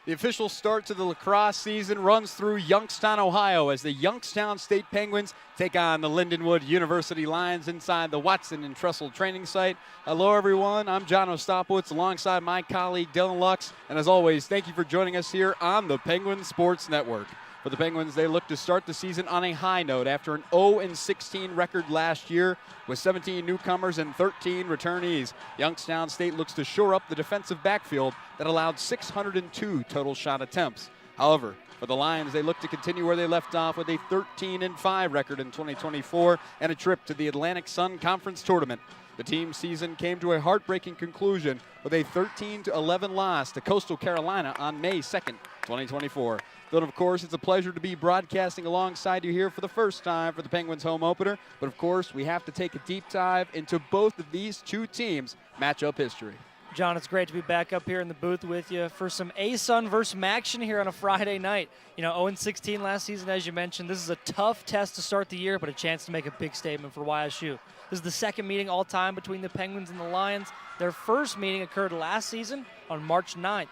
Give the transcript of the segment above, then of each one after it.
The official start to the lacrosse season runs through Youngstown, Ohio, as the Youngstown State Penguins take on the Lindenwood University Lions inside the Watson and Trestle training site. Hello, everyone. I'm John Ostapowitz alongside my colleague Dylan Lux. And as always, thank you for joining us here on the Penguin Sports Network. For the Penguins, they look to start the season on a high note after an 0-16 record last year with 17 newcomers and 13 returnees. Youngstown State looks to shore up the defensive backfield that allowed 602 total shot attempts. However, for the Lions, they look to continue where they left off with a 13-5 record in 2024 and a trip to the Atlantic Sun Conference Tournament. The team's season came to a heartbreaking conclusion with a 13-11 loss to Coastal Carolina on May 2nd, 2024. But of course, it's a pleasure to be broadcasting alongside you here for the first time for the Penguins home opener. But of course, we have to take a deep dive into both of these two teams' matchup history. John, it's great to be back up here in the booth with you for some ASUN versus Maction here on a Friday night. You know, 0-16 last season, as you mentioned. This is a tough test to start the year, but a chance to make a big statement for YSU. This is the second meeting all time between the Penguins and the Lions. Their first meeting occurred last season on March 9th.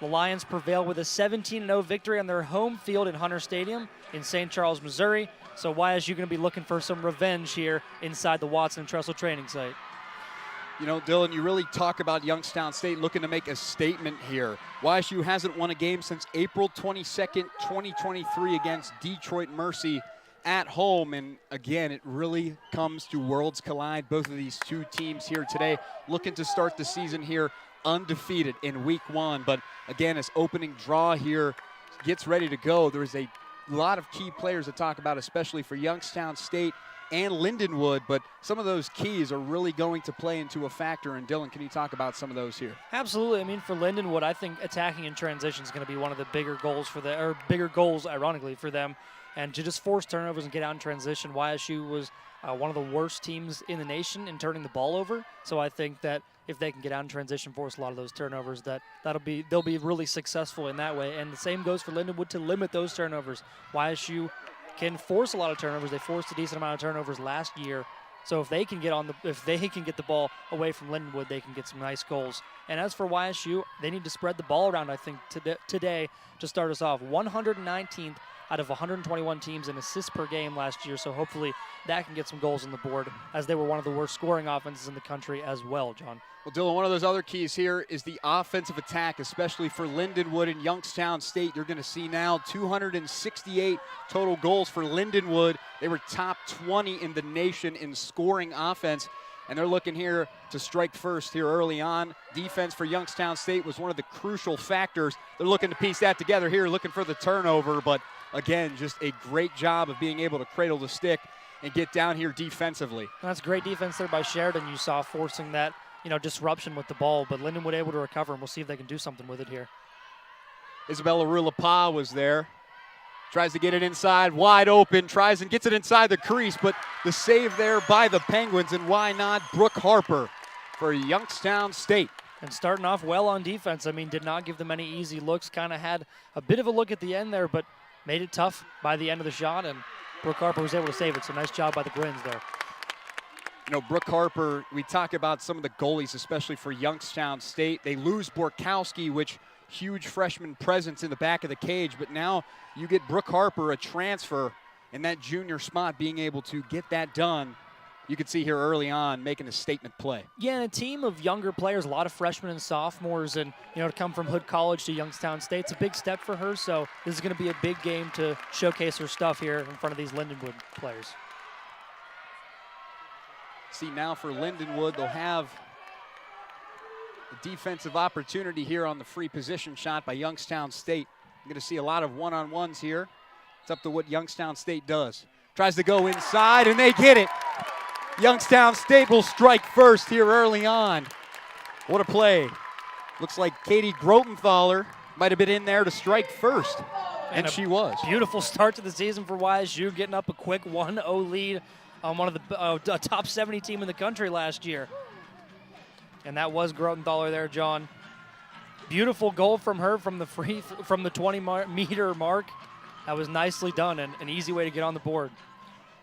The Lions prevailed with a 17-0 victory on their home field in Hunter Stadium in St. Charles, Missouri. So YSU going to be looking for some revenge here inside the Watson and Trestle training site. You know, Dylan, you really talk about Youngstown State looking to make a statement here. YSU hasn't won a game since April 22nd, 2023 against Detroit Mercy at home. And again, it really comes to worlds collide. Both of these two teams here today looking to start the season here undefeated in week one. But again, as opening draw here gets ready to go, there's a lot of key players to talk about, especially for Youngstown State and Lindenwood, but some of those keys are really going to play into a factor. And Dylan, can you talk about some of those here? Absolutely. I mean, for Lindenwood, I think attacking in transition is going to be one of the bigger goals for them, or bigger goals, ironically, for them. And to just force turnovers and get out in transition, YSU was one of the worst teams in the nation in turning the ball over. So I think that if they can get out in transition, force a lot of those turnovers, they'll be really successful in that way. And the same goes for Lindenwood to limit those turnovers. YSU can force a lot of turnovers. They forced a decent amount of turnovers last year. So if they can get the ball away from Lindenwood, they can get some nice goals. And as for YSU, they need to spread the ball around, I think, today to start us off. 119th out of 121 teams in assists per game last year. So hopefully that can get some goals on the board, as they were one of the worst scoring offenses in the country as well, John. Well, Dylan, one of those other keys here is the offensive attack, especially for Lindenwood and Youngstown State. You're going to see now 268 total goals for Lindenwood. They were top 20 in the nation in scoring offense, and they're looking here to strike first here early on. Defense for Youngstown State was one of the crucial factors. They're looking to piece that together here, looking for the turnover, but again, just a great job of being able to cradle the stick and get down here defensively. That's great defense there by Sheridan. You saw forcing that, disruption with the ball, but Lindenwood able to recover, and we'll see if they can do something with it here. Isabella Rulapa was there. Tries to get it inside, wide open, tries and gets it inside the crease, but the save there by the Penguins, and why not Brooke Harper for Youngstown State. And starting off well on defense. I mean, did not give them any easy looks, kind of had a bit of a look at the end there, but made it tough by the end of the shot, and Brooke Harper was able to save it, so nice job by the Gwynns there. You know, Brooke Harper, we talk about some of the goalies, especially for Youngstown State. They lose Borkowski, which huge freshman presence in the back of the cage, but now you get Brooke Harper, a transfer, in that junior spot, being able to get that done. You could see here early on making a statement play. Yeah, and a team of younger players, a lot of freshmen and sophomores, and to come from Hood College to Youngstown State, it's a big step for her, so this is going to be a big game to showcase her stuff here in front of these Lindenwood players. See, now for Lindenwood, they'll have a defensive opportunity here on the free position shot by Youngstown State. You're going to see a lot of one-on-ones here. It's up to what Youngstown State does. Tries to go inside, and they get it. Youngstown State will strike first here early on. What a play. Looks like Katie Grotenthaler might have been in there to strike first, and she was. Beautiful start to the season for YSU, getting up a quick 1-0 lead on one of the top 70 team in the country last year. And that was Grotenthaler there, John. Beautiful goal from her from the 20-meter mark. That was nicely done and an easy way to get on the board.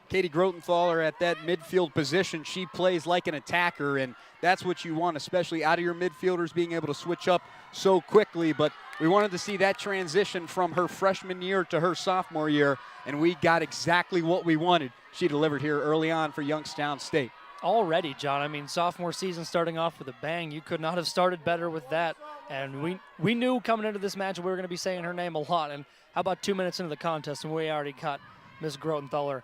Katie Grotenthaler at that midfield position. She plays like an attacker, and that's what you want, especially out of your midfielders, being able to switch up so quickly. But we wanted to see that transition from her freshman year to her sophomore year, and we got exactly what we wanted. She delivered here early on for Youngstown State. Already, John. I mean, sophomore season starting off with a bang. You could not have started better with that. And we knew coming into this match we were going to be saying her name a lot. And how about 2 minutes into the contest and we already got Miss Grotenthaler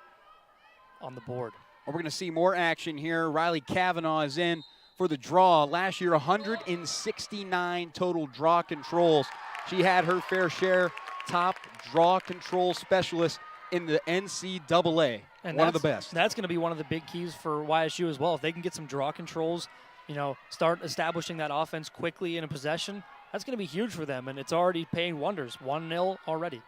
on the board. Well, we're going to see more action here. Riley Kavanaugh is in for the draw. Last year, 169 total draw controls. She had her fair share, top draw control specialist in the NCAA. And one of the best. That's going to be one of the big keys for YSU as well. If they can get some draw controls, start establishing that offense quickly in a possession, that's going to be huge for them, and it's already paying wonders. 1-0 already.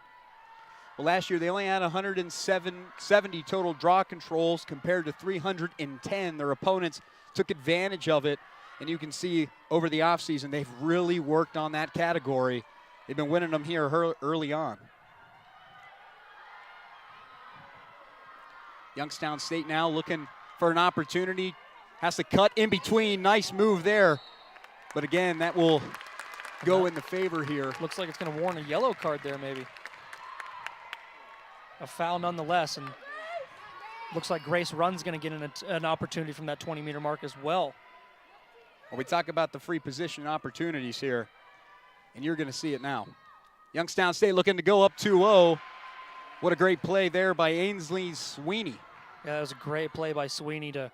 Well, last year they only had 170 total draw controls compared to 310. Their opponents took advantage of it, and you can see over the offseason they've really worked on that category. They've been winning them here early on. Youngstown State now looking for an opportunity. Has to cut in between. Nice move there. But again, that will go in the favor here. Looks like it's going to warrant a yellow card there maybe. A foul nonetheless. And looks like Grace Run's going to get an opportunity from that 20-meter mark as well. Well, we talk about the free position opportunities here, and you're going to see it now. Youngstown State looking to go up 2-0. What a great play there by Ainsley Sweeney. Yeah, that was a great play by Sweeney to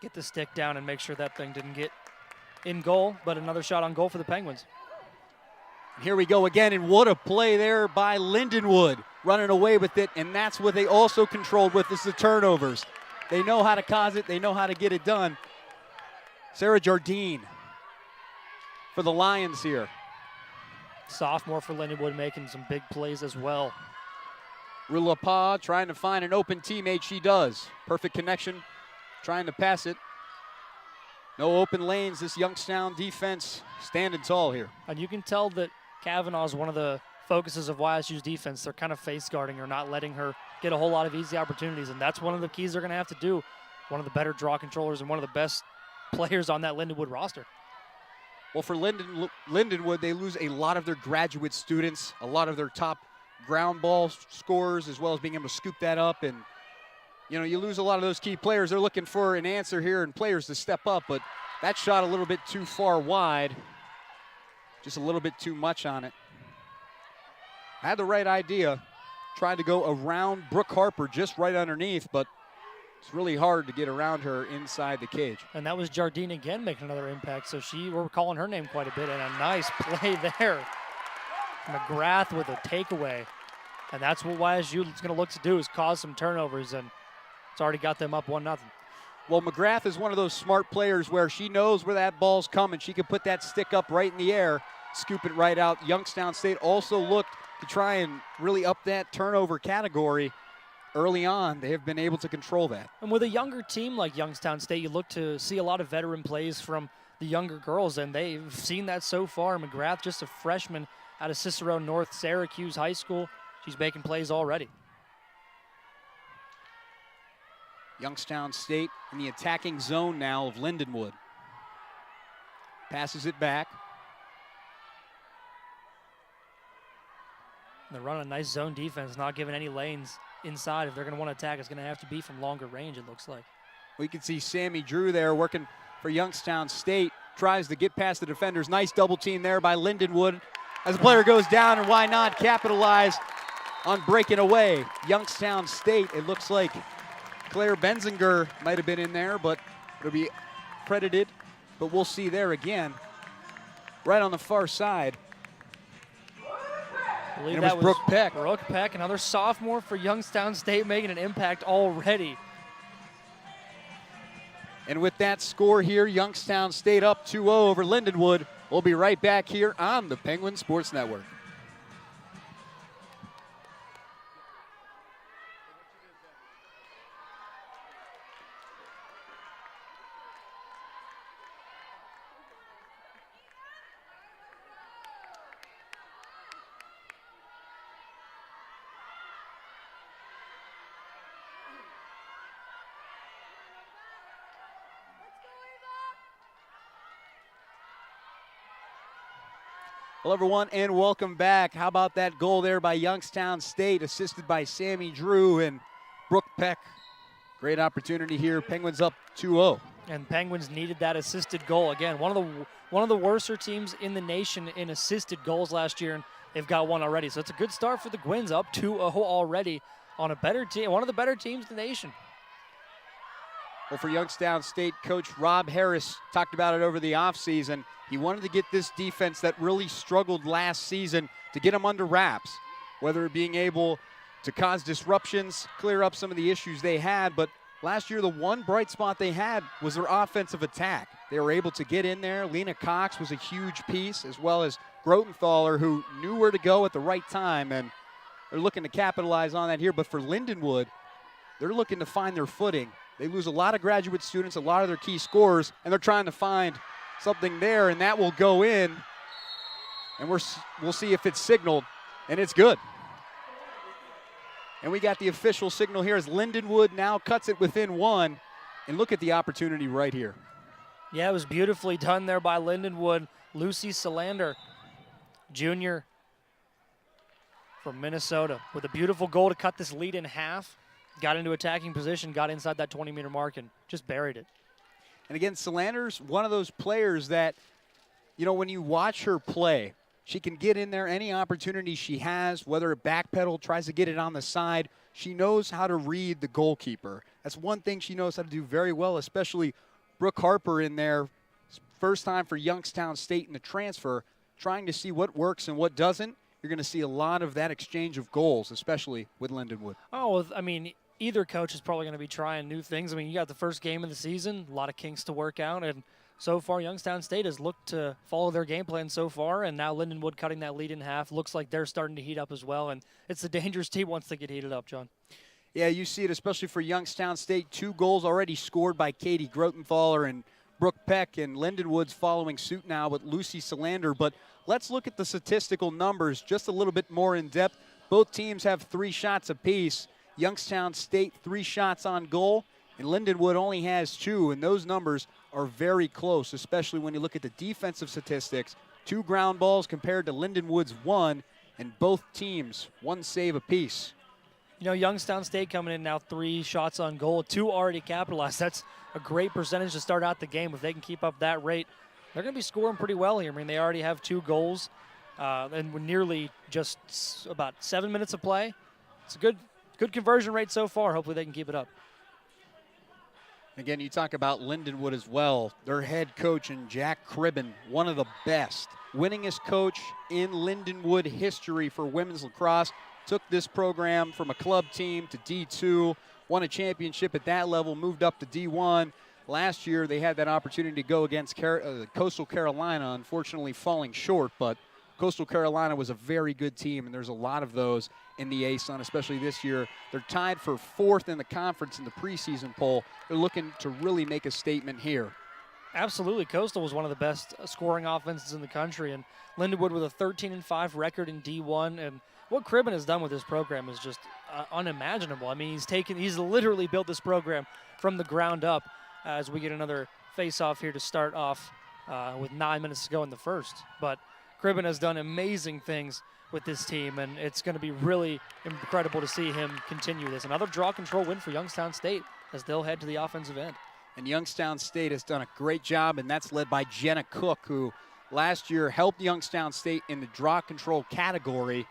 get the stick down and make sure that thing didn't get in goal, but another shot on goal for the Penguins. And here we go again, and what a play there by Lindenwood, running away with it, and that's what they also controlled with is the turnovers. They know how to cause it. They know how to get it done. Sarah Jardine for the Lions here. Sophomore for Lindenwood making some big plays as well. Rula Pa trying to find an open teammate. She does. Perfect connection, trying to pass it. No open lanes. This Youngstown defense standing tall here. And you can tell that Kavanaugh is one of the focuses of YSU's defense. They're kind of face guarding her, not letting her get a whole lot of easy opportunities, and that's one of the keys they're going to have to do. One of the better draw controllers and one of the best players on that Lindenwood roster. Well, for Lindenwood, they lose a lot of their graduate students, a lot of their top ground ball scorers, as well as being able to scoop that up. And, you lose a lot of those key players. They're looking for an answer here and players to step up, but that shot a little bit too far wide. Just a little bit too much on it. Had the right idea. Tried to go around Brooke Harper just right underneath, but it's really hard to get around her inside the cage. And that was Jardine again making another impact, so we're calling her name quite a bit, and a nice play there. McGrath with a takeaway, and that's what YSU is going to look to do, is cause some turnovers, and it's already got them up 1-0. Well, McGrath is one of those smart players where she knows where that ball's coming. She can put that stick up right in the air, scoop it right out. Youngstown State also looked to try and really up that turnover category. Early on, they have been able to control that. And with a younger team like Youngstown State, you look to see a lot of veteran plays from the younger girls, and they've seen that so far. McGrath, just a freshman out of Cicero North Syracuse High School. She's making plays already. Youngstown State in the attacking zone now of Lindenwood. Passes it back. And they're running a nice zone defense, not giving any lanes inside. If they're going to want to attack, it's going to have to be from longer range, it looks like. We can see Sammy Drew there working for Youngstown State. Tries to get past the defenders. Nice double team there by Lindenwood. As the player goes down, and why not capitalize on breaking away. Youngstown State, it looks like Claire Benzinger might have been in there, but it'll be credited. But we'll see there again, right on the far side. I believe and it was Brooke Peck. Brooke Peck, another sophomore for Youngstown State, making an impact already. And with that score here, Youngstown State up 2-0 over Lindenwood. We'll be right back here on the Penguin Sports Network. Hello, everyone, and welcome back. How about that goal there by Youngstown State, assisted by Sammy Drew and Brooke Peck. Great opportunity here. Penguins up 2-0. And Penguins needed that assisted goal. Again, one of the worser teams in the nation in assisted goals last year, and they've got one already. So it's a good start for the Gwins, up 2-0 already on a better team, one of the better teams in the nation. Well, for Youngstown State, Coach Rob Harris talked about it over the offseason. He wanted to get this defense that really struggled last season to get them under wraps, whether it being able to cause disruptions, clear up some of the issues they had. But last year, the one bright spot they had was their offensive attack. They were able to get in there. Lena Cox was a huge piece, as well as Grotenthaler, who knew where to go at the right time, and they're looking to capitalize on that here. But for Lindenwood, they're looking to find their footing. They lose a lot of graduate students, a lot of their key scorers, and they're trying to find something there, and that will go in, and we'll see if it's signaled, and it's good. And we got the official signal here as Lindenwood now cuts it within one, and look at the opportunity right here. Yeah, it was beautifully done there by Lindenwood. Lucy Solander, junior from Minnesota, with a beautiful goal to cut this lead in half. Got into attacking position, got inside that 20-meter mark, and just buried it. And again, Solander's one of those players that, you know, when you watch her play, she can get in there any opportunity she has, whether it backpedal, tries to get it on the side. She knows how to read the goalkeeper. That's one thing she knows how to do very well, especially Brooke Harper in there. First time for Youngstown State in the transfer, trying to see what works and what doesn't. You're going to see a lot of that exchange of goals, especially with Lindenwood. Oh, well, I mean, either coach is probably going to be trying new things. I mean, you got the first game of the season, a lot of kinks to work out, and so far Youngstown State has looked to follow their game plan so far, and now Lindenwood cutting that lead in half. Looks like they're starting to heat up as well, and it's a dangerous team once they get heated up, John. Yeah, you see it, especially for Youngstown State. 2 goals already scored by Katie Grotenthaler and Brooke Peck, and Lindenwood's following suit now with Lucy Solander. But let's look at the statistical numbers just a little bit more in depth. Both teams have 3 shots apiece. Youngstown State 3 shots on goal, and Lindenwood only has 2, and those numbers are very close, especially when you look at the defensive statistics. 2 ground balls compared to Lindenwood's 1, and both teams 1 save apiece. You know, Youngstown State coming in now 3 shots on goal, 2 already capitalized. That's a great percentage to start out the game. If they can keep up that rate, they're going to be scoring pretty well here. I mean, they already have 2 goals, and we're nearly just about 7 minutes of play. It's a good conversion rate so far. Hopefully they can keep it up. Again, you talk about Lindenwood as well. Their head coach, and Jack Cribben, one of the best, winningest coach in Lindenwood history for women's lacrosse. Took this program from a club team to D2, won a championship at that level, moved up to D1. Last year they had that opportunity to go against Coastal Carolina, unfortunately falling short, but Coastal Carolina was a very good team, and there's a lot of those in the ASUN, especially this year. They're tied for 4th in the conference in the preseason poll. They're looking to really make a statement here. Absolutely. Coastal was one of the best scoring offenses in the country, and Lindenwood with a 13-5 record in D1. And what Cribben has done with this program is just unimaginable. I mean, he's literally built this program from the ground up as we get another face-off here to start off with 9 minutes to go in the first. But Cribben has done amazing things with this team, and it's going to be really incredible to see him continue this. Another draw control win for Youngstown State as they'll head to the offensive end. And Youngstown State has done a great job, and that's led by Jenna Cook, who last year helped Youngstown State in the draw control category.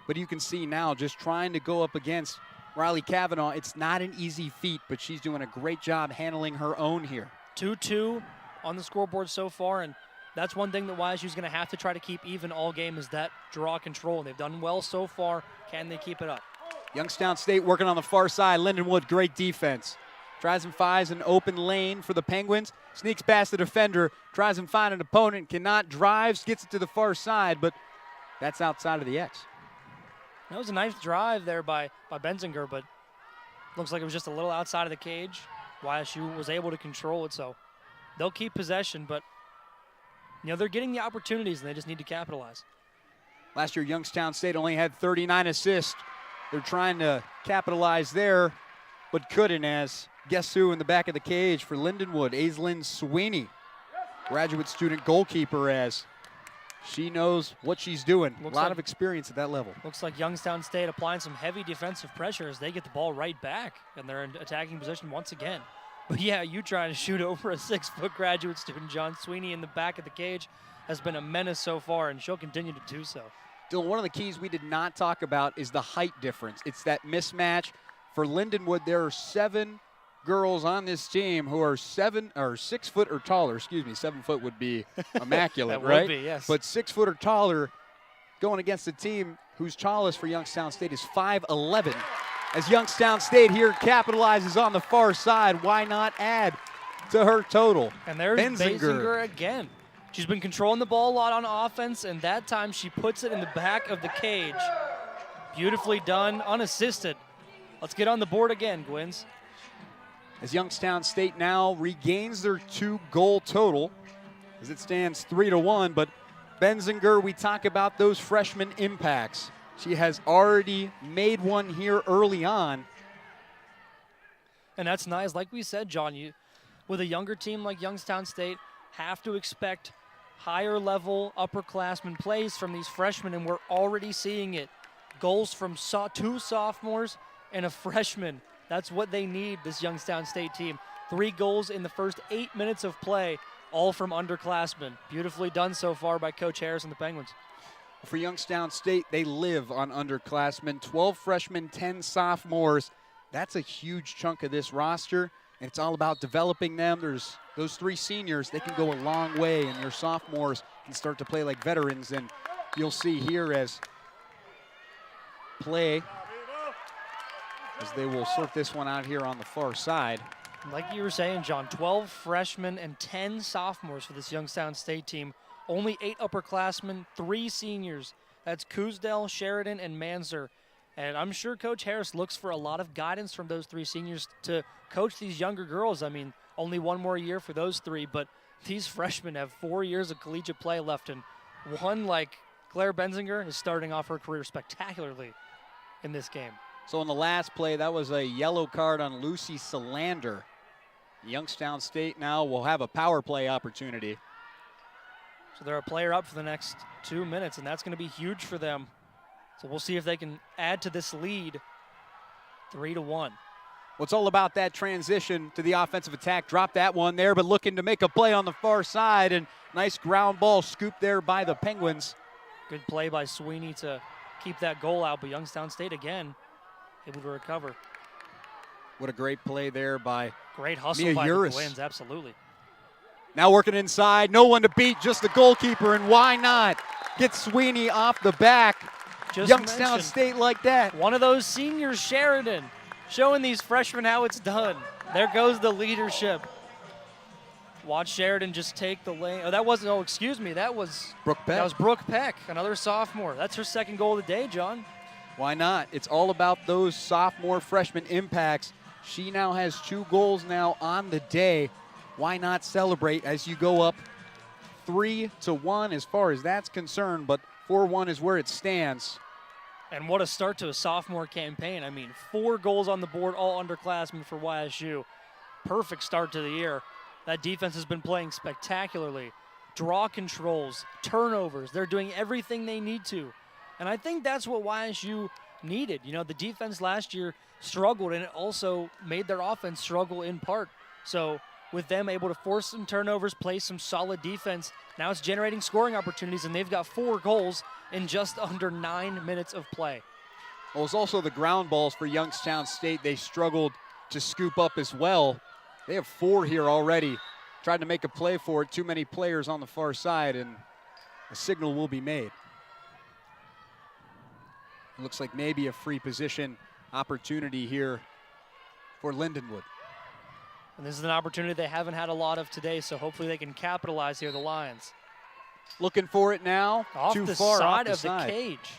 But you can see now just trying to go up against Riley Kavanaugh. It's not an easy feat, but she's doing a great job handling her own here. 2-2 on the scoreboard so far, and that's one thing that YSU's going to have to try to keep even all game is that draw control. They've done well so far. Can they keep it up? Youngstown State working on the far side. Lindenwood, great defense. Tries and finds an open lane for the Penguins. Sneaks past the defender. Tries and finds an opponent. Cannot. Drives. Gets it to the far side, but that's outside of the X. That was a nice drive there by Benzinger, but looks like it was just a little outside of the cage. YSU was able to control it, so they'll keep possession, but you know, they're getting the opportunities, and they just need to capitalize. Last year, Youngstown State only had 39 assists. They're trying to capitalize there, but couldn't, as guess who in the back of the cage for Lindenwood? Aislinn Sweeney, graduate student goalkeeper, as She knows what she's doing. A lot like, of experience at that level. Looks like Youngstown State applying some heavy defensive pressure as they get the ball right back, and they're in attacking position once again. But yeah, you trying to shoot over a 6-foot graduate student, John Sweeney, in the back of the cage has been a menace so far, and she'll continue to do so. Dylan, one of the keys we did not talk about is the height difference. It's that mismatch. For Lindenwood, there are 7 girls on this team who are 6 foot or taller. Excuse me, 7 foot would be immaculate, that right? Would be, yes. But 6 foot or taller, going against a team whose tallest for Youngstown State is 5'11". As Youngstown State here capitalizes on the far side, why not add to her total? And there's Benzinger again. She's been controlling the ball a lot on offense, and that time she puts it in the back of the cage. Beautifully done, unassisted. Let's get on the board again, Gwynns. As Youngstown State now regains their 2-goal total, as it stands 3-1, but Benzinger, we talk about those freshman impacts. She has already made one here early on. And that's nice. Like we said, John, you, with a younger team like Youngstown State, have to expect higher level upperclassmen plays from these freshmen, and we're already seeing it. Goals from 2 sophomores and a freshman. That's what they need, this Youngstown State team. 3 goals in the first 8 minutes of play, all from underclassmen. Beautifully done so far by Coach Harris and the Penguins. For Youngstown State, they live on underclassmen, 12 freshmen, 10 sophomores. That's a huge chunk of this roster, and it's all about developing them. There's those 3 seniors, they can go a long way, and your sophomores can start to play like veterans. And you'll see here as play, as they will sort this one out here on the far side. Like you were saying, John, 12 freshmen and 10 sophomores for this Youngstown State team. Only 8 upperclassmen, 3 seniors. That's Coosdale, Sheridan, and Manzer. And I'm sure Coach Harris looks for a lot of guidance from those 3 seniors to coach these younger girls. I mean, only 1 more year for those 3, but these freshmen have 4 years of collegiate play left, and one like Claire Benzinger is starting off her career spectacularly in this game. So in the last play, that was a yellow card on Lucy Solander. Youngstown State now will have a power play opportunity. So they're a player up for the next 2 minutes, and that's going to be huge for them. So we'll see if they can add to this lead, 3-1. Well, it's all about that transition to the offensive attack. Drop that one there, but looking to make a play on the far side, and nice ground ball scoop there by the Penguins. Good play by Sweeney to keep that goal out, but Youngstown State again able to recover. What a great play there by great hustle Mia by Uris. the Twins, absolutely. Now working inside, no one to beat, just the goalkeeper, and why not get Sweeney off the back? Just Youngstown State like that. One of those seniors, Sheridan, showing these freshmen how it's done. There goes the leadership. Watch Sheridan just take the lane. Oh, that wasn't, oh, excuse me, that was Brooke Peck. That was Brooke Peck, another sophomore. That's her 2nd goal of the day, John. Why not? It's all about those sophomore freshman impacts. She now has 2 goals now on the day. Why not celebrate as you go up 3-1 as far as that's concerned, but 4-1 is where it stands. And what a start to a sophomore campaign. I mean, 4 goals on the board, all underclassmen for YSU. Perfect start to the year. That defense has been playing spectacularly. Draw controls, turnovers. They're doing everything they need to. And I think that's what YSU needed. You know, the defense last year struggled, and it also made their offense struggle in part. So with them able to force some turnovers, play some solid defense, now it's generating scoring opportunities, and they've got 4 goals in just under 9 minutes of play. Well, it's also the ground balls for Youngstown State. They struggled to scoop up as well. They have 4 here already. Tried to make a play for it. Too many players on the far side, and a signal will be made. It looks like maybe a free position opportunity here for Lindenwood. And this is an opportunity they haven't had a lot of today, so hopefully they can capitalize here, the Lions. Looking for it now. Off Too the far side off the of side. the cage.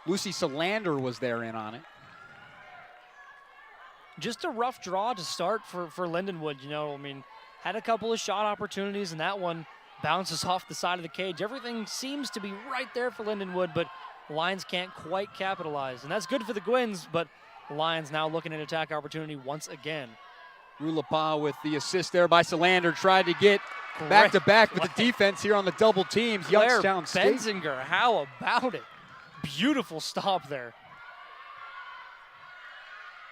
Lucy Solander was there in on it. Just a rough draw to start for Lindenwood, you know. I mean, had a couple of shot opportunities, and that one bounces off the side of the cage. Everything seems to be right there for Lindenwood, but the Lions can't quite capitalize. And that's good for the Gwynns, but the Lions now looking at attack opportunity once again. Rulapa with the assist there by Solander. Tried to get back-to-back with the defense here on the double teams. Claire Youngstown State. Benzinger, how about it? Beautiful stop there.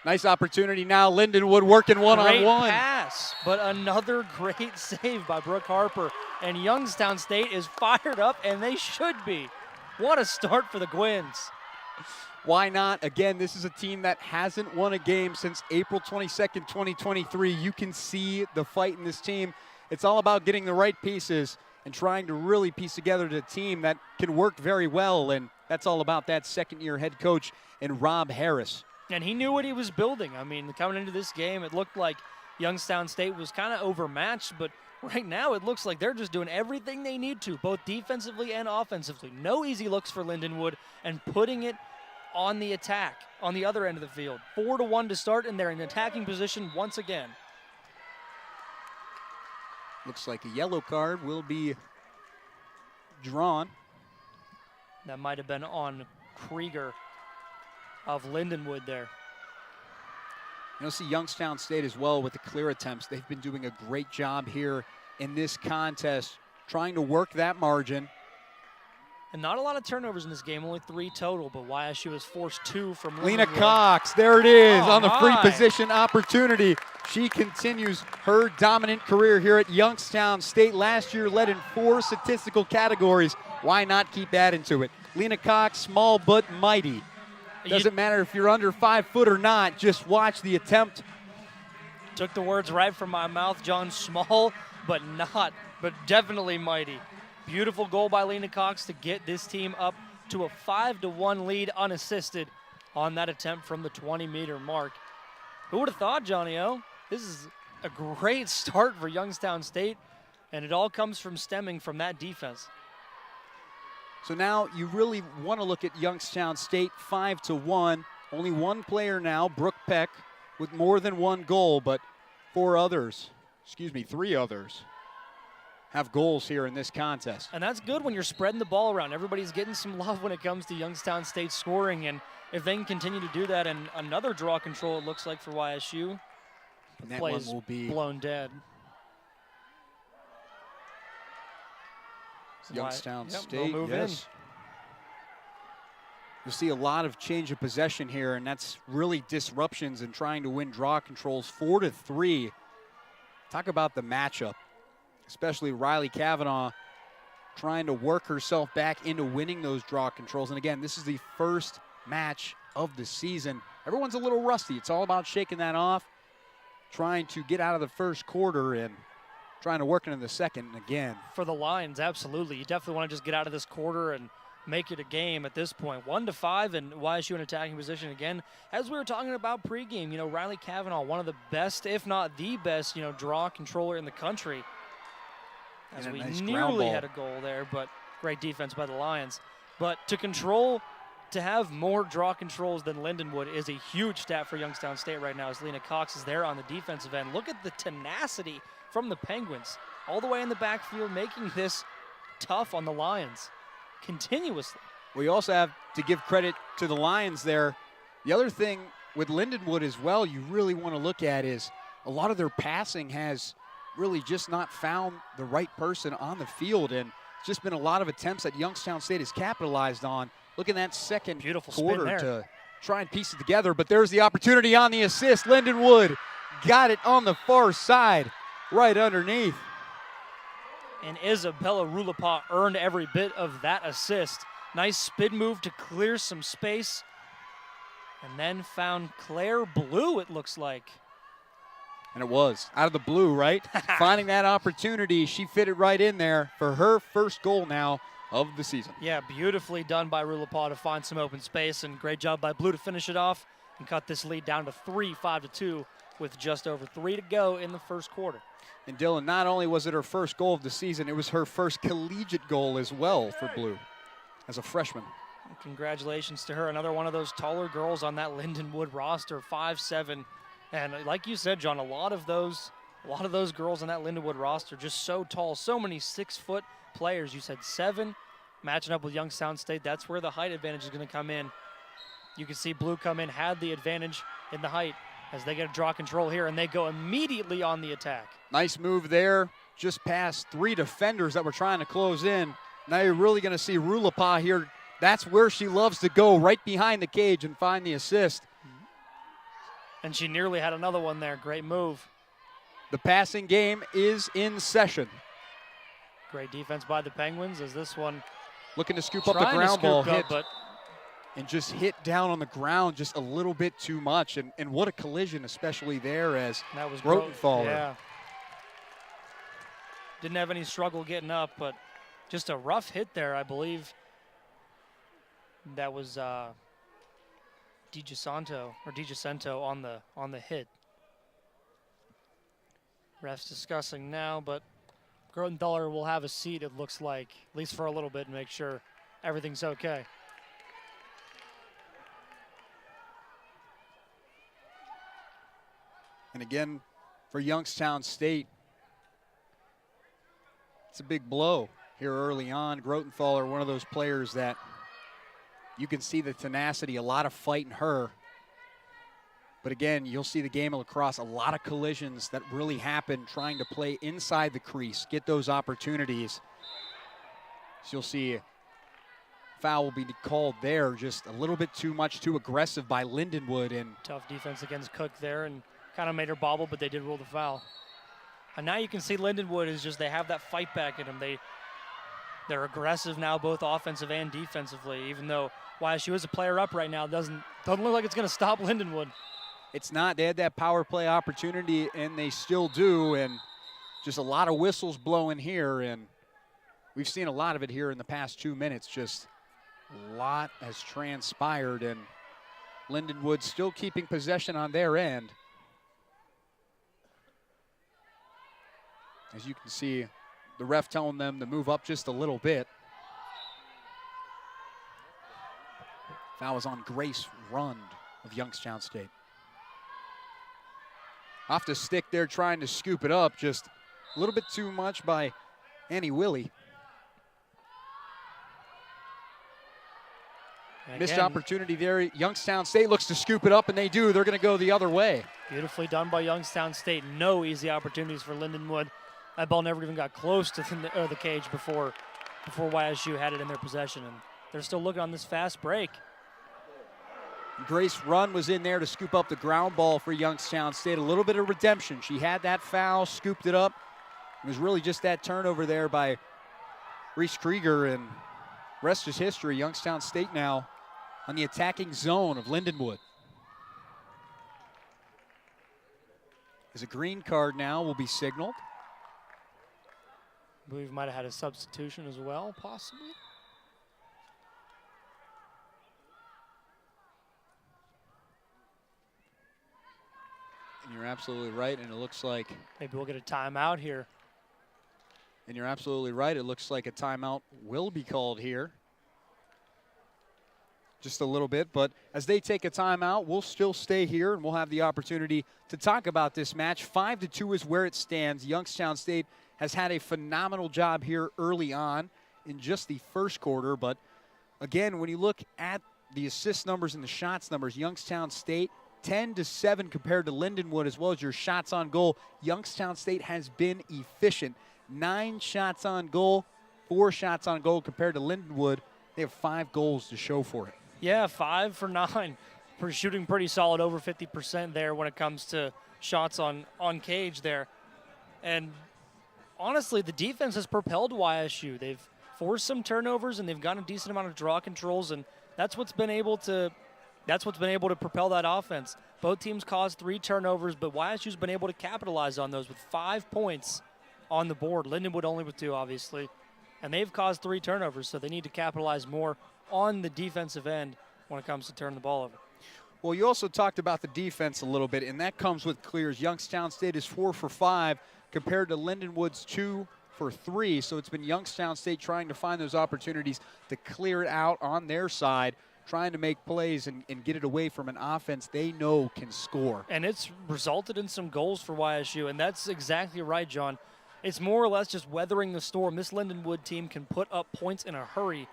Nice opportunity now. Lindenwood working one-on-one. Great pass, but another great save by Brooke Harper. And Youngstown State is fired up, and they should be. What a start for the Gwins. Why not? Again, this is a team that hasn't won a game since April 22nd, 2023. You can see the fight in this team. It's all about getting the right pieces and trying to really piece together a team that can work very well, and that's all about that second-year head coach and Rob Harris. And he knew what he was building. I mean, coming into this game, it looked like Youngstown State was kind of overmatched, but right now it looks like they're just doing everything they need to, both defensively and offensively. No easy looks for Lindenwood, and putting it on the attack on the other end of the field. 4-1 to start, and they're in attacking position once again. Looks like a yellow card will be drawn. That might have been on Krieger of Lindenwood there. You'll see Youngstown State as well with the clear attempts. They've been doing a great job here in this contest, trying to work that margin. And not a lot of turnovers in this game, only 3 total, but YSU has forced 2 from Lindenwood. Lena Cox, there it is, Oh on the free my. position opportunity. She continues her dominant career here at Youngstown State. Last year led in 4 statistical categories. Why not keep adding to it? Lena Cox, small but mighty. Doesn't matter if you're under 5 foot or not, just watch the attempt. Took the words right from my mouth, John. Small, but definitely mighty. Beautiful goal by Lena Cox to get this team up to a 5-1 lead unassisted on that attempt from the 20-meter mark. Who would have thought, Johnny O? This is a great start for Youngstown State, and it all comes from stemming from that defense. So now you really want to look at Youngstown State 5-1. Only one player now, Brooke Peck, with more than 1 goal, but 3 others have goals here in this contest. And that's good when you're spreading the ball around. Everybody's getting some love when it comes to Youngstown State scoring, and if they can continue to do that, and another draw control it looks like for YSU, And that play one is will be blown dead. Youngstown Yep, State, they'll move yes. in. You'll see a lot of change of possession here, and that's really disruptions and trying to win draw controls 4-3. Talk about the matchup, especially Riley Kavanaugh trying to work herself back into winning those draw controls. And again, this is the first match of the season. Everyone's a little rusty. It's all about shaking that off, trying to get out of the first quarter and trying to work into the second again. For the Lions, absolutely. You definitely want to just get out of this quarter and make it a game at this point. 1-5, and YSU in attacking position again. As we were talking about pregame, Riley Kavanaugh, one of the best, if not the best, draw controller in the country. As And a we nice ground nearly ball. had a goal there, but great defense by the Lions. But to have more draw controls than Lindenwood is a huge stat for Youngstown State right now as Lena Cox is there on the defensive end. Look at the tenacity from the Penguins all the way in the backfield, making this tough on the Lions continuously. We also have to give credit to the Lions there. The other thing with Lindenwood as well you really want to look at is a lot of their passing has really just not found the right person on the field, and it's just been a lot of attempts that Youngstown State has capitalized on. Look at that second Beautiful spin quarter there. to try and piece it together, but there's the opportunity on the assist. Lindenwood got it on the far side, right underneath. And Isabella Rulapa earned every bit of that assist. Nice spin move to clear some space. And then found Claire Blue, it looks like. And it was out of the blue, right? Finding that opportunity, she fit it right in there for her first goal now of the season. Yeah, beautifully done by Rulapa to find some open space, and great job by Blue to finish it off and cut this lead down to 3, 5-2 with just over 3 to go in the first quarter. And Dylan, not only was it her first goal of the season, it was her first collegiate goal as well for Blue as a freshman. Congratulations to her. Another one of those taller girls on that Lindenwood roster, 5'7". And like you said, John, a lot of those girls on that Lindenwood roster just so tall. So many 6-foot players. You said 7, matching up with Youngstown State. That's where the height advantage is going to come in. You can see Blue come in, had the advantage in the height. as they get a draw control here, and they go immediately on the attack. Nice move there, just past 3 defenders that were trying to close in. Now you're really going to see Rulapa here. That's where she loves to go, right behind the cage and find the assist. And she nearly had another one there. Great move. The passing game is in session. Great defense by the Penguins as this one looking to scoop up the ground ball hit. But and just hit down on the ground just a little bit too much. And what a collision, especially there as that was Grotenthaler. Yeah. Didn't have any struggle getting up, but just a rough hit there, I believe. That was DiGiacinto on the hit. Refs discussing now, but Grotenthaler will have a seat, it looks like, at least for a little bit, and make sure everything's okay. And again, for Youngstown State, it's a big blow here early on. Grotenthaler, one of those players that you can see the tenacity, a lot of fight in her. But again, you'll see the game of lacrosse, a lot of collisions that really happen trying to play inside the crease, get those opportunities. So you'll see foul will be called there, just a little bit too much, too aggressive by Lindenwood. And tough defense against Cook there and kind of made her bobble, but they did rule the foul. And now you can see Lindenwood is just, they have that fight back in them. They're aggressive now, both offensive and defensively, even though YSU is a player up right now, doesn't look like it's going to stop Lindenwood. It's not. They had that power play opportunity, and they still do, and just a lot of whistles blowing here, and we've seen a lot of it here in the past 2 minutes. Just a lot has transpired, and Lindenwood still keeping possession on their end. As you can see, the ref telling them to move up just a little bit. Foul was on Grace Rund of Youngstown State. Off the stick there, trying to scoop it up, just a little bit too much by Annie Willie. Missed opportunity there. Youngstown State looks to scoop it up, and they do. They're going to go the other way. Beautifully done by Youngstown State. No easy opportunities for Lindenwood. That ball never even got close to the cage before YSU had it in their possession, and they're still looking on this fast break. Grace Rund was in there to scoop up the ground ball for Youngstown State. A little bit of redemption. She had that foul, scooped it up. It was really just that turnover there by Reese Krieger, and rest is history. Youngstown State now on the attacking zone of Lindenwood. As a green card now will be signaled. I believe we might have had a substitution as well, possibly. And you're absolutely right, and it looks like maybe we'll get a timeout here. And you're absolutely right. It looks like a timeout will be called here. Just a little bit, but as they take a timeout, we'll still stay here, and we'll have the opportunity to talk about this match. 5-2 is where it stands. Youngstown State has had a phenomenal job here early on in just the first quarter. But again, when you look at the assist numbers and the shots numbers, Youngstown State 10-7 compared to Lindenwood, as well as your shots on goal. Youngstown State has been efficient. 9 shots on goal, 4 shots on goal compared to Lindenwood. They have 5 goals to show for it. Yeah, 5 for 9. For shooting pretty solid, over 50% there when it comes to shots on cage there. And honestly, the defense has propelled YSU. They've forced some turnovers, and they've gotten a decent amount of draw controls, and that's what's been able to propel that offense. Both teams caused 3 turnovers, but YSU's been able to capitalize on those with 5 points on the board. Lindenwood only with 2, obviously. And they've caused 3 turnovers, so they need to capitalize more on the defensive end when it comes to turning the ball over. Well, you also talked about the defense a little bit, and that comes with clears. Youngstown State is 4 for 5 compared to Lindenwood's 2 for 3. So it's been Youngstown State trying to find those opportunities to clear it out on their side, trying to make plays and get it away from an offense they know can score. And it's resulted in some goals for YSU, and that's exactly right, John. It's more or less just weathering the storm. This Lindenwood team can put up points in a hurry,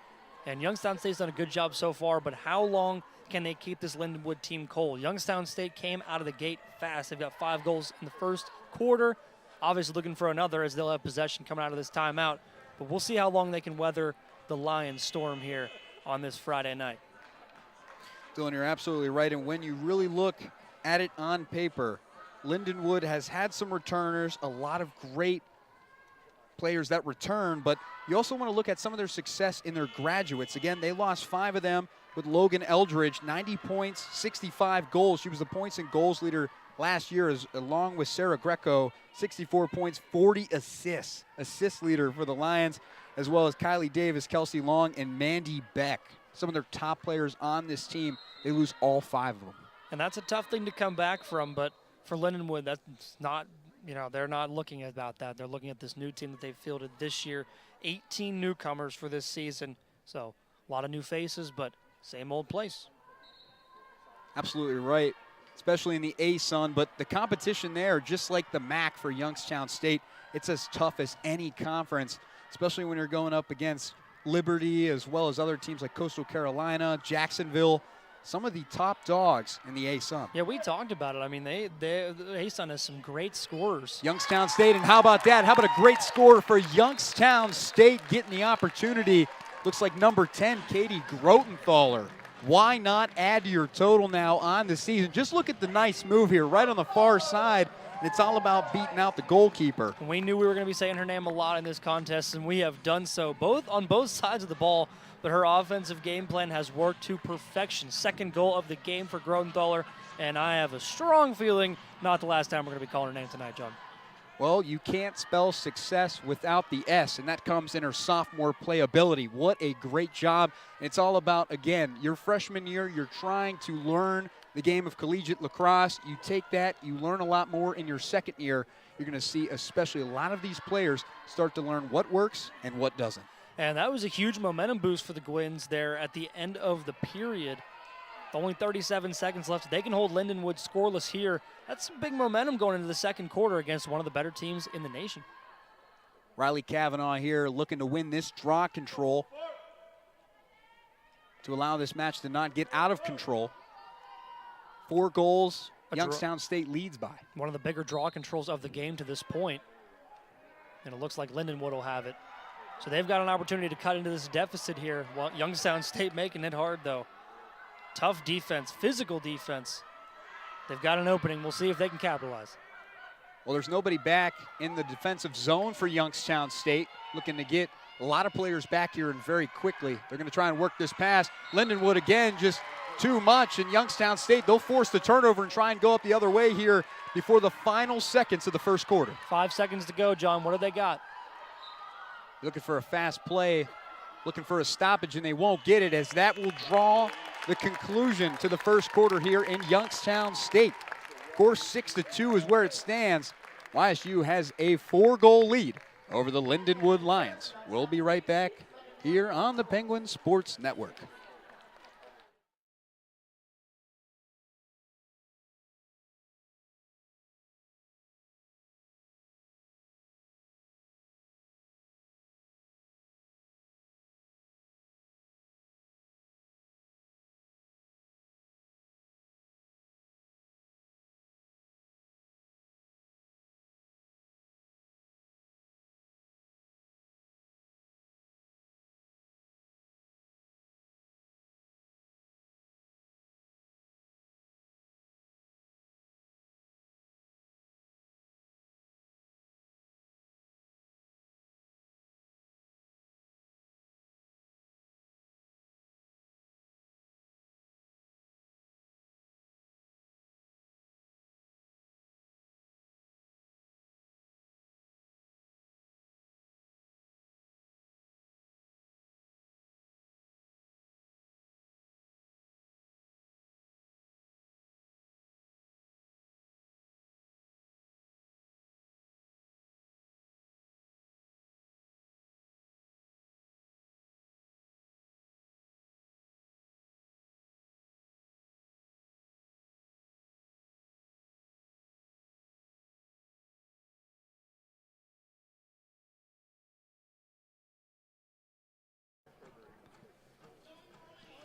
And Youngstown State's done a good job so far, but how long can they keep this Lindenwood team cold? Youngstown State came out of the gate fast. They've got 5 goals in the first quarter. Obviously looking for another as they'll have possession coming out of this timeout. But we'll see how long they can weather the Lions storm here on this Friday night. Dylan, you're absolutely right. And when you really look at it on paper, Lindenwood has had some returners, a lot of great players that return, but you also want to look at some of their success in their graduates. Again, they lost 5 of them with Logan Eldridge, 90 points, 65 goals. She was the points and goals leader last year, along with Sarah Greco, 64 points, 40 assists. Assist leader for the Lions, as well as Kylie Davis, Kelsey Long, and Mandy Beck. Some of their top players on this team, they lose all 5 of them. And that's a tough thing to come back from, but for Lindenwood, that's not, they're not looking about that. They're looking at this new team that they've fielded this year. 18 newcomers for this season. So a lot of new faces, but same old place. Absolutely right, especially in the A-Sun. But the competition there, just like the MAC for Youngstown State, it's as tough as any conference, especially when you're going up against Liberty as well as other teams like Coastal Carolina, Jacksonville, some of the top dogs in the A-Sun. Yeah, we talked about it. I mean, the A-Sun has some great scorers. Youngstown State, and how about that? How about a great score for Youngstown State getting the opportunity? Looks like number 10, Katie Grotenthaler. Why not add to your total now on the season? Just look at the nice move here right on the far side. And it's all about beating out the goalkeeper. We knew we were going to be saying her name a lot in this contest, and we have done so on both sides of the ball. But her offensive game plan has worked to perfection. Second goal of the game for Grotenthaler, and I have a strong feeling not the last time we're going to be calling her name tonight, John. Well, you can't spell success without the S, and that comes in her sophomore playability. What a great job. It's all about, again, your freshman year, you're trying to learn the game of collegiate lacrosse. You take that, you learn a lot more in your second year. You're going to see especially a lot of these players start to learn what works and what doesn't. And that was a huge momentum boost for the Gwins there at the end of the period. With only 37 seconds left. They can hold Lindenwood scoreless here. That's some big momentum going into the second quarter against one of the better teams in the nation. Riley Kavanaugh here looking to win this draw control to allow this match to not get out of control. 4 goals, Youngstown State leads by. One of the bigger draw controls of the game to this point. And it looks like Lindenwood will have it. So they've got an opportunity to cut into this deficit here. Well, Youngstown State making it hard, though. Tough defense, physical defense. They've got an opening. We'll see if they can capitalize. Well, there's nobody back in the defensive zone for Youngstown State. Looking to get a lot of players back here and very quickly. They're going to try and work this pass. Lindenwood again, just too much. And Youngstown State, they'll force the turnover and try and go up the other way here before the final seconds of the first quarter. 5 seconds to go, John. What do they got? Looking for a fast play, looking for a stoppage, and they won't get it, as that will draw the conclusion to the first quarter here in Youngstown State. Of course, 6-2 is where it stands. YSU has a 4-goal lead over the Lindenwood Lions. We'll be right back here on the Penguin Sports Network.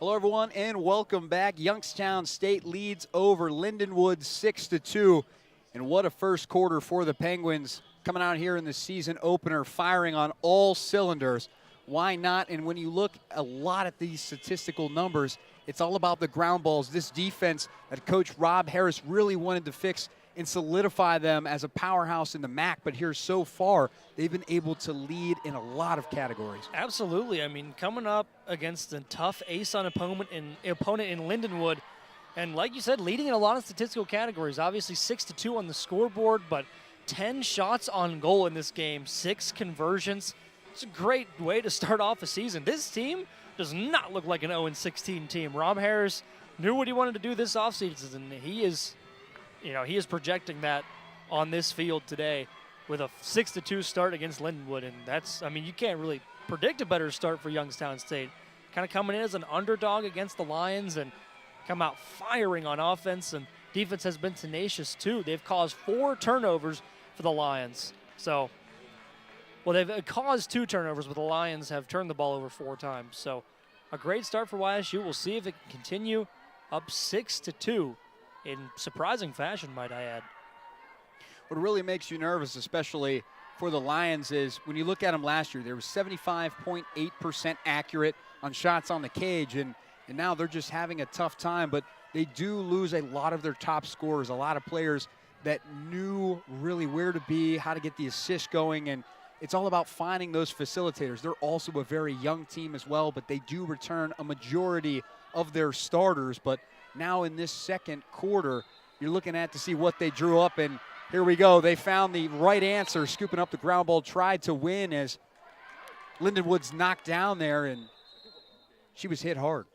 Hello, everyone, and welcome back. Youngstown State leads over Lindenwood 6-2. And what a first quarter for the Penguins, coming out here in the season opener, firing on all cylinders. Why not? And when you look a lot at these statistical numbers, it's all about the ground balls. This defense that Coach Rob Harris really wanted to fix and solidify them as a powerhouse in the MAC. But here so far, they've been able to lead in a lot of categories. Absolutely. I mean, coming up against a tough ASUN opponent in Lindenwood, and like you said, leading in a lot of statistical categories. Obviously 6-2 on the scoreboard, but 10 shots on goal in this game, 6 conversions. It's a great way to start off a season. This team does not look like an 0-16 team. Rob Harris knew what he wanted to do this offseason. He is projecting that on this field today with a 6-2 start against Lindenwood. And that's, I mean, you can't really predict a better start for Youngstown State. Kind of coming in as an underdog against the Lions and come out firing on offense, and defense has been tenacious too. They've caused 4 turnovers for the Lions. So, well, they've caused 2 turnovers, but the Lions have turned the ball over 4 times. So, a great start for YSU. We'll see if it can continue up 6-2 in surprising fashion, might I add. What really makes you nervous, especially for the Lions, is when you look at them last year, they were 75.8% accurate on shots on the cage, and now they're just having a tough time. But they do lose a lot of their top scorers, a lot of players that knew really where to be, how to get the assist going, and it's all about finding those facilitators. They're also a very young team as well, but they do return a majority of their starters. But now in this second quarter, you're looking at to see what they drew up, and here we go. They found the right answer, scooping up the ground ball, tried to win as Lindenwood's knocked down there, and she was hit hard.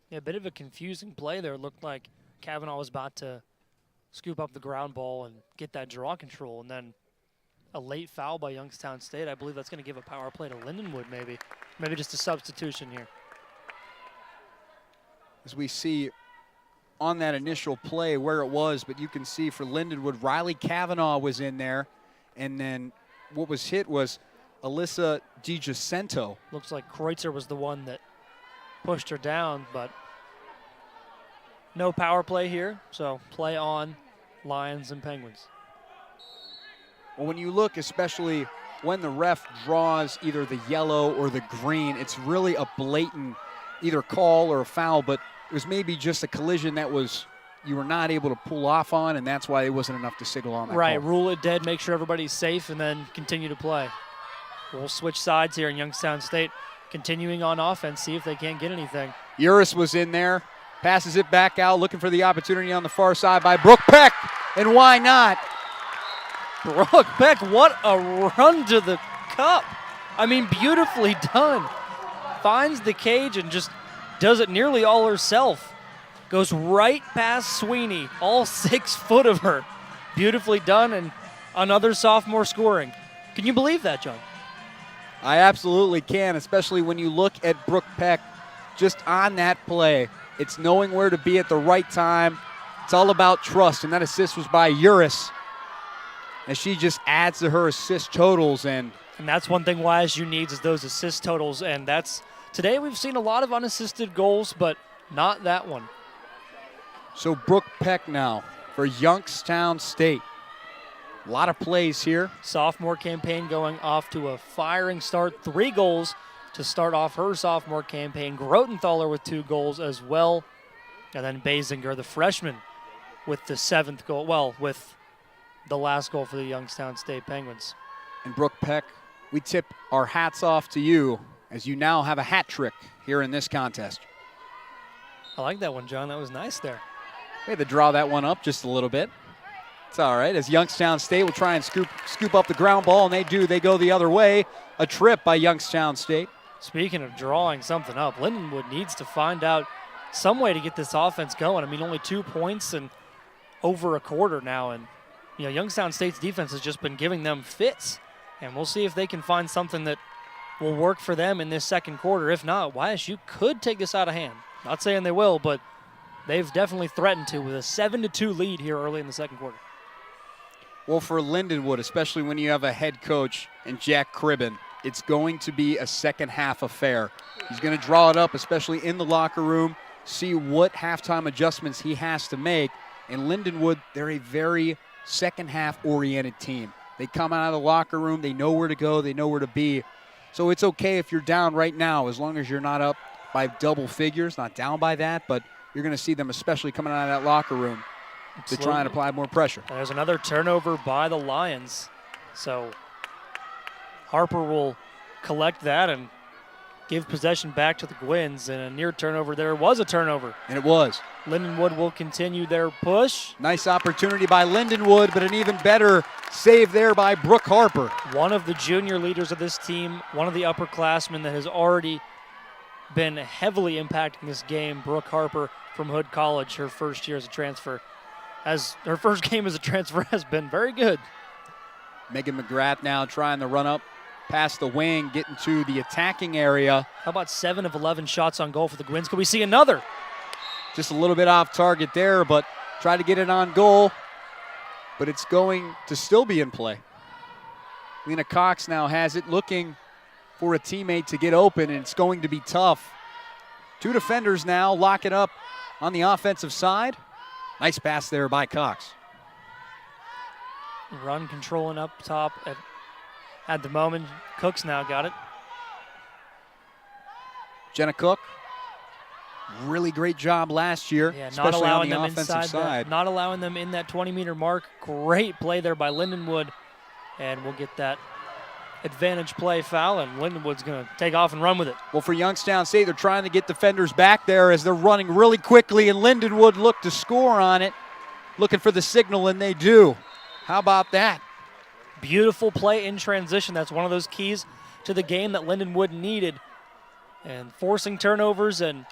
Yeah, a bit of a confusing play there. It looked like Kavanaugh was about to scoop up the ground ball and get that draw control, and then a late foul by Youngstown State. I believe that's going to give a power play to Lindenwood, maybe. Maybe just a substitution here. As we see on that initial play where it was, but you can see for Lindenwood, Riley Kavanaugh was in there, and then what was hit was Alyssa DiGiacinto. Looks like Kreutzer was the one that pushed her down, but no power play here, so play on Lions and Penguins. Well, when you look, especially when the ref draws either the yellow or the green, it's really a blatant either call or a foul, but it was maybe just a collision that you were not able to pull off on, and that's why it wasn't enough to signal on that right, call. Rule it dead, make sure everybody's safe, and then continue to play. We'll switch sides here in Youngstown State, continuing on offense, see if they can't get anything. Uris was in there, passes it back out, looking for the opportunity on the far side by Brooke Peck, and why not? Brooke Peck, what a run to the cup. I mean, beautifully done. Finds the cage and just does it nearly all herself. Goes right past Sweeney, all 6 foot of her. Beautifully done, and another sophomore scoring. Can you believe that, John? I absolutely can, especially when you look at Brooke Peck just on that play. It's knowing where to be at the right time. It's all about trust, and that assist was by Uris, as she just adds to her assist totals. And that's one thing YSU needs, is those assist totals, and that's today we've seen a lot of unassisted goals, but not that one. So Brooke Peck now for Youngstown State. A lot of plays here. Sophomore campaign going off to a firing start. 3 goals to start off her sophomore campaign. Grotenthaler with 2 goals as well. And then Basinger, the freshman, with the 7th goal. Well, with the last goal for the Youngstown State Penguins. And Brooke Peck, we tip our hats off to you as you now have a hat trick here in this contest. I like that one, John. That was nice there. We had to draw that one up just a little bit. It's all right, as Youngstown State will try and scoop up the ground ball, and they do. They go the other way. A trip by Youngstown State. Speaking of drawing something up, Lindenwood needs to find out some way to get this offense going. I mean, only 2 points and over a quarter now, and you know, Youngstown State's defense has just been giving them fits, and we'll see if they can find something that will work for them in this second quarter. If not, YSU could take this out of hand. Not saying they will, but they've definitely threatened to with a 7-2 lead here early in the second quarter. Well, for Lindenwood, especially when you have a head coach in Jack Cribben, it's going to be a second half affair. He's going to draw it up, especially in the locker room, see what halftime adjustments he has to make. And Lindenwood, they're a very second half oriented team. They come out of the locker room, they know where to go, they know where to be. So it's okay if you're down right now, as long as you're not up by double figures, not down by that, but you're going to see them especially coming out of that locker room to try and apply more pressure. There's another turnover by the Lions. So Harper will collect that and give possession back to the Gwins. And a near turnover there was a turnover. And it was. Lindenwood will continue their push. Nice opportunity by Lindenwood, but an even better save there by Brooke Harper. One of the junior leaders of this team, one of the upperclassmen that has already been heavily impacting this game, Brooke Harper from Hood College, her first year as a transfer. As her first game as a transfer has been very good. Megan McGrath now trying to run up past the wing, getting to the attacking area. How about 7 of 11 shots on goal for the Gwins? Could we see another? Just a little bit off target there, but try to get it on goal. But it's going to still be in play. Lena Cox now has it, looking for a teammate to get open, and it's going to be tough. 2 defenders now lock it up on the offensive side. Nice pass there by Cox. Run controlling up top at the moment. Cook's now got it. Jenna Cook, really great job last year, especially on the offensive side. Not allowing them in that 20-meter mark. Great play there by Lindenwood. And we'll get that advantage play foul, and Lindenwood's going to take off and run with it. Well, for Youngstown State, they're trying to get defenders back there as they're running really quickly, and Lindenwood looked to score on it, looking for the signal, and they do. How about that? Beautiful play in transition. That's one of those keys to the game that Lindenwood needed. And forcing turnovers and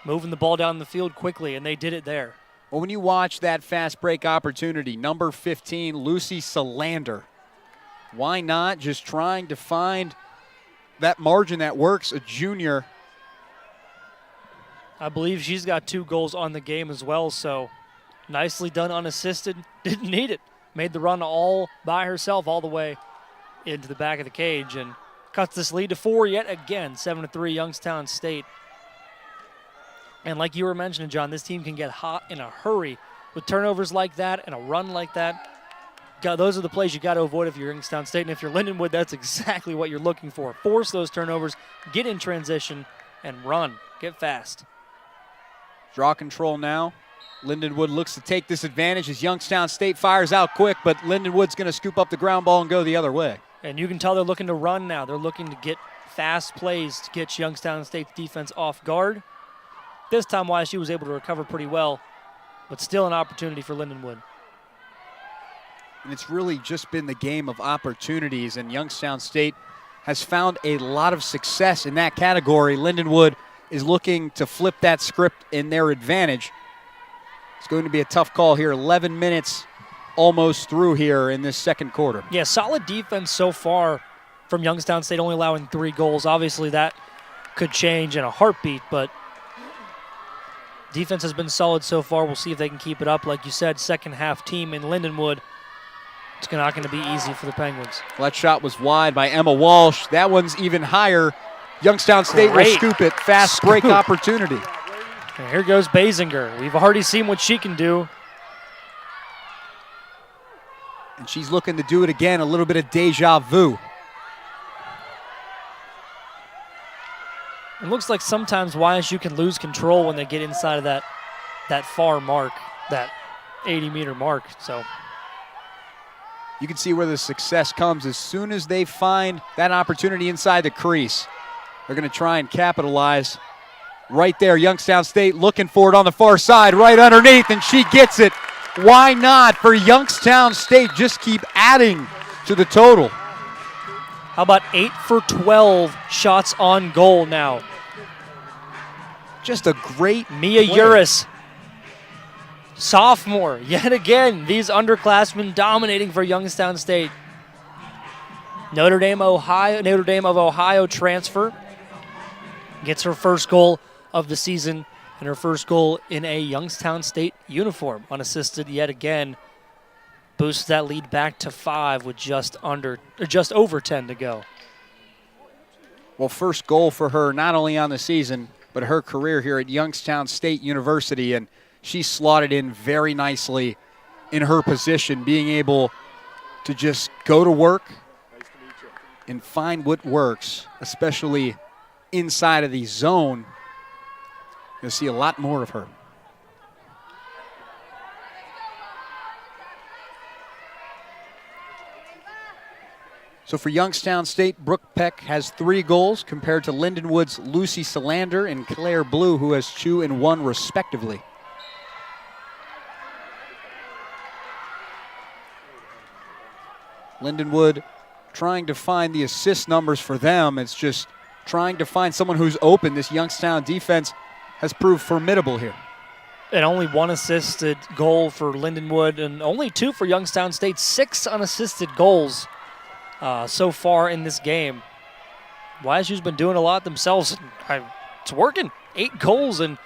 moving the ball down the field quickly, and they did it there. Well, when you watch that fast break opportunity, number 15, Lucy Solander, why not just trying to find that margin that works, a junior. I believe she's got 2 goals on the game as well, so nicely done unassisted. Didn't need it. Made the run all by herself all the way into the back of the cage and cuts this lead to 4 yet again, 7-3 Youngstown State. And like you were mentioning, John, this team can get hot in a hurry with turnovers like that and a run like that. Those are the plays you got to avoid if you're Youngstown State. And if you're Lindenwood, that's exactly what you're looking for. Force those turnovers, get in transition, and run. Get fast. Draw control now. Lindenwood looks to take this advantage as Youngstown State fires out quick, but Lindenwood's going to scoop up the ground ball and go the other way. And you can tell they're looking to run now. They're looking to get fast plays to get Youngstown State's defense off guard. This time, YSU was able to recover pretty well, but still an opportunity for Lindenwood. And it's really just been the game of opportunities, and Youngstown State has found a lot of success in that category. Lindenwood is looking to flip that script in their advantage. It's going to be a tough call here. 11 minutes almost through here in this second quarter. Yeah, solid defense so far from Youngstown State, only allowing 3 goals. Obviously, that could change in a heartbeat, but defense has been solid so far. We'll see if they can keep it up. Like you said, second half team in Lindenwood. It's not going to be easy for the Penguins. Well, that shot was wide by Emma Walsh. That one's even higher. Youngstown State will scoop it. Fast break opportunity. And here goes Basinger. We've already seen what she can do. And she's looking to do it again. A little bit of deja vu. It looks like sometimes YSU can lose control when they get inside of that far mark, that 80-meter mark. So you can see where the success comes as soon as they find that opportunity inside the crease. They're going to try and capitalize. Right there, Youngstown State looking for it on the far side, right underneath, and she gets it. Why not for Youngstown State? Just keep adding to the total. How about 8 for 12 shots on goal now? Just a great Mia Uris, sophomore, yet again. These underclassmen dominating for Youngstown State. Notre Dame of Ohio transfer gets her first goal of the season and her first goal in a Youngstown State uniform, unassisted yet again. boosts that lead back to 5 with just over 10 to go. Well, first goal for her, not only on the season, but her career here at Youngstown State University, and she slotted in very nicely in her position, being able to just go to work and find what works, especially inside of the zone. You'll see a lot more of her. So for Youngstown State, Brooke Peck has 3 goals compared to Lindenwood's Lucy Solander and Claire Blue, who has 2 and 1 respectively. Lindenwood trying to find the assist numbers for them. It's just trying to find someone who's open. This Youngstown defense has proved formidable here. And only 1 assisted goal for Lindenwood and only 2 for Youngstown State. 6 unassisted goals so far in this game. YSU's been doing a lot themselves. It's working. 8 goals in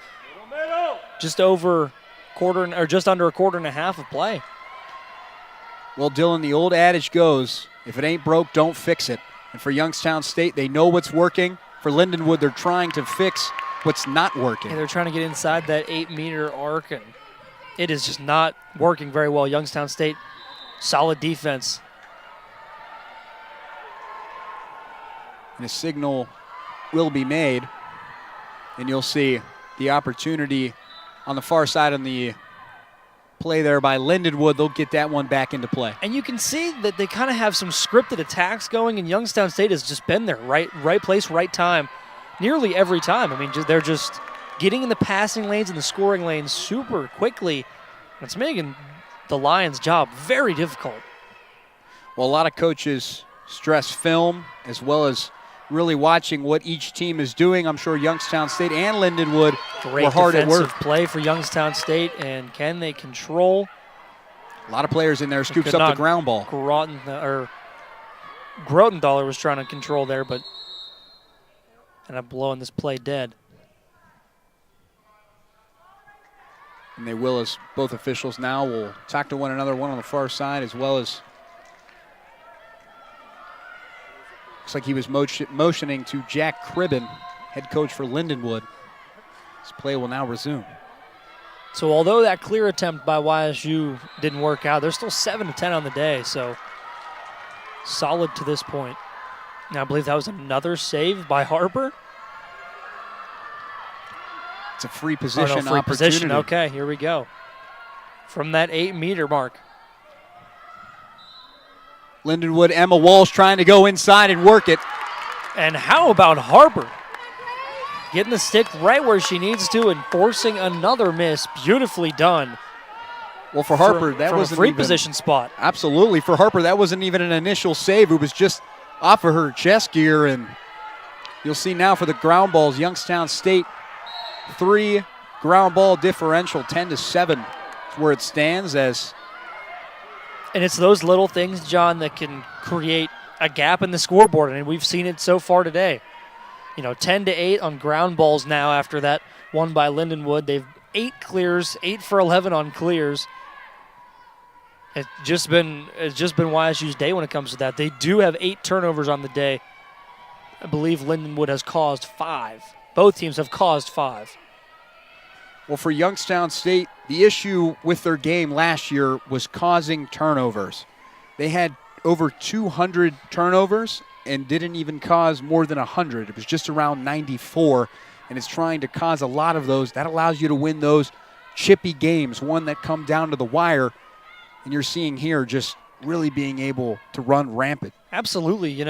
just under a quarter and a half of play. Well, Dylan, the old adage goes, if it ain't broke, don't fix it. And for Youngstown State, they know what's working. For Lindenwood, they're trying to fix what's not working. Yeah, they're trying to get inside that 8-meter arc, and it is just not working very well. Youngstown State, solid defense. And a signal will be made, and you'll see the opportunity on the far side on the play there by Lindenwood. They'll get that one back into play. And you can see that they kind of have some scripted attacks going, and Youngstown State has just been there, right place, right time, nearly every time. I mean, they're just getting in the passing lanes and the scoring lanes super quickly. It's making the Lions' job very difficult. Well, a lot of coaches stress film as well as really watching what each team is doing. I'm sure Youngstown State and Lindenwood were hard at work. Great defensive play for Youngstown State, and can they control? A lot of players in there, scoops up the ground ball. Grotenthaler was trying to control there, but ended up blowing this play dead. And they will, as both officials now will talk to one another, one on the far side as well as looks like he was motioning to Jack Cribben, head coach for Lindenwood. This play will now resume. So although that clear attempt by YSU didn't work out, they're still 7 to 10 on the day, so solid to this point. Now I believe that was another save by Harper. It's a free position free opportunity. Position. Okay, here we go. From that 8-meter mark. Lindenwood, Emma Walsh trying to go inside and work it. And how about Harper? Getting the stick right where she needs to and forcing another miss. Beautifully done. Well, for Harper, that was a free position spot. Absolutely. For Harper, that wasn't even an initial save. It was just off of her chest gear. And you'll see now for the ground balls, Youngstown State, 3 ground ball differential, 10 to 7 is where it stands as. And it's those little things, John, that can create a gap in the scoreboard, and we've seen it so far today. 10 to 8 on ground balls now after that one by Lindenwood. They've 8 clears, 8 for 11 on clears. It's just been YSU's day when it comes to that. They do have 8 turnovers on the day. I believe Lindenwood has caused 5. Both teams have caused 5. Well, for Youngstown State, the issue with their game last year was causing turnovers. They had over 200 turnovers and didn't even cause more than 100. It was just around 94, and it's trying to cause a lot of those. That allows you to win those chippy games, one that come down to the wire, and you're seeing here just really being able to run rampant. Absolutely,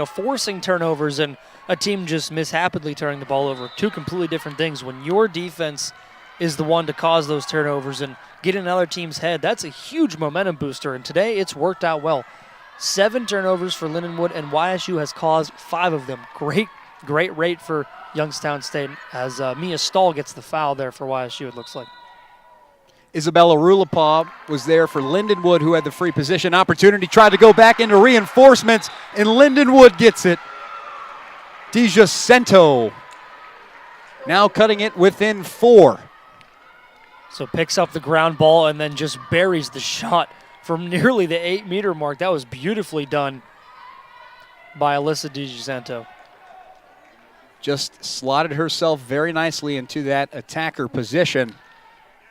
forcing turnovers and a team just mishappily turning the ball over. 2 completely different things. When your defense is the one to cause those turnovers and get in another team's head, that's a huge momentum booster, and today it's worked out well. 7 turnovers for Lindenwood, and YSU has caused 5 of them. Great rate for Youngstown State as Mia Stahl gets the foul there for YSU, it looks like. Isabella Rulapaw was there for Lindenwood, who had the free position opportunity, tried to go back into reinforcements, and Lindenwood gets it. DiGiacinto now cutting it within 4. So picks up the ground ball and then just buries the shot from nearly the 8-meter mark. That was beautifully done by Alyssa DiGisanto. Just slotted herself very nicely into that attacker position.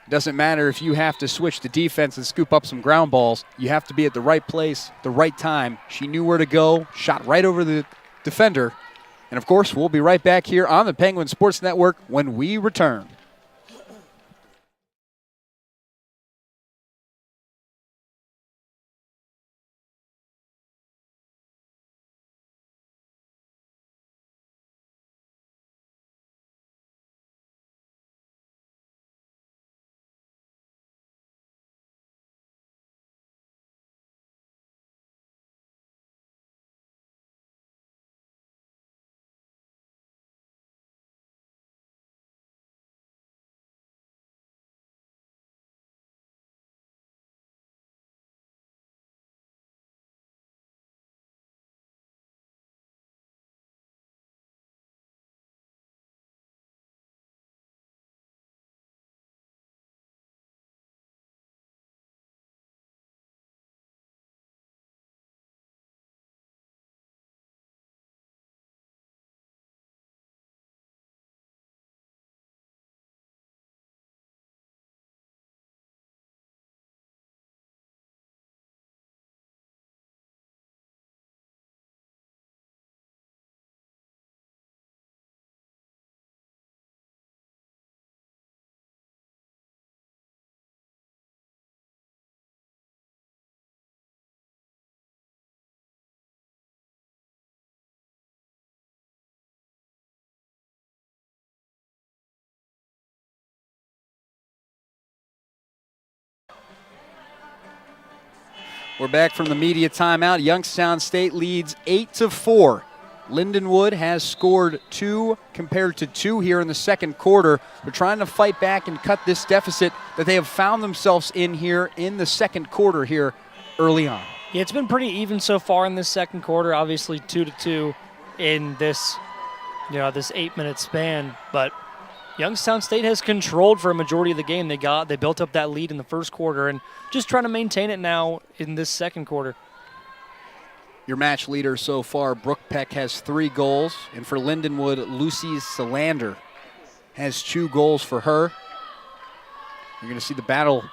Doesn't matter if you have to switch to defense and scoop up some ground balls. You have to be at the right place, the right time. She knew where to go, shot right over the defender. And, of course, we'll be right back here on the Penguin Sports Network when we return. We're back from the media timeout. Youngstown State leads 8-4. Lindenwood has scored 2 compared to 2 here in the second quarter. They're trying to fight back and cut this deficit that they have found themselves in here in the second quarter here early on. Yeah, it's been pretty even so far in this second quarter. Obviously 2-2 in this, this 8-minute span. But Youngstown State has controlled for a majority of the game. They built up that lead in the first quarter and just trying to maintain it now in this second quarter. Your match leader so far, Brooke Peck, has 3 goals. And for Lindenwood, Lucy Solander has 2 goals for her. You're going to see the battle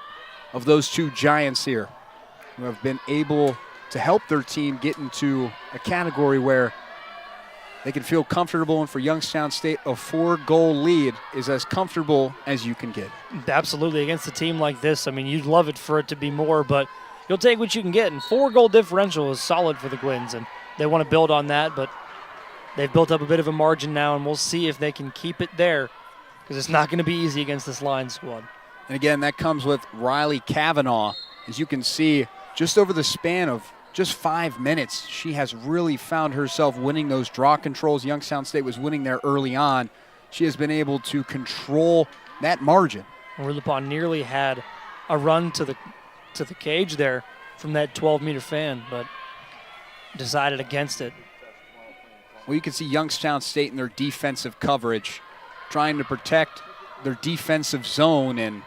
of those 2 giants here who have been able to help their team get into a category where they can feel comfortable. And for Youngstown State, a 4-goal lead is as comfortable as you can get. Absolutely. Against a team like this, I mean, you'd love it for it to be more, but you'll take what you can get. And 4-goal differential is solid for the Gwins, and they want to build on that, but they've built up a bit of a margin now, and we'll see if they can keep it there because it's not going to be easy against this line squad. And again, that comes with Riley Kavanaugh. As you can see, just over the span of just 5 minutes, she has really found herself winning those draw controls. Youngstown State was winning there early on. She has been able to control that margin. Rulipon nearly had a run to the cage there from that 12-meter fan, but decided against it. Well, you can see Youngstown State in their defensive coverage, trying to protect their defensive zone, and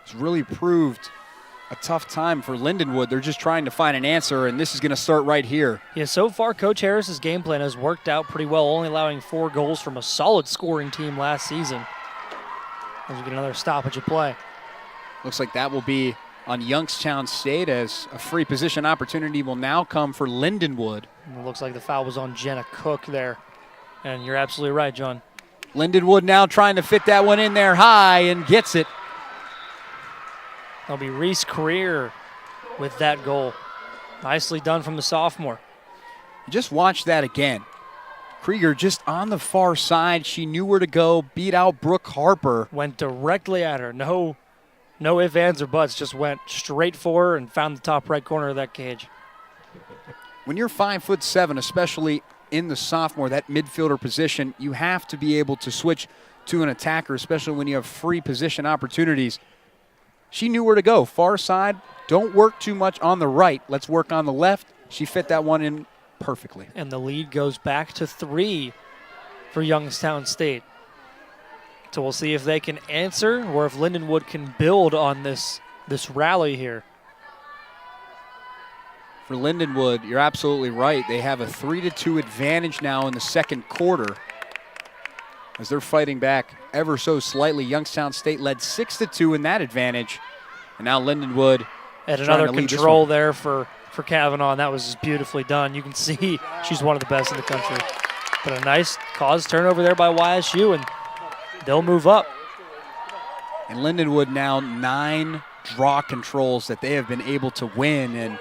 it's really proved a tough time for Lindenwood. They're just trying to find an answer, and this is going to start right here. Yeah, so far Coach Harris's game plan has worked out pretty well, only allowing 4 goals from a solid scoring team last season. As we get another stoppage of play. Looks like that will be on Youngstown State, as a free position opportunity will now come for Lindenwood. And it looks like the foul was on Jenna Cook there. And you're absolutely right, John. Lindenwood now trying to fit that one in there high and gets it. That'll be Reese Career with that goal. Nicely done from the sophomore. Just watch that again. Krieger just on the far side. She knew where to go, beat out Brooke Harper. Went directly at her. No ifs, ands, or buts. Just went straight for her and found the top right corner of that cage. When you're 5'7", especially in the sophomore, that midfielder position, you have to be able to switch to an attacker, especially when you have free position opportunities. She knew where to go. Far side, don't work too much on the right. Let's work on the left. She fit that one in perfectly. And the lead goes back to 3 for Youngstown State. So we'll see if they can answer or if Lindenwood can build on this rally here. For Lindenwood, you're absolutely right. They have a 3-2 advantage now in the second quarter as they're fighting back ever so slightly. Youngstown State led 6-2 in that advantage, and now Lindenwood and another control there for Kavanaugh, and that was just beautifully done. You can see she's one of the best in the country. But a nice cause turnover there by YSU, and they'll move up. And Lindenwood now 9 draw controls that they have been able to win, and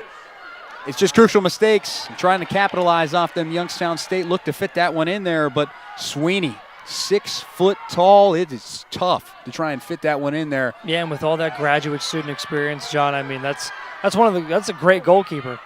it's just crucial mistakes. I'm trying to capitalize off them. Youngstown State looked to fit that one in there, but Sweeney, 6 foot tall, it is tough to try and fit that one in there. Yeah, and with all that graduate student experience, John, I mean, that's a great goalkeeper.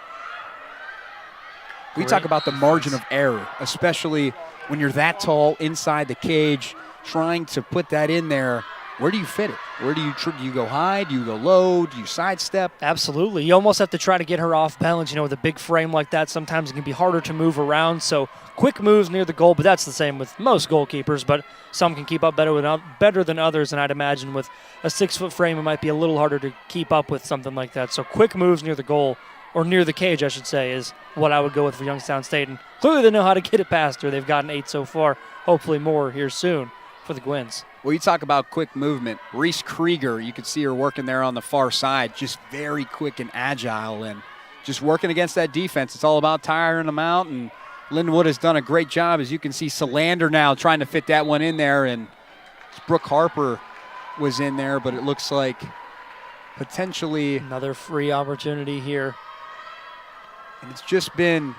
We talk about the margin of error, especially when you're that tall inside the cage, trying to put that in there. Where do you fit it? Where do you go high? Do you go low? Do you sidestep? Absolutely. You almost have to try to get her off balance. You know, with a big frame like that, sometimes it can be harder to move around. So quick moves near the goal, but that's the same with most goalkeepers. But some can keep up better than others, and I'd imagine with a 6-foot frame, it might be a little harder to keep up with something like that. So quick moves near the goal, or near the cage, I should say, is what I would go with for Youngstown State. And clearly they know how to get it past her. They've gotten 8 so far. Hopefully more here soon for the Gwins. Well, you talk about quick movement. Reese Krieger, you could see her working there on the far side, just very quick and agile and just working against that defense. It's all about tiring them out, and Lindenwood has done a great job. As you can see, Solander now trying to fit that one in there, and Brooke Harper was in there, but it looks like potentially another free opportunity here. And it's just been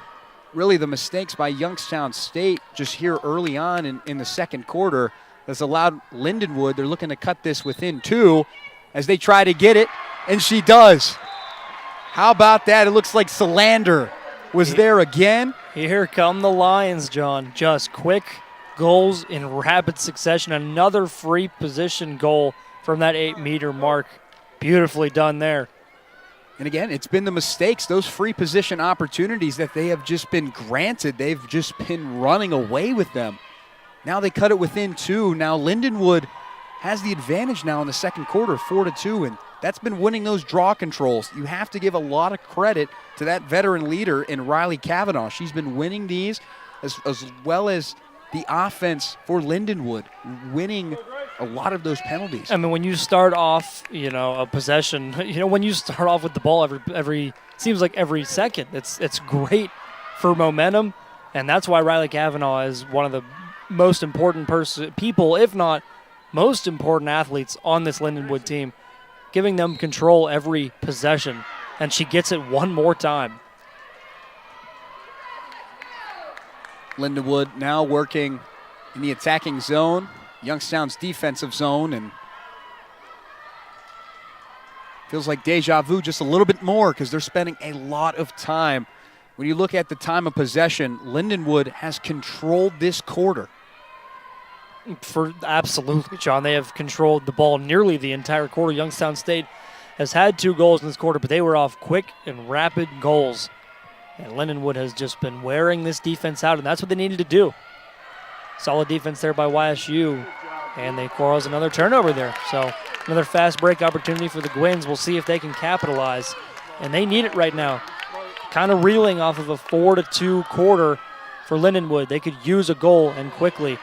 really the mistakes by Youngstown State just here early on in the second quarter that's allowed Lindenwood. They're looking to cut this within 2 as they try to get it, and she does. How about that? It looks like Solander was there again. Here come the Lions, John. Just quick goals in rapid succession. Another free position goal from that 8-meter mark. Beautifully done there. And again, it's been the mistakes, those free position opportunities that they have just been granted. They've just been running away with them. Now they cut it within 2. Now Lindenwood has the advantage now in the second quarter, 4-2, and that's been winning those draw controls. You have to give a lot of credit to that veteran leader in Riley Kavanaugh. She's been winning these as well as the offense for Lindenwood, winning a lot of those penalties. I mean, when you start off, a possession, when you start off with the ball every seems like every second, it's great for momentum, and that's why Riley Kavanaugh is one of the most important people, if not most important athletes on this Lindenwood team, giving them control every possession, and she gets it one more time. Lindenwood now working in the attacking zone, Youngstown's defensive zone, and feels like deja vu just a little bit more because they're spending a lot of time. When you look at the time of possession, Lindenwood has controlled this quarter. Absolutely, John. They have controlled the ball nearly the entire quarter. Youngstown State has had 2 goals in this quarter, but they were off quick and rapid goals. And Lindenwood has just been wearing this defense out, and that's what they needed to do. Solid defense there by YSU, and they cause another turnover there. So another fast break opportunity for the Gwins. We'll see if they can capitalize, and they need it right now. Kind of reeling off of a 4-2 quarter for Lindenwood. They could use a goal, and quickly.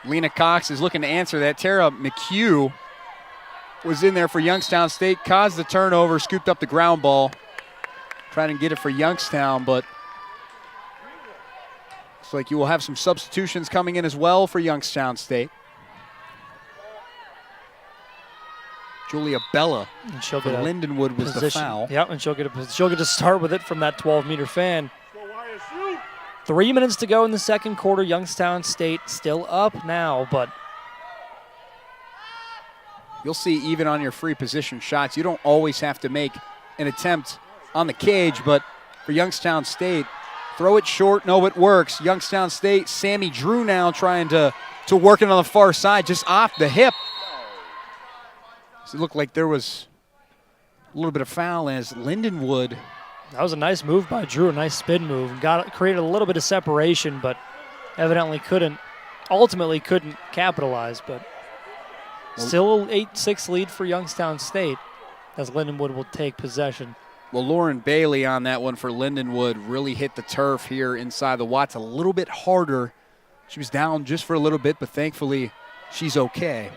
Lena Cox is looking to answer that. Tara McHugh was in there for Youngstown State, caused the turnover, scooped up the ground ball, trying to get it for Youngstown, but looks like you will have some substitutions coming in as well for Youngstown State. Julia Bella and she'll for get Lindenwood was the foul. Yep, and she'll get to start with it from that 12-meter fan. 3 minutes to go in the second quarter. Youngstown State still up now, but you'll see even on your free position shots, you don't always have to make an attempt on the cage, but for Youngstown State, throw it short, no, it works. Youngstown State, Sammy Drew now trying to work it on the far side, just off the hip. So it looked like there was a little bit of foul as Lindenwood. That was a nice move by Drew, a nice spin move. Created a little bit of separation, but evidently ultimately couldn't capitalize. But Still an 8-6 lead for Youngstown State as Lindenwood will take possession. Well, Lauren Bailey on that one for Lindenwood really hit the turf here inside the Watts a little bit harder. She was down just for a little bit, but thankfully she's okay.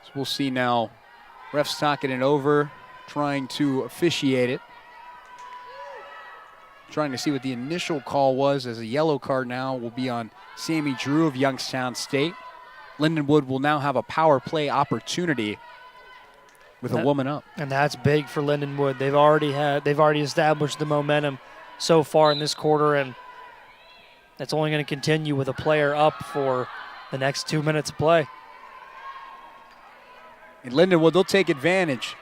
So we'll see now. Refs talking it over, trying to officiate it. Trying to see what the initial call was, as a yellow card now will be on Sammy Drew of Youngstown State. Lindenwood will now have a power play opportunity with a woman up. And that's big for Lindenwood. They've already established the momentum so far in this quarter, and that's only going to continue with a player up for the next 2 minutes of play. And Lindenwood, they'll take advantage.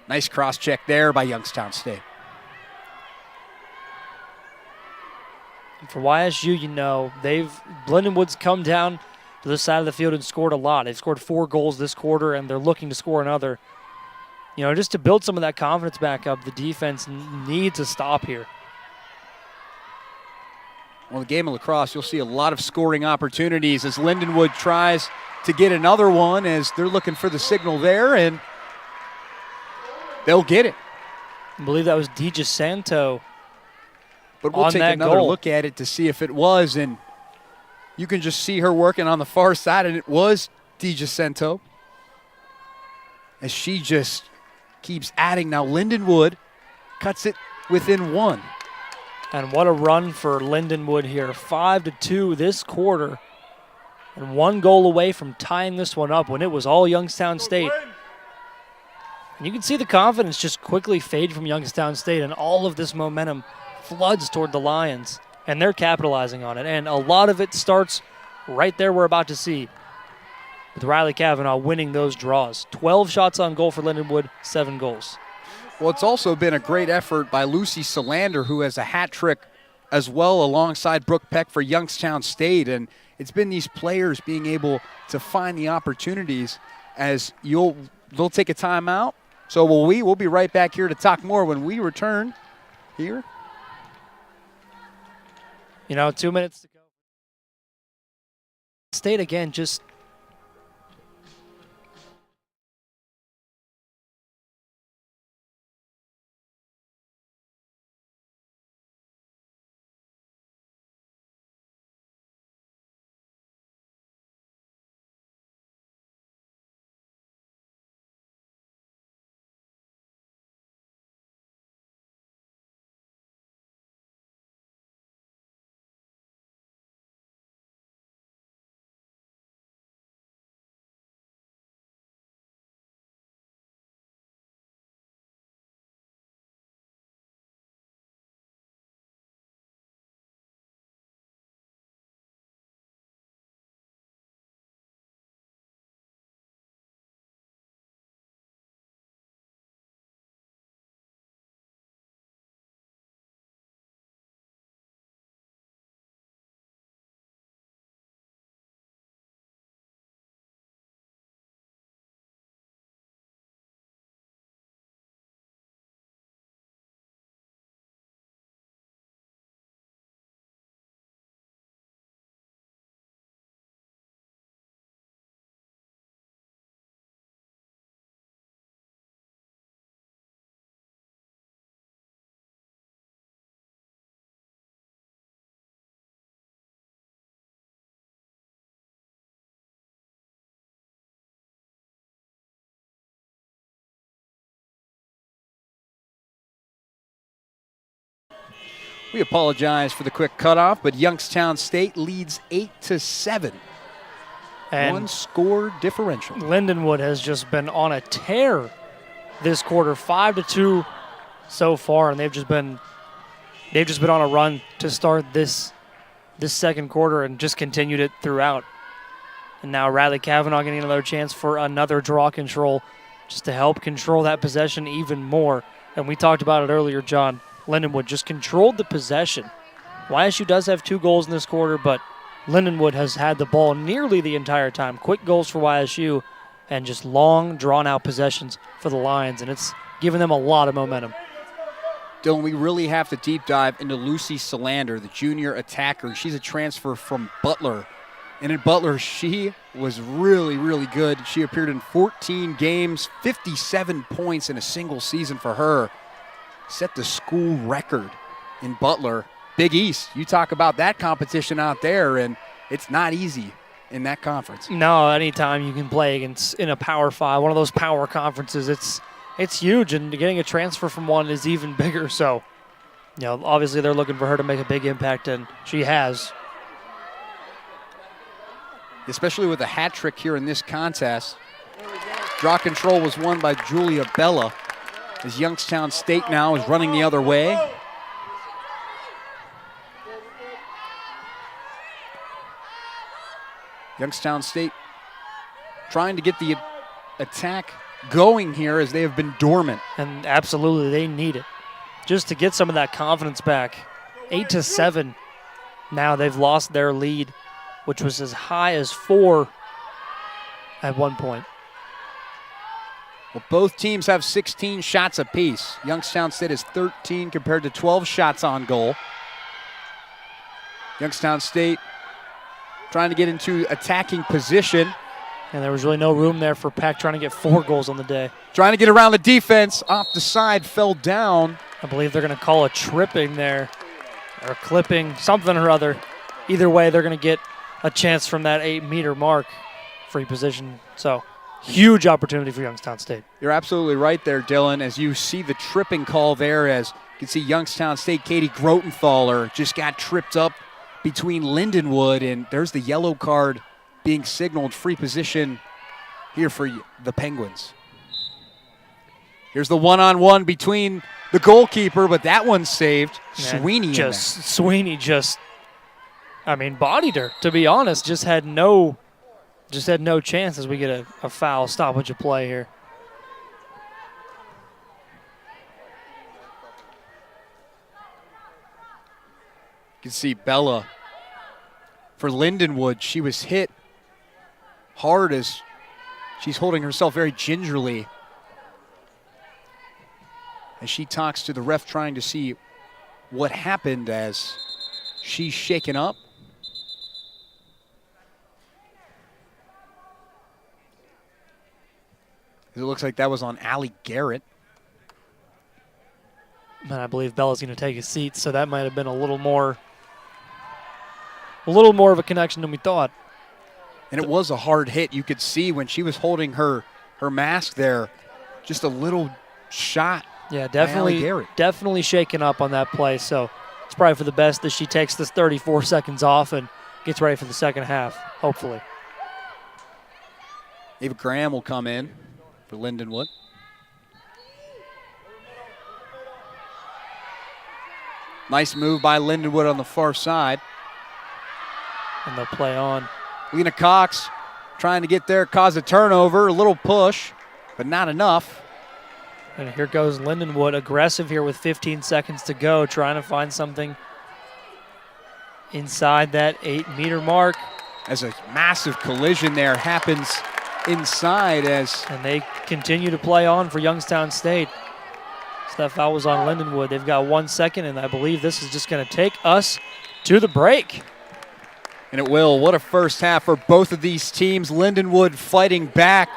Nice cross check there by Youngstown State. For YSU, you know, Lindenwood's come down to this side of the field and scored a lot. They've scored 4 goals this quarter, and they're looking to score another. You know, just to build some of that confidence back up, the defense needs a stop here. Well, the game of lacrosse, you'll see a lot of scoring opportunities as Lindenwood tries to get another one, as they're looking for the signal there, and they'll get it. I believe that was DiGiacinto. But we'll take another look at it to see if it was, and you can just see her working on the far side, and it was DiGiacinto. As she just keeps adding. Now Lindenwood cuts it within 1. And what a run for Lindenwood here. 5-2 this quarter. And 1 goal away from tying this one up when it was all Youngstown State. And you can see the confidence just quickly fade from Youngstown State, and all of this momentum floods toward the Lions, and they're capitalizing on it. And a lot of it starts right there we're about to see, with Riley Kavanaugh winning those draws. 12 shots on goal for Lindenwood, 7 goals. Well, it's also been a great effort by Lucy Solander, who has a hat trick as well alongside Brooke Peck for Youngstown State. And it's been these players being able to find the opportunities. As they'll take a timeout. So will we. We'll be right back here to talk more when we return here. You know, 2 minutes to go. State again just We apologize for the quick cutoff, but Youngstown State leads 8-7. And 1 score differential. Lindenwood has just been on a tear this quarter, 5-2 so far, and they've just been on a run to start this second quarter and just continued it throughout. And now Riley Kavanaugh getting another chance for another draw control, just to help control that possession even more. And we talked about it earlier, John. Lindenwood just controlled the possession. YSU does have 2 goals in this quarter, but Lindenwood has had the ball nearly the entire time. Quick goals for YSU and just long, drawn-out possessions for the Lions, and it's given them a lot of momentum. Dylan, we really have to deep dive into Lucy Solander, the junior attacker. She's a transfer from Butler. And in Butler, she was really, really good. She appeared in 14 games, 57 points in a single season for her. Set the school record in Butler. Big East, you talk about that competition out there, and it's not easy in that conference. No, anytime you can play against in a Power 5, one of those power conferences, it's huge, and getting a transfer from one is even bigger. So, obviously they're looking for her to make a big impact, and she has. Especially with a hat trick here in this contest. Draw control was won by Julia Bella, as Youngstown State now is running the other way. Youngstown State trying to get the attack going here as they have been dormant. And absolutely, they need it just to get some of that confidence back. 8-7. Now they've lost their lead, which was as high as 4 at one point. Well, both teams have 16 shots apiece. Youngstown State is 13 compared to 12 shots on goal. Youngstown State trying to get into attacking position. And there was really no room there for Peck trying to get 4 goals on the day. Trying to get around the defense, off the side, fell down. I believe they're going to call a tripping there, or clipping, something or other. Either way, they're going to get a chance from that 8-meter mark, free position. So, huge opportunity for Youngstown State. You're absolutely right there, Dylan, as you see the tripping call there, as you can see Youngstown State, Katie Grotenthaler just got tripped up between Lindenwood, and there's the yellow card being signaled, free position here for the Penguins. Here's the one-on-one between the goalkeeper, but that one's saved. Sweeney just, bodied her, to be honest. Just had no chance as we get a foul stoppage of play here. You can see Bella for Lindenwood. She was hit hard as she's holding herself very gingerly as she talks to the ref, trying to see what happened as she's shaken up. It looks like that was on Allie Garrett. And I believe Bella's going to take a seat, so that might have been a little more of a connection than we thought. And it was a hard hit. You could see when she was holding her mask there, just a little shot. Yeah, definitely shaken up on that play. So it's probably for the best that she takes this 34 seconds off and gets ready for the second half, hopefully. Ava Graham will come in for Lindenwood. Nice move by Lindenwood on the far side. And they'll play on. Lena Cox trying to get there, cause a turnover, a little push, but not enough. And here goes Lindenwood, aggressive here with 15 seconds to go, trying to find something inside that 8-meter mark. As a massive collision there happens inside as... And they continue to play on for Youngstown State. So that foul was on Lindenwood. They've got 1 second, and I believe this is just going to take us to the break. And it will. What a first half for both of these teams. Lindenwood fighting back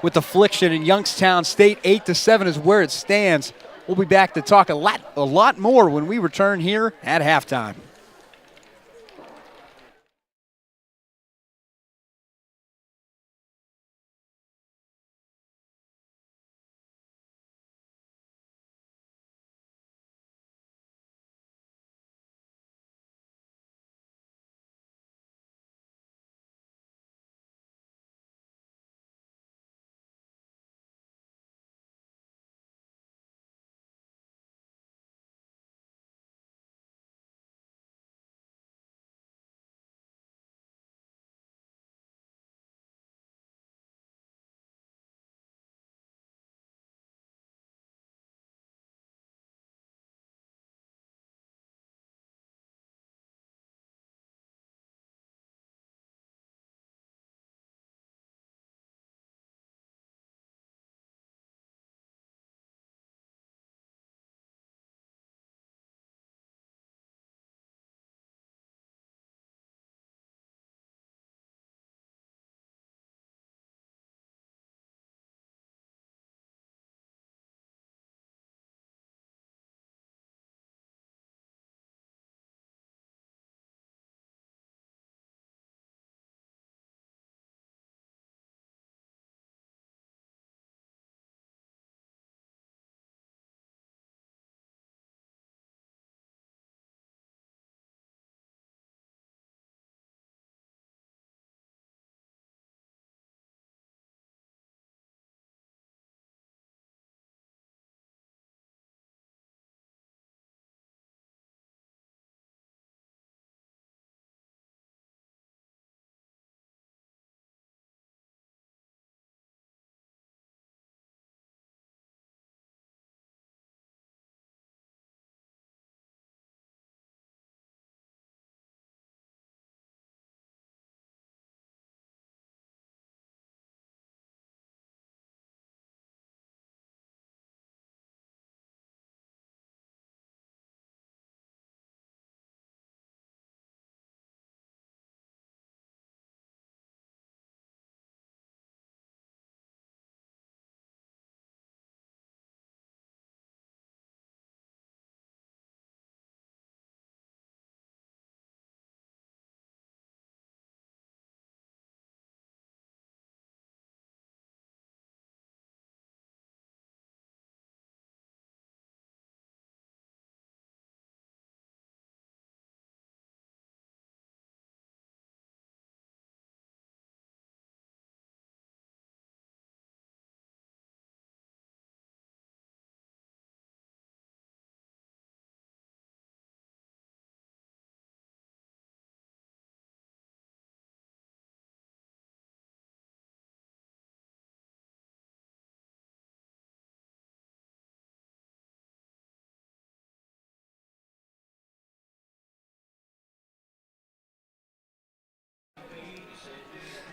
with affliction, and Youngstown State 8-7 is where it stands. We'll be back to talk a lot more when we return here at halftime.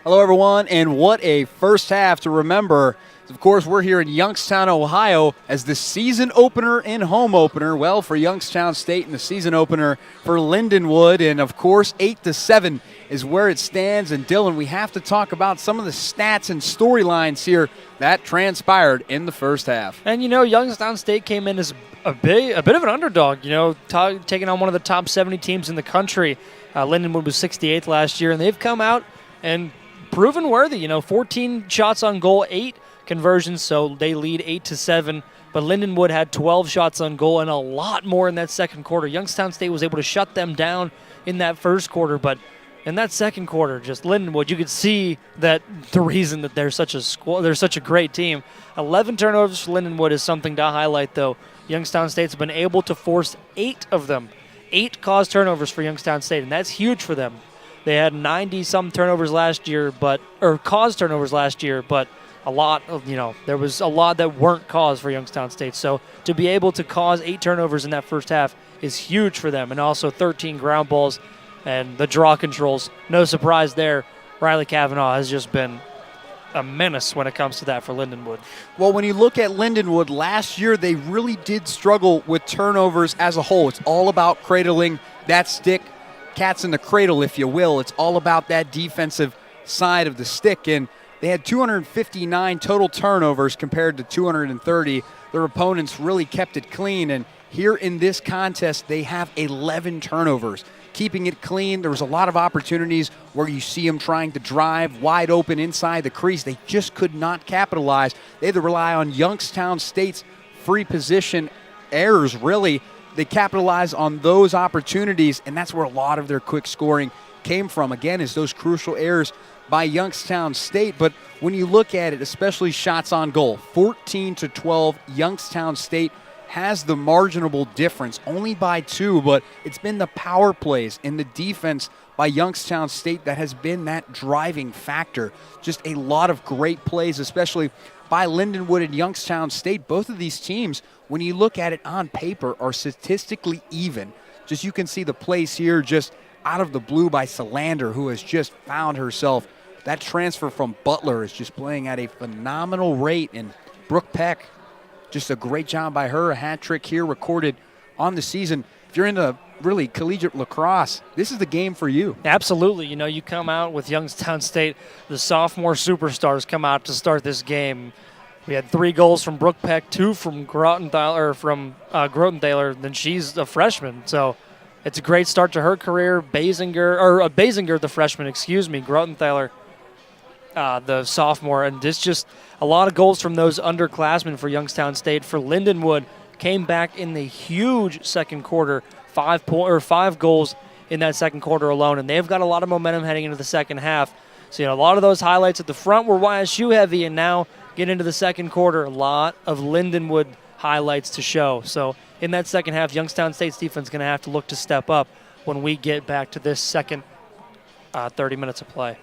Hello, everyone, and what a first half to remember. Of course, we're here in Youngstown, Ohio, as the season opener and home opener. Well, for Youngstown State and the season opener for Lindenwood, and of course, 8-7 is where it stands. And Dylan, we have to talk about some of the stats and storylines here that transpired in the first half. And Youngstown State came in as a bit of an underdog. Taking on one of the top 70 teams in the country. Lindenwood was 68th last year, and they've come out and proven worthy. 14 shots on goal, 8 conversions, so they lead 8-7. But Lindenwood had 12 shots on goal and a lot more in that second quarter. Youngstown State was able to shut them down in that first quarter, but in that second quarter, just Lindenwood, you could see that the reason that they're such a great team. 11 turnovers for Lindenwood is something to highlight, though. Youngstown State's been able to force 8 of them. 8 caused turnovers for Youngstown State, and that's huge for them. They had 90-some turnovers last year, caused turnovers last year, but there was a lot that weren't caused for Youngstown State. So to be able to cause 8 turnovers in that first half is huge for them, and also 13 ground balls and the draw controls. No surprise there. Riley Kavanaugh has just been a menace when it comes to that for Lindenwood. Well, when you look at Lindenwood, last year they really did struggle with turnovers as a whole. It's all about cradling that stick, cats in the cradle, if you will. It's all about that defensive side of the stick, and they had 259 total turnovers compared to 230. Their opponents really kept it clean, and here in this contest, they have 11 turnovers. Keeping it clean, there was a lot of opportunities where you see them trying to drive wide open inside the crease. They just could not capitalize. They had to rely on Youngstown State's free position errors, really. They capitalize on those opportunities, and that's where a lot of their quick scoring came from. Again, is those crucial errors by Youngstown State. But when you look at it, especially shots on goal, 14-12, Youngstown State has the marginable difference, only by 2, but it's been the power plays and the defense by Youngstown State that has been that driving factor. Just a lot of great plays, especially by Lindenwood and Youngstown State. Both of these teams, when you look at it on paper, are statistically even. Just you can see the plays here just out of the blue by Solander, who has just found herself. That transfer from Butler is just playing at a phenomenal rate, and Brooke Peck, just a great job by her. A hat trick here recorded on the season. If you're into really collegiate lacrosse, this is the game for you. Absolutely. You come out with Youngstown State, the sophomore superstars come out to start this game. We had 3 goals from Brooke Peck, 2 from Grotenthaler, then she's a freshman. So it's a great start to her career. Basinger, the freshman, Grotenthaler, the sophomore, and this just a lot of goals from those underclassmen for Youngstown State. For Lindenwood, came back in the huge second quarter, 5 goals in that second quarter alone, and they've got a lot of momentum heading into the second half. So a lot of those highlights at the front were YSU heavy, and now get into the second quarter, a lot of Lindenwood highlights to show. So in that second half, Youngstown State's defense is going to have to look to step up when we get back to this second 30 minutes of play.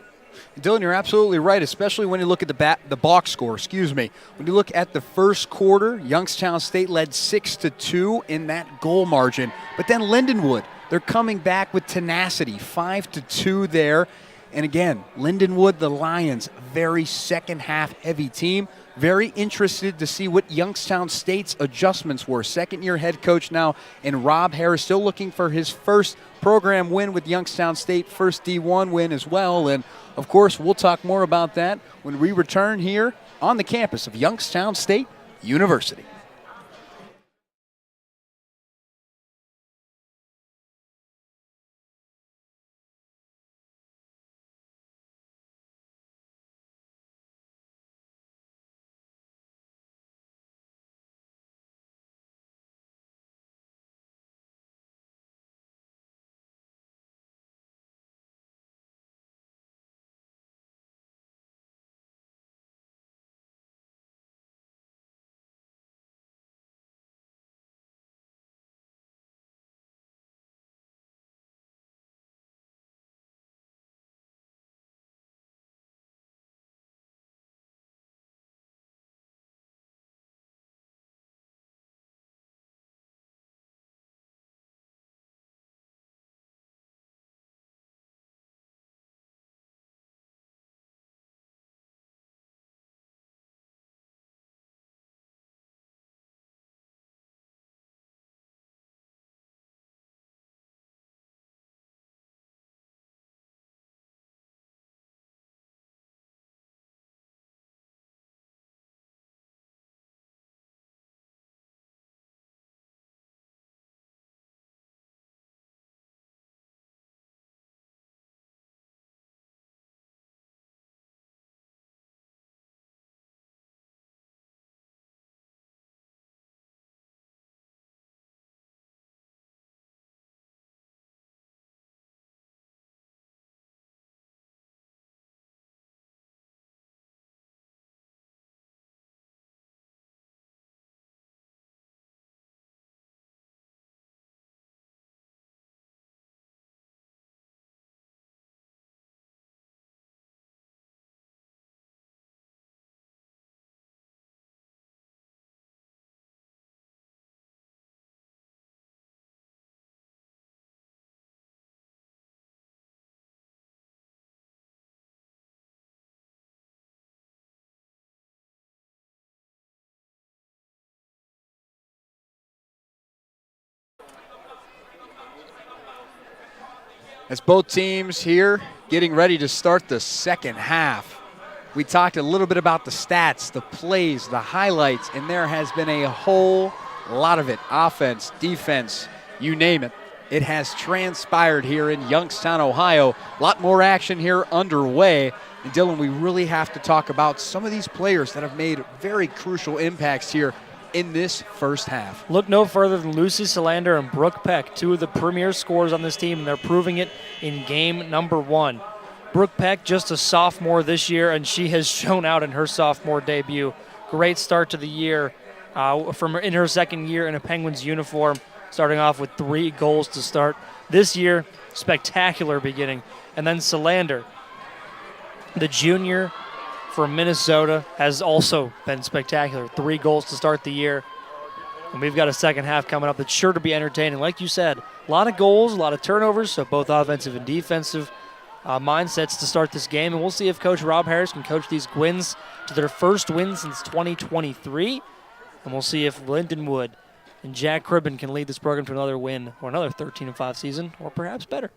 Dylan, you're absolutely right, especially when you look at the box score. When you look at the first quarter, Youngstown State led 6-2 in that goal margin. But then Lindenwood, they're coming back with tenacity, 5-2 there. And again, Lindenwood, the Lions, very second half heavy team. Very interested to see what Youngstown State's adjustments were. Second-year head coach now, and Rob Harris still looking for his first program win with Youngstown State, first D1 win as well. And, of course, we'll talk more about that when we return here on the campus of Youngstown State University. As both teams here getting ready to start the second half. We talked a little bit about the stats, the plays, the highlights, and there has been a whole lot of it. Offense, defense, you name it. It has transpired here in Youngstown, Ohio. A lot more action here underway. And Dylan, we really have to talk about some of these players that have made very crucial impacts here in this first half. Look no further than Lucy Solander and Brooke Peck, two of the premier scorers on this team, and they're proving it in game number 1. Brooke Peck, just a sophomore this year, and she has shown out in her sophomore debut. Great start to the year in her second year in a Penguins uniform, starting off with 3 goals to start. This year, spectacular beginning. And then Solander, the junior from Minnesota, has also been spectacular. 3 goals to start the year. And we've got a second half coming up that's sure to be entertaining. Like you said, a lot of goals, a lot of turnovers, so both offensive and defensive mindsets to start this game. And we'll see if Coach Rob Harris can coach these Gwins to their first win since 2023. And we'll see if Lindenwood and Jack Cribben can lead this program to another win or another 13-5 season, or perhaps better.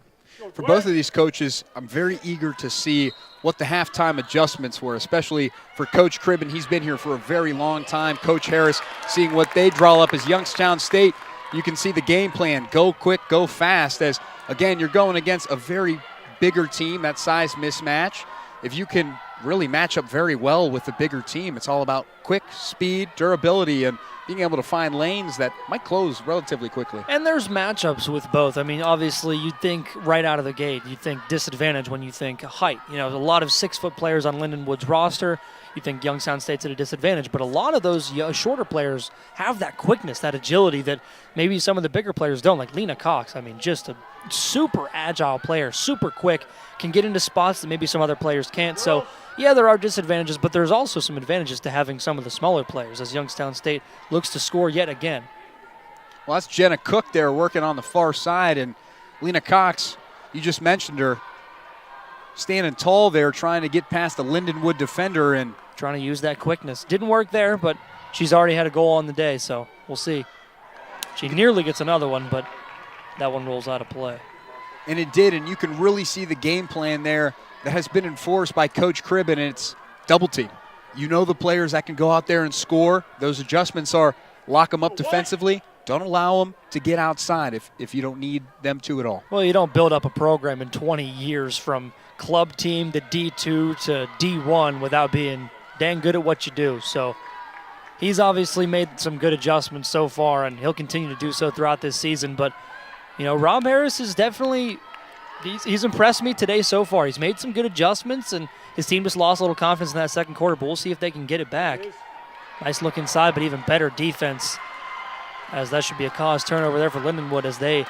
For both of these coaches, I'm very eager to see what the halftime adjustments were, especially for Coach Cribben. He's been here for a very long time. Coach Harris, seeing what they draw up as Youngstown State, you can see the game plan. Go quick, go fast, as, again, you're going against a very bigger team, that size mismatch. If you can really match up very well with the bigger team, it's all about quick, speed, durability, and being able to find lanes that might close relatively quickly. And there's matchups with both. I mean, obviously, you'd think right out of the gate, you think disadvantage when you think height. You know, a lot of 6-foot players on Lindenwood's roster. You think Youngstown State's at a disadvantage, but a lot of those shorter players have that quickness, that agility that maybe some of the bigger players don't, like Lena Cox. I mean, just a super agile player, super quick, can get into spots that maybe some other players can't. So, yeah, there are disadvantages, but there's also some advantages to having some of the smaller players as Youngstown State looks to score yet again. Well, that's Jenna Cook there working on the far side, and Lena Cox, you just mentioned her, standing tall there trying to get past the Lindenwood defender and trying to use that quickness. Didn't work there, but she's already had a goal on the day, so we'll see. She nearly gets another one, but that one rolls out of play. And it did, and you can really see the game plan there that has been enforced by Coach Cribben, and it's double team. You know the players that can go out there and score. Those adjustments are lock them up defensively. Don't allow them to get outside if you don't need them to at all. Well, you don't build up a program in 20 years from club team to D2 to D1 without being dang good at what you do. So he's obviously made some good adjustments so far, and he'll continue to do so throughout this season. But, you know, Rob Harris is definitely he's impressed me today so far. He's made some good adjustments, and his team just lost a little confidence in that second quarter, but we'll see if they can get it back. Nice look inside, but even better defense, as that should be a cause turnover there for Lindenwood as they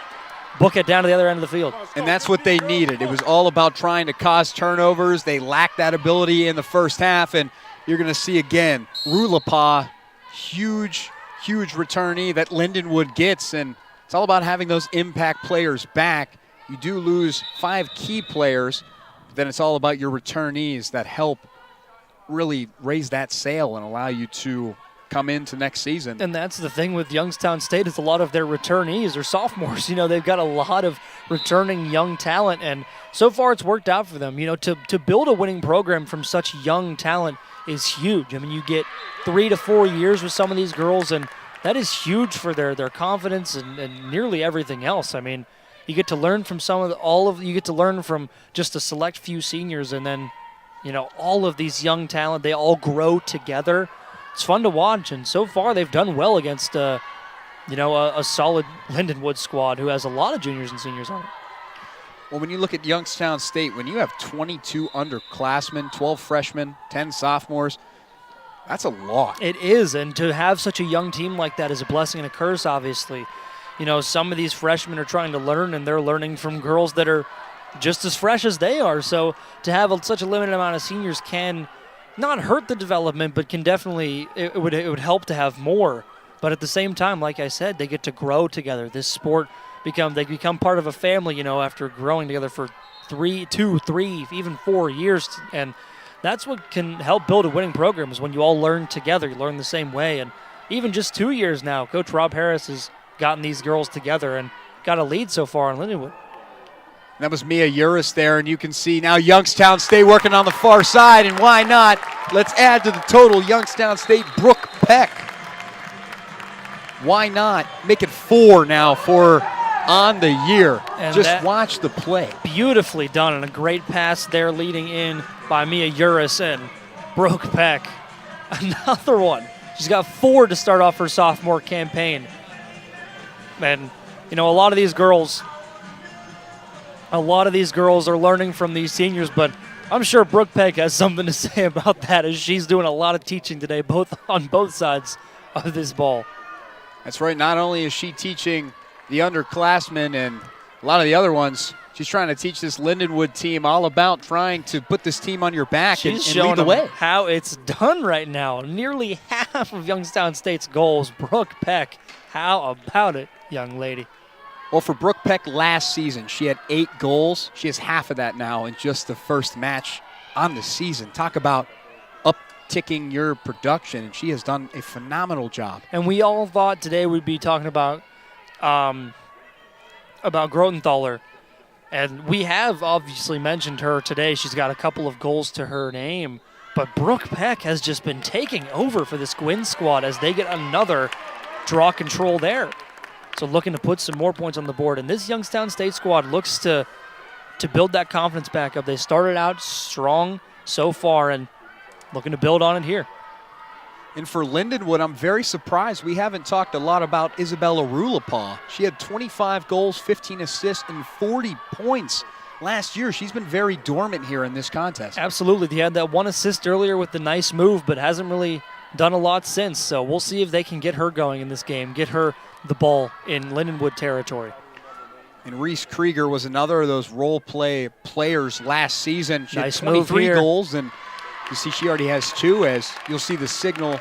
book it down to the other end of the field. And that's what they needed. It was all about trying to cause turnovers. They lacked that ability in the first half, and you're going to see again, Rulapa, huge returnee that Lindenwood gets, and it's all about having those impact players back. You do lose 5 key players, but then it's all about your returnees that help really raise that sail and allow you to come into next season. And that's the thing with Youngstown State is a lot of their returnees are sophomores. You know, they've got a lot of returning young talent, and so far it's worked out for them. You know, to build a winning program from such young talent is huge. I mean, you get 3 to 4 years with some of these girls, and that is huge for their confidence and nearly everything else. I mean, you get to learn from you get to learn from just a select few seniors, and then, you know, all of these young talent, they all grow together. It's fun to watch, and so far they've done well against, a solid Lindenwood squad who has a lot of juniors and seniors on it. Well, when you look at Youngstown State, when you have 22 underclassmen, 12 freshmen, 10 sophomores, that's a lot. It is, and to have such a young team like that is a blessing and a curse, obviously. You know, some of these freshmen are trying to learn, and they're learning from girls that are just as fresh as they are. So to have such a limited amount of seniors can not hurt the development, but can definitely, it would help to have more. But at the same time, like I said, they get to grow together. This sport, they become part of a family, you know, after growing together for 3, even 4 years. And that's what can help build a winning program, is when you all learn together, you learn the same way. And even just 2 years now, Coach Rob Harris has gotten these girls together and got a lead so far on Lindenwood. That was Mia Uris there, and you can see now Youngstown State working on the far side, and why not? Let's add to the total. Youngstown State, Brooke Peck. Why not? Make it 4 now for on the year. And just watch the play. Beautifully done, and a great pass there leading in by Mia Uris and Brooke Peck. Another one. She's got 4 to start off her sophomore campaign. And, you know, a lot of these girls are learning from these seniors, but I'm sure Brooke Peck has something to say about that, as she's doing a lot of teaching today, on both sides of this ball. That's right. Not only is she teaching the underclassmen and a lot of the other ones, she's trying to teach this Lindenwood team all about trying to put this team on your back and lead the way. How it's done right now. Nearly half of Youngstown State's goals, Brooke Peck. How about it, young lady? Well, for Brooke Peck last season, she had 8 goals. She has half of that now in just the first match on the season. Talk about upticking your production, and she has done a phenomenal job. And we all thought today we'd be talking about Grotenthaler. And we have obviously mentioned her today. She's got a couple of goals to her name. But Brooke Peck has just been taking over for this Gwynn squad as they get another draw control there. So looking to put some more points on the board. And this Youngstown State squad looks to build that confidence back up. They started out strong so far and looking to build on it here. And for Lindenwood, I'm very surprised we haven't talked a lot about Isabella Rulapaw. She had 25 goals, 15 assists, and 40 points last year. She's been very dormant here in this contest. Absolutely. They had that 1 assist earlier with the nice move, but hasn't really done a lot since. So we'll see if they can get her going in this game, get her the ball in Lindenwood territory. And Reese Krieger was another of those role play players last season. She nice had 23 move here. goals, and you see she already has 2, as you'll see the signal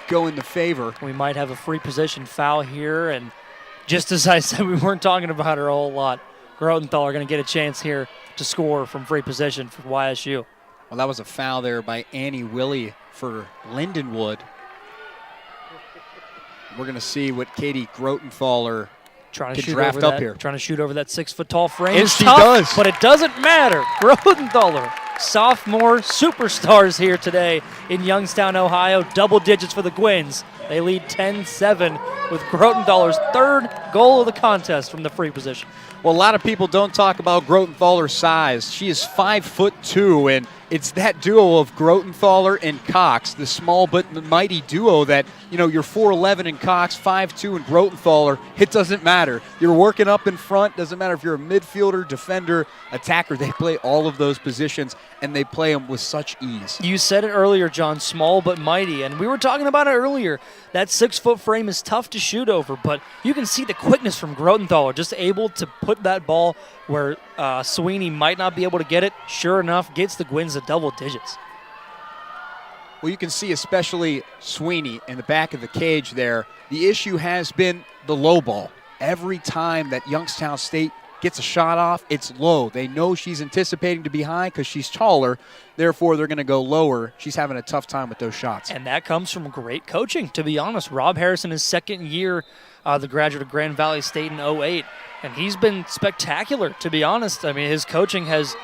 go in the favor. We might have a free position foul here, and just as I said, we weren't talking about her a whole lot. Grotenthaler going to get a chance here to score from free position for YSU. Well, that was a foul there by Annie Willie for Lindenwood. We're going to see what Katie Grotenthaler can draft up here. Trying to shoot over that 6-foot-tall frame. And she does. But it doesn't matter. Grotenthaler, sophomore superstars here today in Youngstown, Ohio. Double digits for the Gwynns. They lead 10-7 with Grotenthaler's 3rd goal of the contest from the free position. Well, a lot of people don't talk about Grotenthaler's size. She is 5'2", and it's that duo of Grotenthaler and Cox, the small but mighty duo that, you know, you're 4'11" in Cox, 5'2" in Grotenthaler. It doesn't matter. You're working up in front. Doesn't matter if you're a midfielder, defender, attacker. They play all of those positions, and they play them with such ease. You said it earlier, John, small but mighty, and we were talking about it earlier. That 6-foot frame is tough to shoot over, but you can see the quickness from Grotenthaler, just able to put that ball where Sweeney might not be able to get it. Sure enough, gets the Gwynns to double digits. Well, you can see especially Sweeney in the back of the cage there. The issue has been the low ball. Every time that Youngstown State gets a shot off, it's low. They know she's anticipating to be high because she's taller. Therefore, they're going to go lower. She's having a tough time with those shots. And that comes from great coaching, to be honest. Rob Harrison, his 2nd year, the graduate of Grand Valley State in 08. And he's been spectacular, to be honest. I mean, his coaching has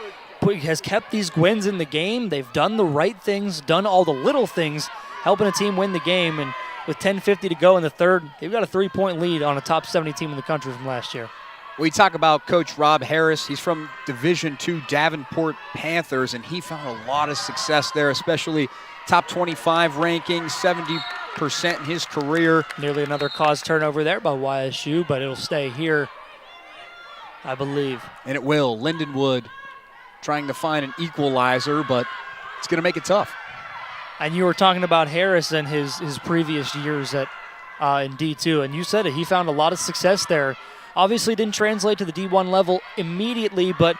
kept these Gwynns in the game. They've done the right things, done all the little things, helping a team win the game. And with 10:50 to go in the 3rd, they've got a 3-point lead on a top 70 team in the country from last year. We talk about Coach Rob Harris. He's from Division II Davenport Panthers, and he found a lot of success there, especially top 25 rankings, 70% in his career. Nearly another caused turnover there by YSU, but it'll stay here, I believe. And it will. Lindenwood trying to find an equalizer, but it's going to make it tough. And you were talking about Harris and his previous years in D2, and you said it. He found a lot of success there. Obviously didn't translate to the D1 level immediately, but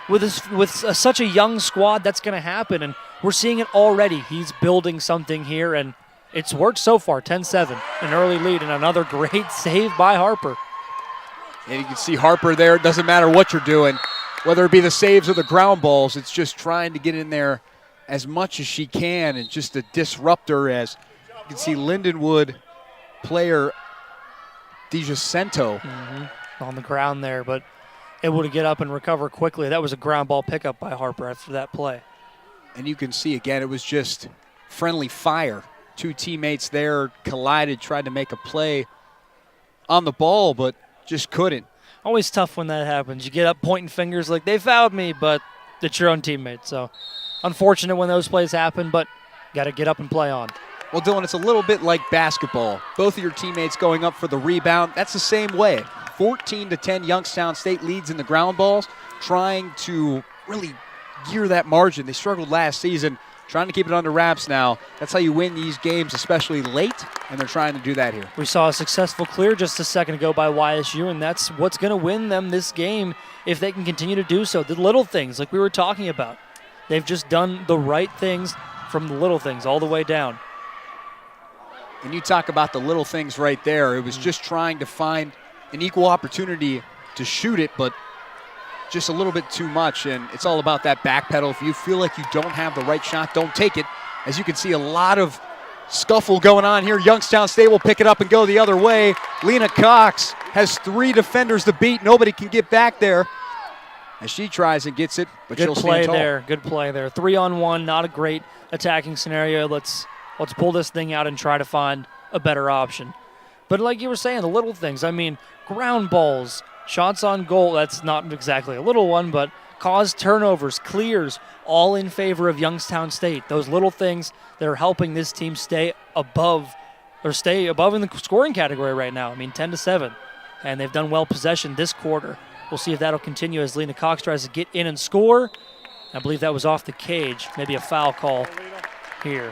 with such a young squad, that's going to happen, and we're seeing it already. He's building something here, and it's worked so far. 10-7, an early lead, and another great save by Harper. And you can see Harper there. It doesn't matter what you're doing, whether it be the saves or the ground balls. It's just trying to get in there as much as she can and just a disruptor, as you can see Lindenwood player DiGiacinto on the ground there. But able to get up and recover quickly. That was a ground ball pickup by Harper after that play. And you can see, again, it was just friendly fire. Two teammates there collided, tried to make a play on the ball, but just couldn't. Always tough when that happens. You get up pointing fingers like they fouled me, but it's your own teammate. So unfortunate when those plays happen, but got to get up and play on. Well, Dylan, it's a little bit like basketball. Both of your teammates going up for the rebound. That's the same way. 14-10 Youngstown State leads in the ground balls, trying to really gear that margin. They struggled last season, trying to keep it under wraps now. That's how you win these games, especially late, and they're trying to do that here. We saw a successful clear just a second ago by YSU, and that's what's going to win them this game if they can continue to do so. The little things, like we were talking about. They've just done the right things from the little things all the way down. And you talk about the little things right there. It was just trying to find an equal opportunity to shoot it, but just a little bit too much, and it's all about that back pedal. If you feel like you don't have the right shot, don't take it. As you can see, a lot of scuffle going on here. Youngstown State will pick it up and go the other way. Lena Cox has 3 defenders to beat. Nobody can get back there as she tries and gets it, but she'll stand tall. Good play there. 3-on-1, not a great attacking scenario. Let's pull this thing out and try to find a better option. But like you were saying, the little things. I mean, ground balls, shots on goal, that's not exactly a little one, but cause turnovers, clears, all in favor of Youngstown State. Those little things that are helping this team stay above in the scoring category right now. I mean, 10-7, and they've done well possession this quarter. We'll see if that'll continue as Lena Cox tries to get in and score. I believe that was off the cage, maybe a foul call here.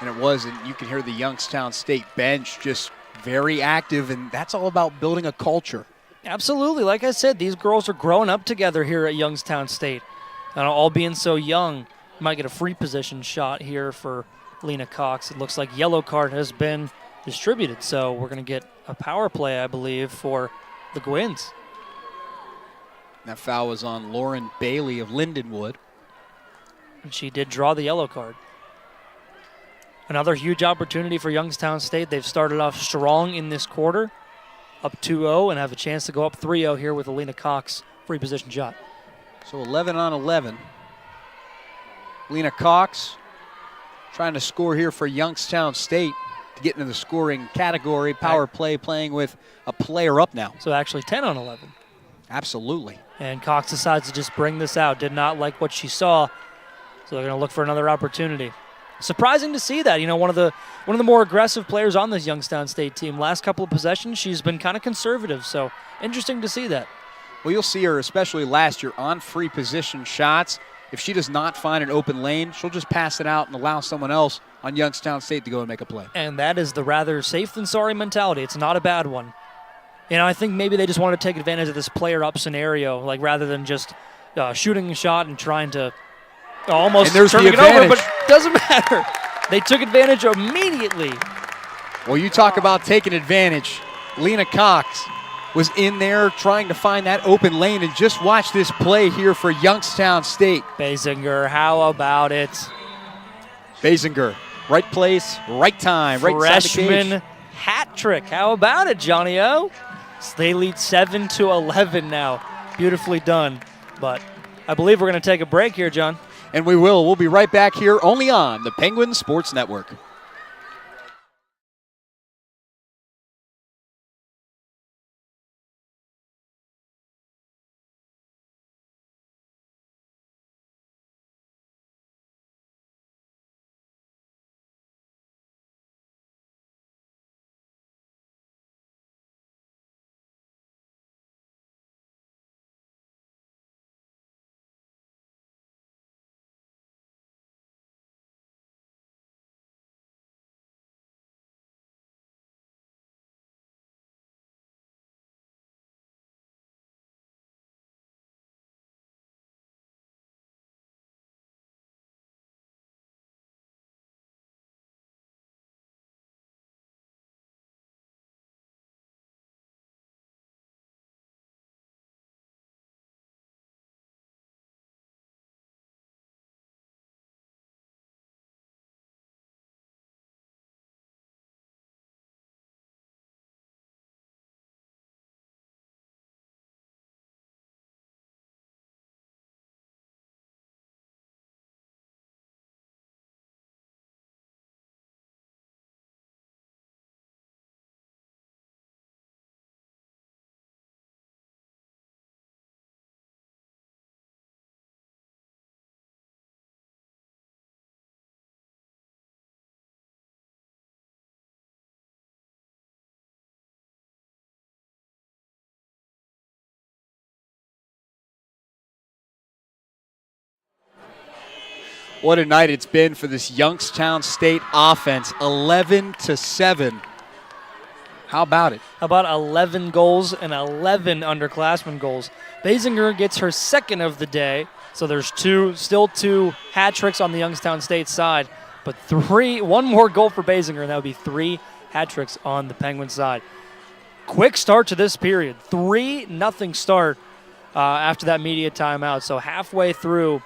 And it was, and you can hear the Youngstown State bench just very active, and that's all about building a culture. Absolutely. Like I said, these girls are growing up together here at Youngstown State. And all being so young, might get a free position shot here for Lena Cox. It looks like yellow card has been distributed, so we're going to get a power play, I believe, for the Gwynns. That foul was on Lauren Bailey of Lindenwood. And she did draw the yellow card. Another huge opportunity for Youngstown State. They've started off strong in this quarter, up 2-0, and have a chance to go up 3-0 here with a Lena Cox free position shot. So 11 on 11. Lena Cox trying to score here for Youngstown State to get into the scoring category. Power play, playing with a player up now. So actually 10 on 11. Absolutely. And Cox decides to just bring this out. Did not like what she saw, so they're going to look for another opportunity. Surprising to see that. You know, one of the more aggressive players on this Youngstown State team. Last couple of possessions, she's been kind of conservative, so interesting to see that. Well, you'll see her, especially last year, on free position shots. If she does not find an open lane, she'll just pass it out and allow someone else on Youngstown State to go and make a play. And that is the rather safe than sorry mentality. It's not a bad one. You know, I think maybe they just want to take advantage of this player-up scenario, like rather than just shooting a shot and trying to almost turning it over, but it doesn't matter. They took advantage immediately. Well, you talk about taking advantage. Lena Cox was in there trying to find that open lane, and just watch this play here for Youngstown State. Basinger, how about it? Basinger, right place, right time, right side of the cage. Freshman hat trick. How about it, Johnny O? So they lead 7-11 now. Beautifully done. But I believe we're going to take a break here, John. And we will. We'll be right back here only on the Penguin Sports Network. What a night it's been for this Youngstown State offense. 11-7. How about it? How about 11 goals and 11 underclassmen goals? Basinger gets her second of the day, so there's still two hat tricks on the Youngstown State side, but one more goal for Basinger, and that would be 3 hat tricks on the Penguin side. Quick start to this period, 3-0 start after that media timeout. So halfway through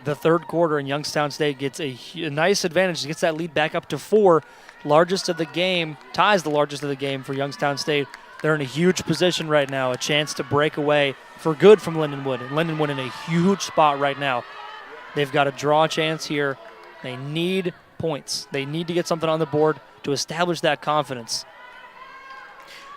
the third quarter, and Youngstown State gets a nice advantage, gets that lead back up to 4. Largest of the game, ties the largest of the game for Youngstown State. They're in a huge position right now, a chance to break away for good from Lindenwood. And Lindenwood in a huge spot right now. They've got a draw chance here. They need points. They need to get something on the board to establish that confidence.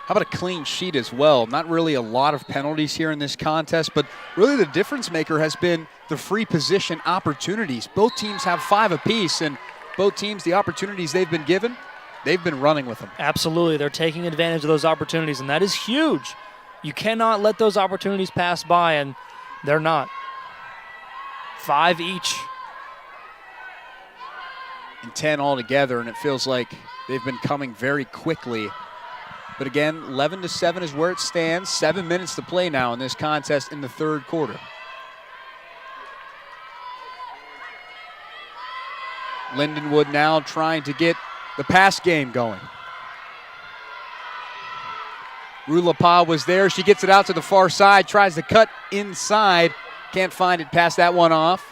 How about a clean sheet as well? Not really a lot of penalties here in this contest, but really the difference maker has been the free position opportunities. Both teams have 5 apiece, and both teams, the opportunities they've been given, they've been running with them. Absolutely. They're taking advantage of those opportunities, and that is huge. You cannot let those opportunities pass by, and they're not. 5 each. And 10 altogether, and it feels like they've been coming very quickly. But again, 11-7 is where it stands. 7 minutes to play now in this contest in the third quarter. Lindenwood now trying to get the pass game going. Rulapa was there. She gets it out to the far side, tries to cut inside. Can't find it, pass that one off.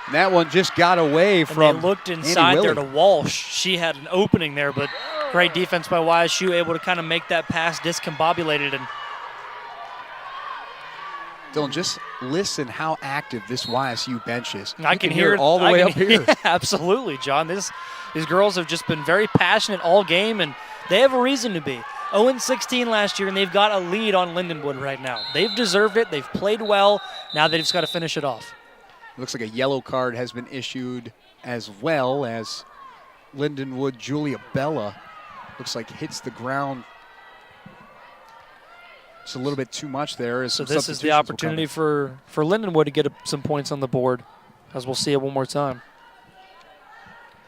And that one just got away from and they looked inside there to Walsh. She had an opening there, but great defense by YSU, able to kind of make that pass discombobulated. And Dylan, just listen how active this YSU bench is. I can hear it all the way up here. Yeah, absolutely, John. These girls have just been very passionate all game, and they have a reason to be. 0-16 last year, and they've got a lead on Lindenwood right now. They've deserved it. They've played well. Now they've just got to finish it off. Looks like a yellow card has been issued as well, as Lindenwood Julia Bella looks like hits the ground. It's a little bit too much there. So this is the opportunity for Lindenwood to get some points on the board, as we'll see it one more time.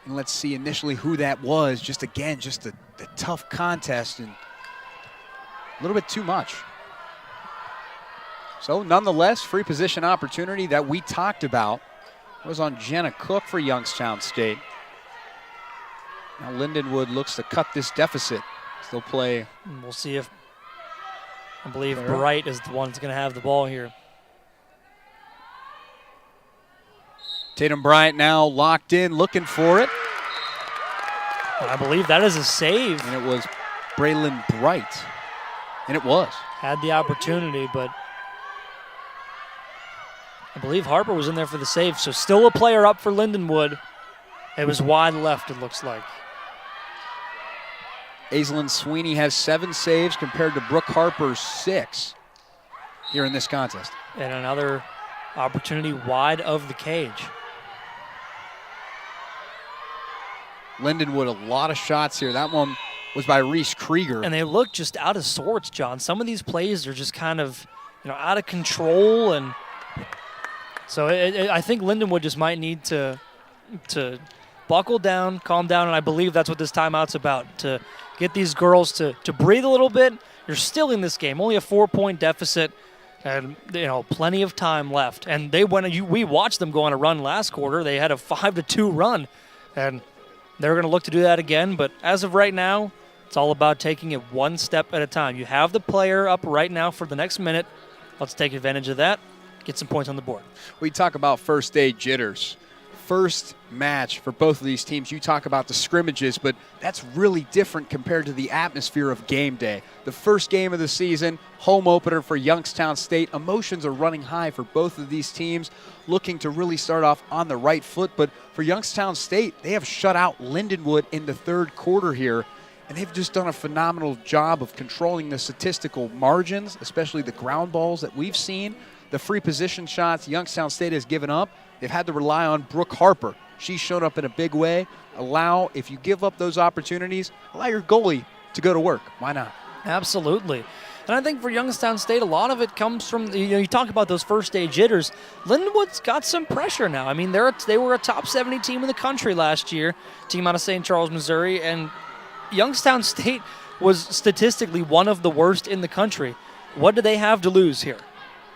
And let's see initially who that was. Just again, just a tough contest and a little bit too much. So nonetheless, free position opportunity that we talked about was on Jenna Cook for Youngstown State. Now Lindenwood looks to cut this deficit. Still play. We'll see if, I believe Bright is the one that's going to have the ball here. Tatum Bryant now locked in, looking for it. And I believe that is a save. And it was Braylon Bright. And it was. Had the opportunity, but I believe Harper was in there for the save. So still a player up for Lindenwood. It was wide left, it looks like. Aislinn Sweeney has 7 saves compared to Brooke Harper's 6 here in this contest. And another opportunity wide of the cage. Lindenwood, a lot of shots here. That one was by Reese Krieger. And they look just out of sorts, John. Some of these plays are just kind of, out of control. And so I think Lindenwood just might need to buckle down, calm down, and I believe that's what this timeout's about, to get these girls to breathe a little bit. You're still in this game, only a 4-point deficit, and plenty of time left. And we watched them go on a run last quarter. They had a 5-2 run, and they're going to look to do that again. But as of right now, it's all about taking it one step at a time. You have the player up right now for the next minute. Let's take advantage of that, get some points on the board. We talk about first day jitters. First match for both of these teams, you talk about the scrimmages, but that's really different compared to the atmosphere of game day. The first game of the season, home opener for Youngstown State. Emotions are running high for both of these teams, looking to really start off on the right foot. But for Youngstown State, they have shut out Lindenwood in the third quarter here, and they've just done a phenomenal job of controlling the statistical margins, especially the ground balls that we've seen. The free position shots Youngstown State has given up, they've had to rely on Brooke Harper. She's shown up in a big way. If you give up those opportunities, allow your goalie to go to work. Why not? Absolutely. And I think for Youngstown State, a lot of it comes from, you talk about those first-day jitters. Lindenwood's got some pressure now. I mean, they were a top 70 team in the country last year, team out of St. Charles, Missouri, and Youngstown State was statistically one of the worst in the country. What do they have to lose here?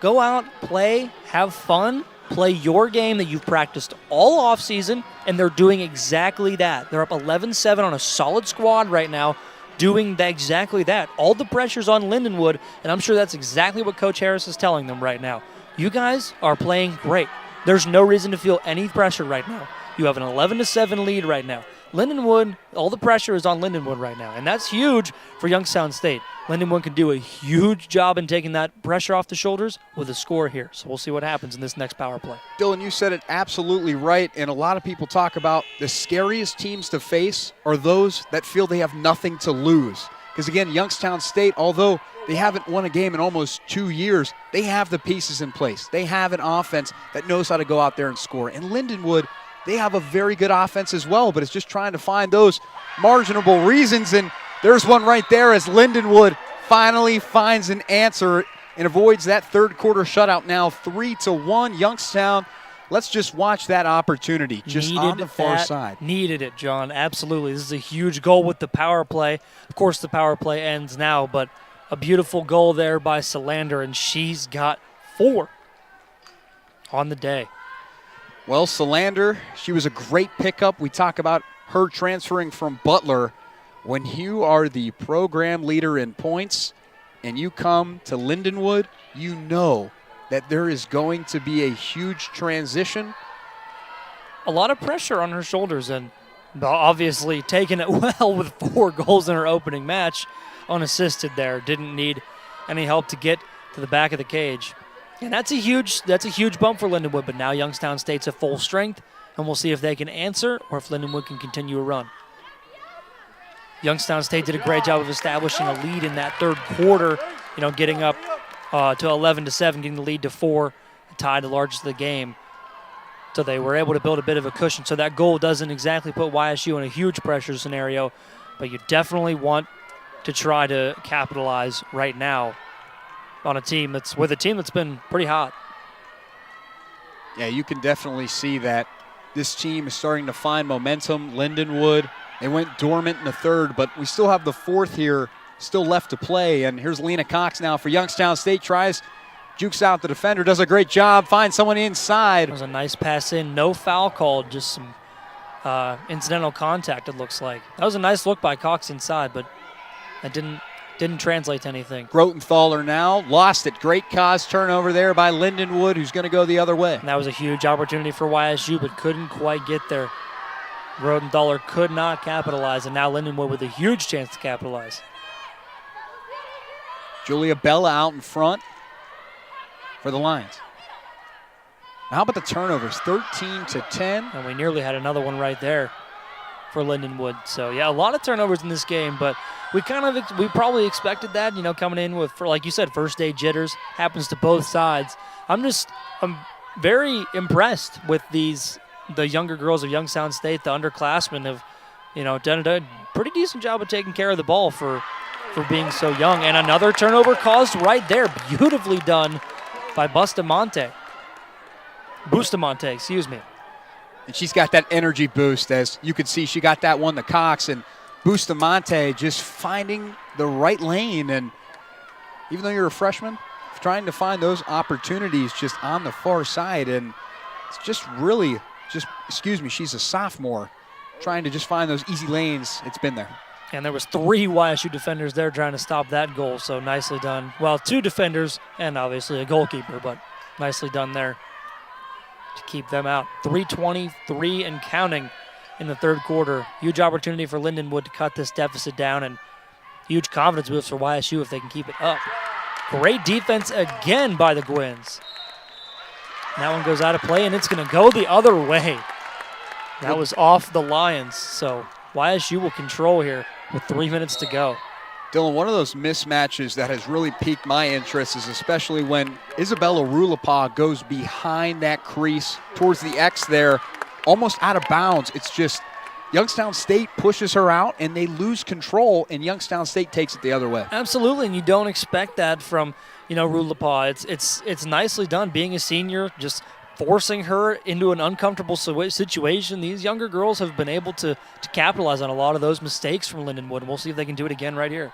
Go out, play, have fun, play your game that you've practiced all offseason, and they're doing exactly that. They're up 11-7 on a solid squad right now, doing exactly that. All the pressure's on Lindenwood, and I'm sure that's exactly what Coach Harris is telling them right now. You guys are playing great. There's no reason to feel any pressure right now. You have an 11-7 lead right now. Lindenwood, all the pressure is on Lindenwood right now, and that's huge for Youngstown State. Lindenwood can do a huge job in taking that pressure off the shoulders with a score here. So we'll see what happens in this next power play. Dylan, you said it absolutely right, and a lot of people talk about the scariest teams to face are those that feel they have nothing to lose. Because again, Youngstown State, although they haven't won a game in almost 2 years, they have the pieces in place. They have an offense that knows how to go out there and score. And Lindenwood, they have a very good offense as well, but it's just trying to find those marginable reasons. And there's one right there as Lindenwood finally finds an answer and avoids that third quarter shutout. Now 3-1 Youngstown. Let's just watch that opportunity just on the far side. Needed it, John. Absolutely. This is a huge goal with the power play. Of course, the power play ends now, but a beautiful goal there by Solander, and she's got 4 on the day. Well, Solander, she was a great pickup. We talk about her transferring from Butler. When you are the program leader in points and you come to Lindenwood, you know that there is going to be a huge transition. A lot of pressure on her shoulders, and obviously taking it well with 4 goals in her opening match, unassisted there. Didn't need any help to get to the back of the cage. And that's a huge bump for Lindenwood, but now Youngstown State's at full strength, and we'll see if they can answer or if Lindenwood can continue a run. Youngstown State did a great job of establishing a lead in that third quarter, getting up to 11-7, getting the lead to 4, tied the largest of the game. So they were able to build a bit of a cushion. So that goal doesn't exactly put YSU in a huge pressure scenario, but you definitely want to try to capitalize right now on a team that's been pretty hot. Yeah, you can definitely see that this team is starting to find momentum. Lindenwood, they went dormant in the third, but we still have the fourth here still left to play. And here's Lena Cox now for Youngstown State. Tries, jukes out the defender, does a great job, finds someone inside. That was a nice pass in, no foul called, just some incidental contact, it looks like. That was a nice look by Cox inside, but that didn't translate to anything. Grotenthaler now lost it. Great cause turnover there by Lindenwood, who's going to go the other way. And that was a huge opportunity for YSU, but couldn't quite get there. Grotenthaler could not capitalize, and now Lindenwood with a huge chance to capitalize. Julia Bella out in front for the Lions. How about the turnovers? 13-10. And we nearly had another one right there for Lindenwood. So, yeah, a lot of turnovers in this game, but we probably expected that, coming in with, like you said, first-day jitters. Happens to both sides. I'm very impressed with the younger girls of Youngstown State. The underclassmen have, done a pretty decent job of taking care of the ball for being so young. And another turnover caused right there. Beautifully done by Bustamante, excuse me. And she's got that energy boost, as you can see. She got that one to Cox, and Bustamante just finding the right lane. And even though you're a freshman, trying to find those opportunities just on the far side. And it's just really she's a sophomore, trying to just find those easy lanes. It's been there. And there was 3 YSU defenders there trying to stop that goal, so nicely done. Well, 2 defenders and obviously a goalkeeper, but nicely done there to keep them out. 3:23 and counting in the third quarter. Huge opportunity for Lindenwood to cut this deficit down, and huge confidence boost for YSU if they can keep it up. Great defense again by the Gwins. That one goes out of play, and it's going to go the other way. That was off the Lions, so YSU will control here with 3 minutes to go. Dylan, one of those mismatches that has really piqued my interest is especially when Isabella Rulapa goes behind that crease towards the X there, almost out of bounds. It's just, Youngstown State pushes her out, and they lose control, and Youngstown State takes it the other way. Absolutely, and you don't expect that from, Rulapa. It's nicely done. Being a senior, just forcing her into an uncomfortable situation. These younger girls have been able to capitalize on a lot of those mistakes from Lindenwood, and we'll see if they can do it again right here.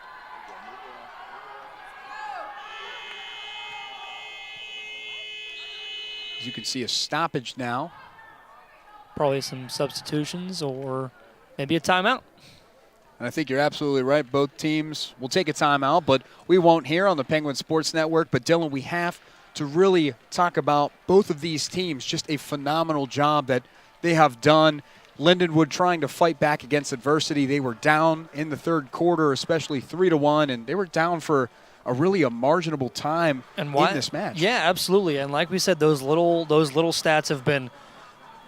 As you can see, a stoppage now. Probably some substitutions or maybe a timeout. And I think you're absolutely right. Both teams will take a timeout, but we won't here on the Penguin Sports Network. But, Dylan, we have to really talk about both of these teams. Just a phenomenal job that they have done. Lindenwood trying to fight back against adversity. They were down in the third quarter, especially 3-1, and they were down for a marginable time in this match. Yeah, absolutely. And like we said, those little stats have been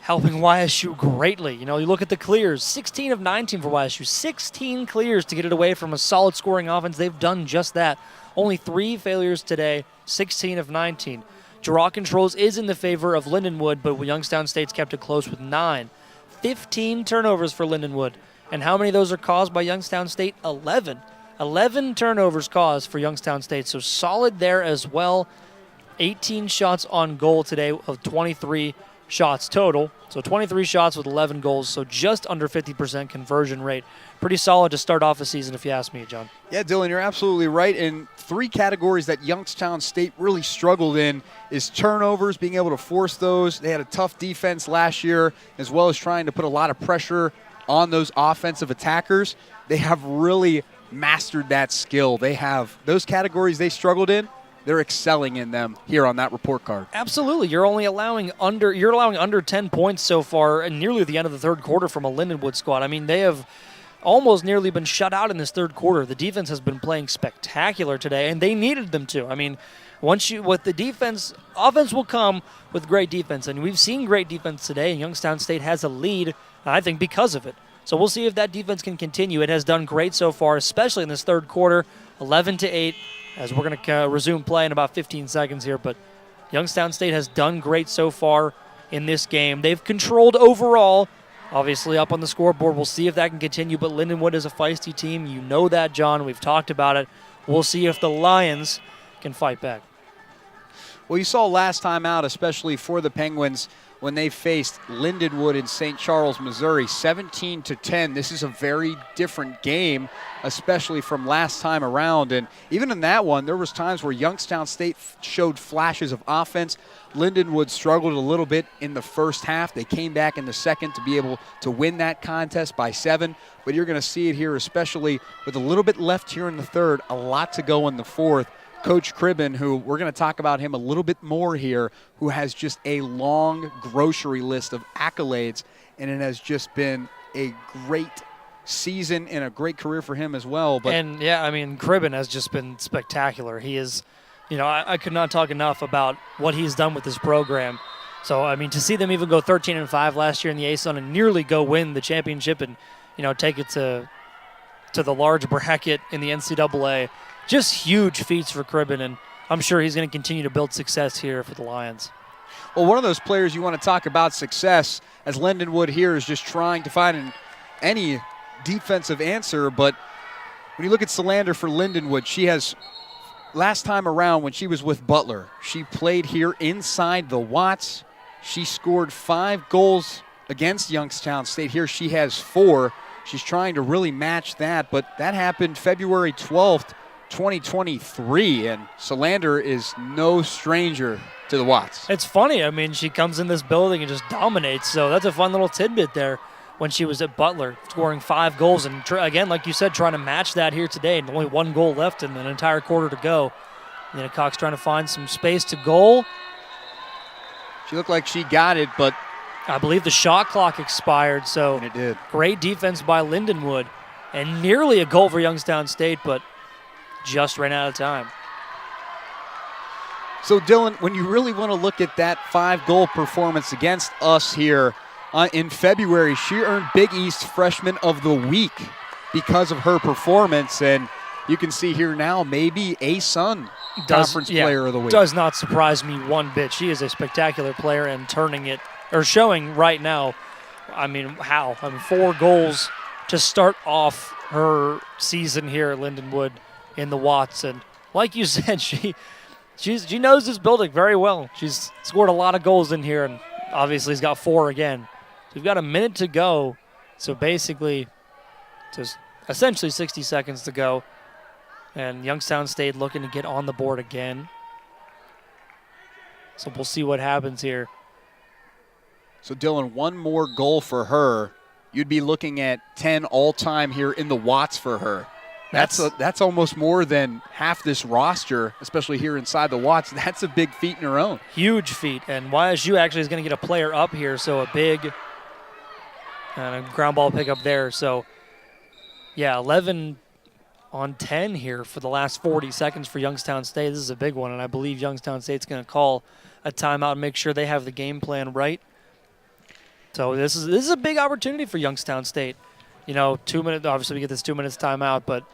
helping YSU greatly. You look at the clears, 16 of 19 for YSU, 16 clears to get it away from a solid scoring offense. They've done just that. Only 3 failures today, 16 of 19. Draw controls is in the favor of Lindenwood, but Youngstown State's kept it close with 9. 15 turnovers for Lindenwood. And how many of those are caused by Youngstown State? 11. 11 turnovers caused for Youngstown State, so solid there as well. 18 shots on goal today of 23 shots total. So 23 shots with 11 goals, so just under 50% conversion rate. Pretty solid to start off the season, if you ask me, John. Yeah, Dylan, you're absolutely right. In 3 categories that Youngstown State really struggled in is turnovers, being able to force those. They had a tough defense last year, as well as trying to put a lot of pressure on those offensive attackers. They have really mastered that skill. They have those categories they struggled in. They're excelling in them here on that report card. Absolutely. You're allowing under 10 points so far, and nearly at the end of the third quarter from a Lindenwood squad. I mean, they have almost nearly been shut out in this third quarter. The defense has been playing spectacular today, and they needed them to. I mean, with the defense, offense will come with great defense, and we've seen great defense today, and Youngstown State has a lead, I think, because of it. So we'll see if that defense can continue. It has done great so far, especially in this third quarter, 11-8. As we're going to resume play in about 15 seconds here. But Youngstown State has done great so far in this game. They've controlled overall, obviously up on the scoreboard. We'll see if that can continue. But Lindenwood is a feisty team. You know that, John. We've talked about it. We'll see if the Lions can fight back. Well, you saw last time out, especially for the Penguins, when they faced Lindenwood in St. Charles, Missouri, 17-10. This is a very different game, especially from last time around. And even in that one, there was times where Youngstown State showed flashes of offense. Lindenwood struggled a little bit in the first half. They came back in the second to be able to win that contest by 7. But you're going to see it here, especially with a little bit left here in the third, a lot to go in the fourth. Coach Cribben, who we're going to talk about him a little bit more here, who has just a long grocery list of accolades, and it has just been a great season and a great career for him as well. And, yeah, I mean, Cribben has just been spectacular. He is, I could not talk enough about what he's done with this program. So, I mean, to see them even go 13-5 last year in the ASUN and nearly go win the championship and, take it to the large bracket in the NCAA, just huge feats for Cribben, and I'm sure he's going to continue to build success here for the Lions. Well, one of those players you want to talk about success, as Lindenwood here is just trying to find any defensive answer, but when you look at Solander for Lindenwood, she has, last time around when she was with Butler, she played here inside the Watts. She scored 5 goals against Youngstown State. Here she has 4. She's trying to really match that, but that happened February 12th, 2023, and Solander is no stranger to the Watts. It's funny. I mean, she comes in this building and just dominates, so that's a fun little tidbit there when she was at Butler, scoring 5 goals. And, again, like you said, trying to match that here today, and only 1 goal left and an entire quarter to go. Nina Cox trying to find some space to goal. She looked like she got it, but I believe the shot clock expired, so and it did. Great defense by Lindenwood, and nearly a goal for Youngstown State, but just ran out of time. So, Dylan, when you really want to look at that 5-goal performance against us here in February, she earned Big East Freshman of the Week because of her performance. And you can see here now maybe ASUN Conference Player of the Week. Does not surprise me one bit. She is a spectacular player and showing right now I mean, how? I mean, 4 goals to start off her season here at Lindenwood in the Watts. And like you said, she knows this building very well. She's scored a lot of goals in here, and obviously has got 4 again. So we've got a minute to go. So basically, just essentially 60 seconds to go. And Youngstown State looking to get on the board again. So we'll see what happens here. So Dylan, one more goal for her, you'd be looking at 10 all-time here in the Watts for her. That's almost more than half this roster, especially here inside the Watts. That's a big feat in her own. Huge feat. And YSU actually is going to get a player up here, so a big and a ground ball pickup there. So, yeah, 11 on 10 here for the last 40 seconds for Youngstown State. This is a big one, and I believe Youngstown State's going to call a timeout and make sure they have the game plan right. So this is a big opportunity for Youngstown State. You know, 2 minutes, obviously we get this 2 minutes timeout, but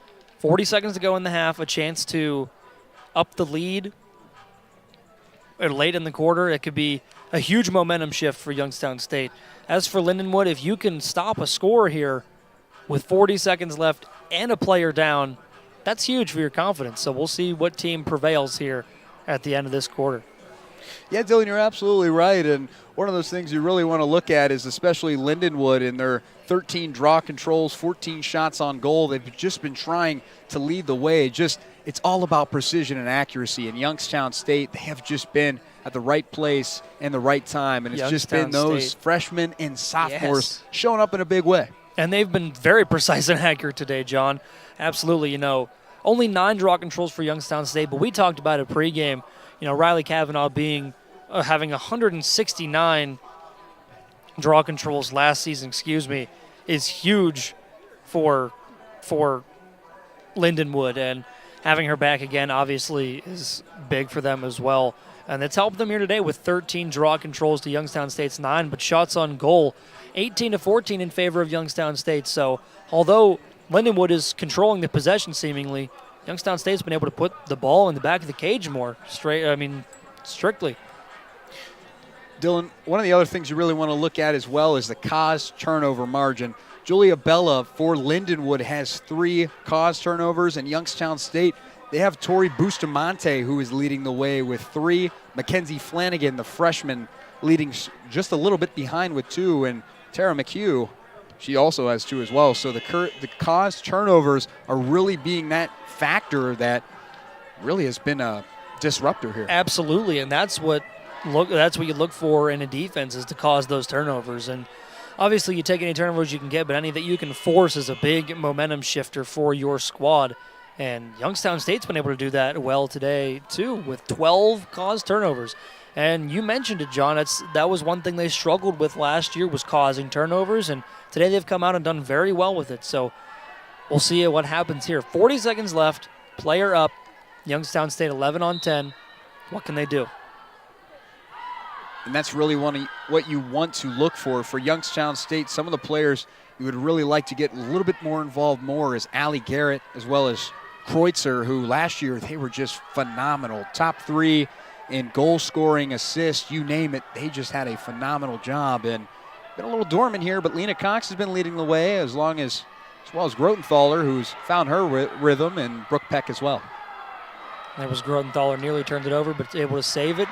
40 seconds to go in the half, a chance to up the lead or late in the quarter. It could be a huge momentum shift for Youngstown State. As for Lindenwood, if you can stop a score here with 40 seconds left and a player down, that's huge for your confidence. So we'll see what team prevails here at the end of this quarter. Yeah, Dylan, you're absolutely right. And one of those things you really want to look at is especially Lindenwood in their 13 draw controls, 14 shots on goal. They've just been trying to lead the way. It's all about precision and accuracy. And Youngstown State, they have just been at the right place and the right time. And it's just been those freshmen and sophomores showing up in a big way. And they've been very precise and accurate today, John. Absolutely. You know, only 9 draw controls for Youngstown State, but we talked about it pregame. You know, Riley Kavanaugh having 169 draw controls last season, is huge for Lindenwood. And having her back again, obviously, is big for them as well. And it's helped them here today with 13 draw controls to Youngstown State's 9, but shots on goal, 18-14 in favor of Youngstown State. So although Lindenwood is controlling the possession seemingly, Youngstown State's been able to put the ball in the back of the cage more strictly. Dylan, one of the other things you really want to look at as well is the cause turnover margin. Julia Bella for Lindenwood has 3 cause turnovers, and Youngstown State, they have Tori Bustamante, who is leading the way with 3. Mackenzie Flanagan, the freshman, leading just a little bit behind with 2, and Tara McHugh, she also has 2 as well. So the cause turnovers are really being that factor that really has been a disruptor here. Absolutely, and that's what you look for in a defense, is to cause those turnovers. And obviously you take any turnovers you can get, but any that you can force is a big momentum shifter for your squad. And Youngstown State's been able to do that well today too, with 12 caused turnovers. And you mentioned it, John. That was one thing they struggled with last year, was causing turnovers, and today they've come out and done very well with it. So we'll see what happens here. 40 seconds left, player up. Youngstown State 11 on 10. What can they do? And that's really what you want to look for Youngstown State. Some of the players you would really like to get a little bit more involved is Allie Garrett, as well as Kreutzer, who last year they were just phenomenal. Top 3 in goal scoring, assists, you name it. They just had a phenomenal job. And been a little dormant here, but Lena Cox has been leading the way, as well as Grotenthaler, who's found her rhythm, and Brooke Peck as well. There was Grotenthaler, nearly turned it over, but able to save it.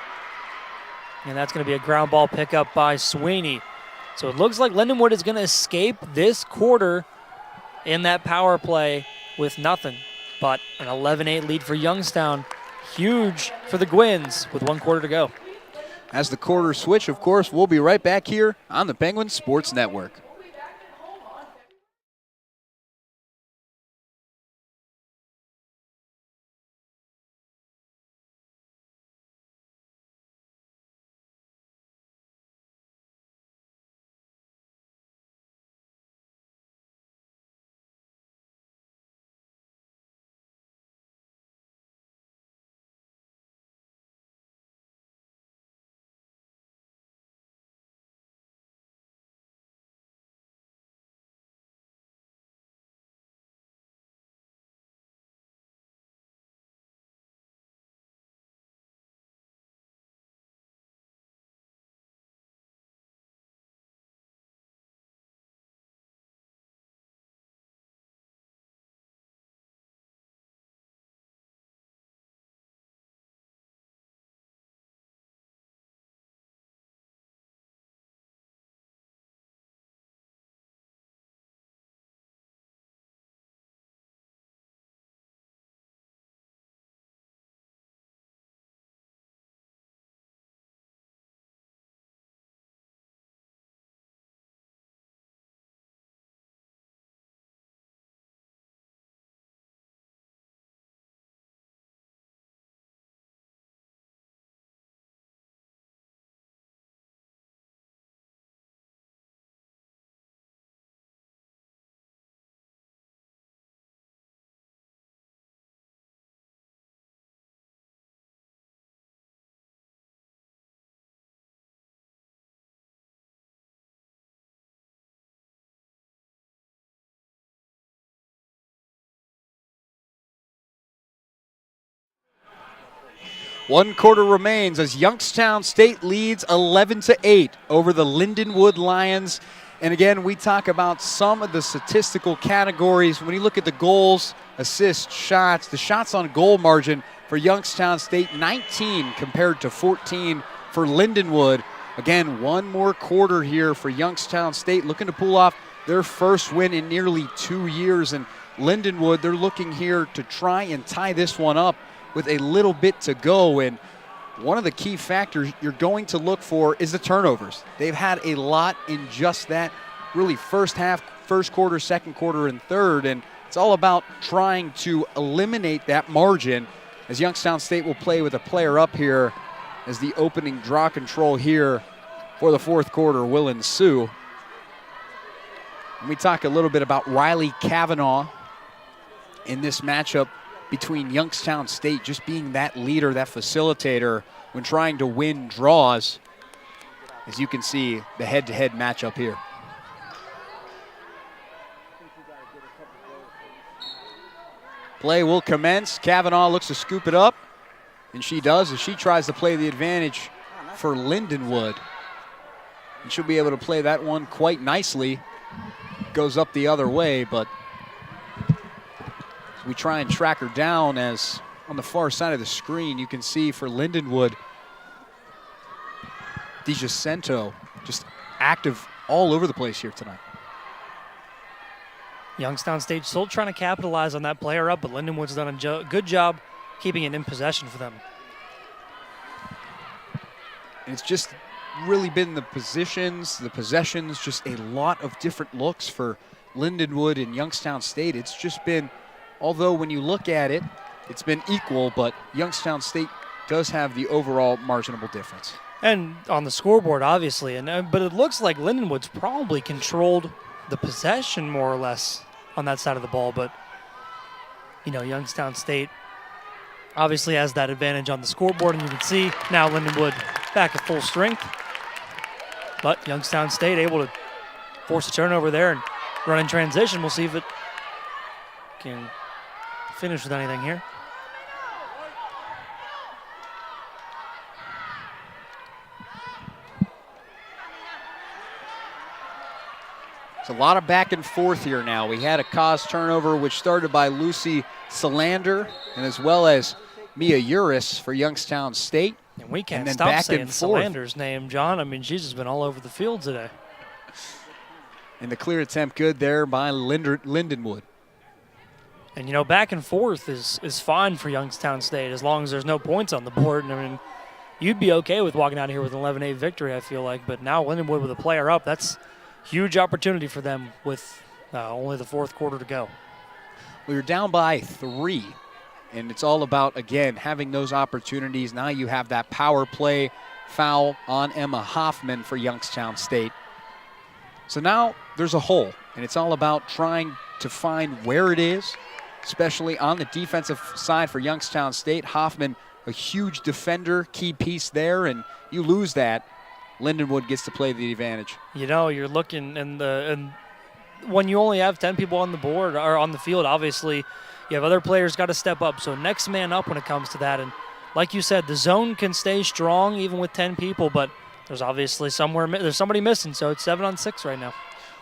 And that's going to be a ground ball pickup by Sweeney. So it looks like Lindenwood is going to escape this quarter in that power play with nothing. But an 11-8 lead for Youngstown. Huge for the Gwins with 1 quarter to go. As the quarters switch, of course, we'll be right back here on the Penguins Sports Network. 1 quarter remains as Youngstown State leads 11-8 over the Lindenwood Lions. And again, we talk about some of the statistical categories. When you look at the goals, assists, shots, the shots on goal margin for Youngstown State, 19 compared to 14 for Lindenwood. Again, 1 more quarter here for Youngstown State, looking to pull off their first win in nearly 2 years. And Lindenwood, they're looking here to try and tie this one up with a little bit to go. And one of the key factors you're going to look for is the turnovers. They've had a lot in just that, really first half, first quarter, second quarter, and third. And it's all about trying to eliminate that margin as Youngstown State will play with a player up here as the opening draw control here for the fourth quarter will ensue. And we talk a little bit about Riley Kavanaugh in this matchup between Youngstown State, just being that leader, that facilitator when trying to win draws. As you can see, the head-to-head matchup here. Play will commence. Kavanaugh looks to scoop it up, and she does as she tries to play the advantage for Lindenwood. And she'll be able to play that one quite nicely. Goes up the other way, but we try and track her down, as on the far side of the screen you can see for Lindenwood, DiGiacinto just active all over the place here tonight. Youngstown State still trying to capitalize on that player up, but Lindenwood's done a good job keeping it in possession for them. And it's just really been the possessions, just a lot of different looks for Lindenwood and Youngstown State. It's just been, although when you look at it, it's been equal, but Youngstown State does have the overall marginable difference. And on the scoreboard, obviously, but it looks like Lindenwood's probably controlled the possession more or less on that side of the ball. But, you know, Youngstown State obviously has that advantage on the scoreboard, and you can see now Lindenwood back at full strength. But Youngstown State able to force a turnover there and run in transition. We'll see if it can finish with anything here. It's a lot of back and forth here now. We had a cause turnover which started by Lucy Solander and as well as Mia Uris for Youngstown State. And we can't stop saying Solander's name, John. I mean, she's just been all over the field today. And the clear attempt good there by Lindenwood. And, you know, back and forth is fine for Youngstown State as long as there's no points on the board. And, I mean, you'd be okay with walking out of here with an 11-8 victory, I feel like. But now Lindenwood with a player up, that's huge opportunity for them with only the fourth quarter to go. Well, you're down by 3, and it's all about, again, having those opportunities. Now you have that power play foul on Emma Hoffman for Youngstown State. So now there's a hole, and it's all about trying to find where it is, especially on the defensive side for Youngstown State. Hoffman, a huge defender, key piece there, and you lose that. Lindenwood gets to play the advantage. You know, you're looking, and when you only have 10 people on the board or on the field, obviously you have other players got to step up. So next man up when it comes to that. And like you said, the zone can stay strong even with 10 people, but there's obviously there's somebody missing. So it's 7-on-6 right now.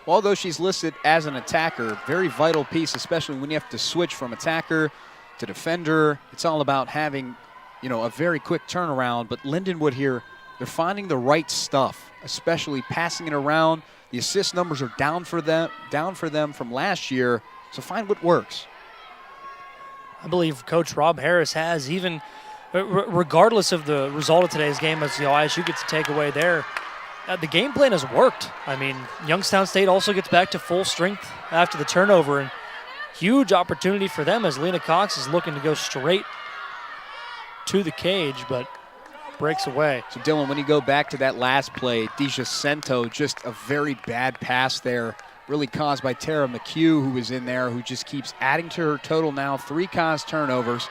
Well, although she's listed as an attacker, very vital piece, especially when you have to switch from attacker to defender. It's all about having, you know, a very quick turnaround. But Lindenwood here, they're finding the right stuff, especially passing it around. The assist numbers are down for them from last year, so find what works. I believe Coach Rob Harris has, even regardless of the result of today's game, as the ISU gets a takeaway there, the game plan has worked. I mean, Youngstown State also gets back to full strength after the turnover, and huge opportunity for them as Lena Cox is looking to go straight to the cage, but breaks away. So, Dylan, when you go back to that last play, DiGiacinto, just a very bad pass there, really caused by Tara McHugh, who was in there, who just keeps adding to her total now. 3 caused turnovers,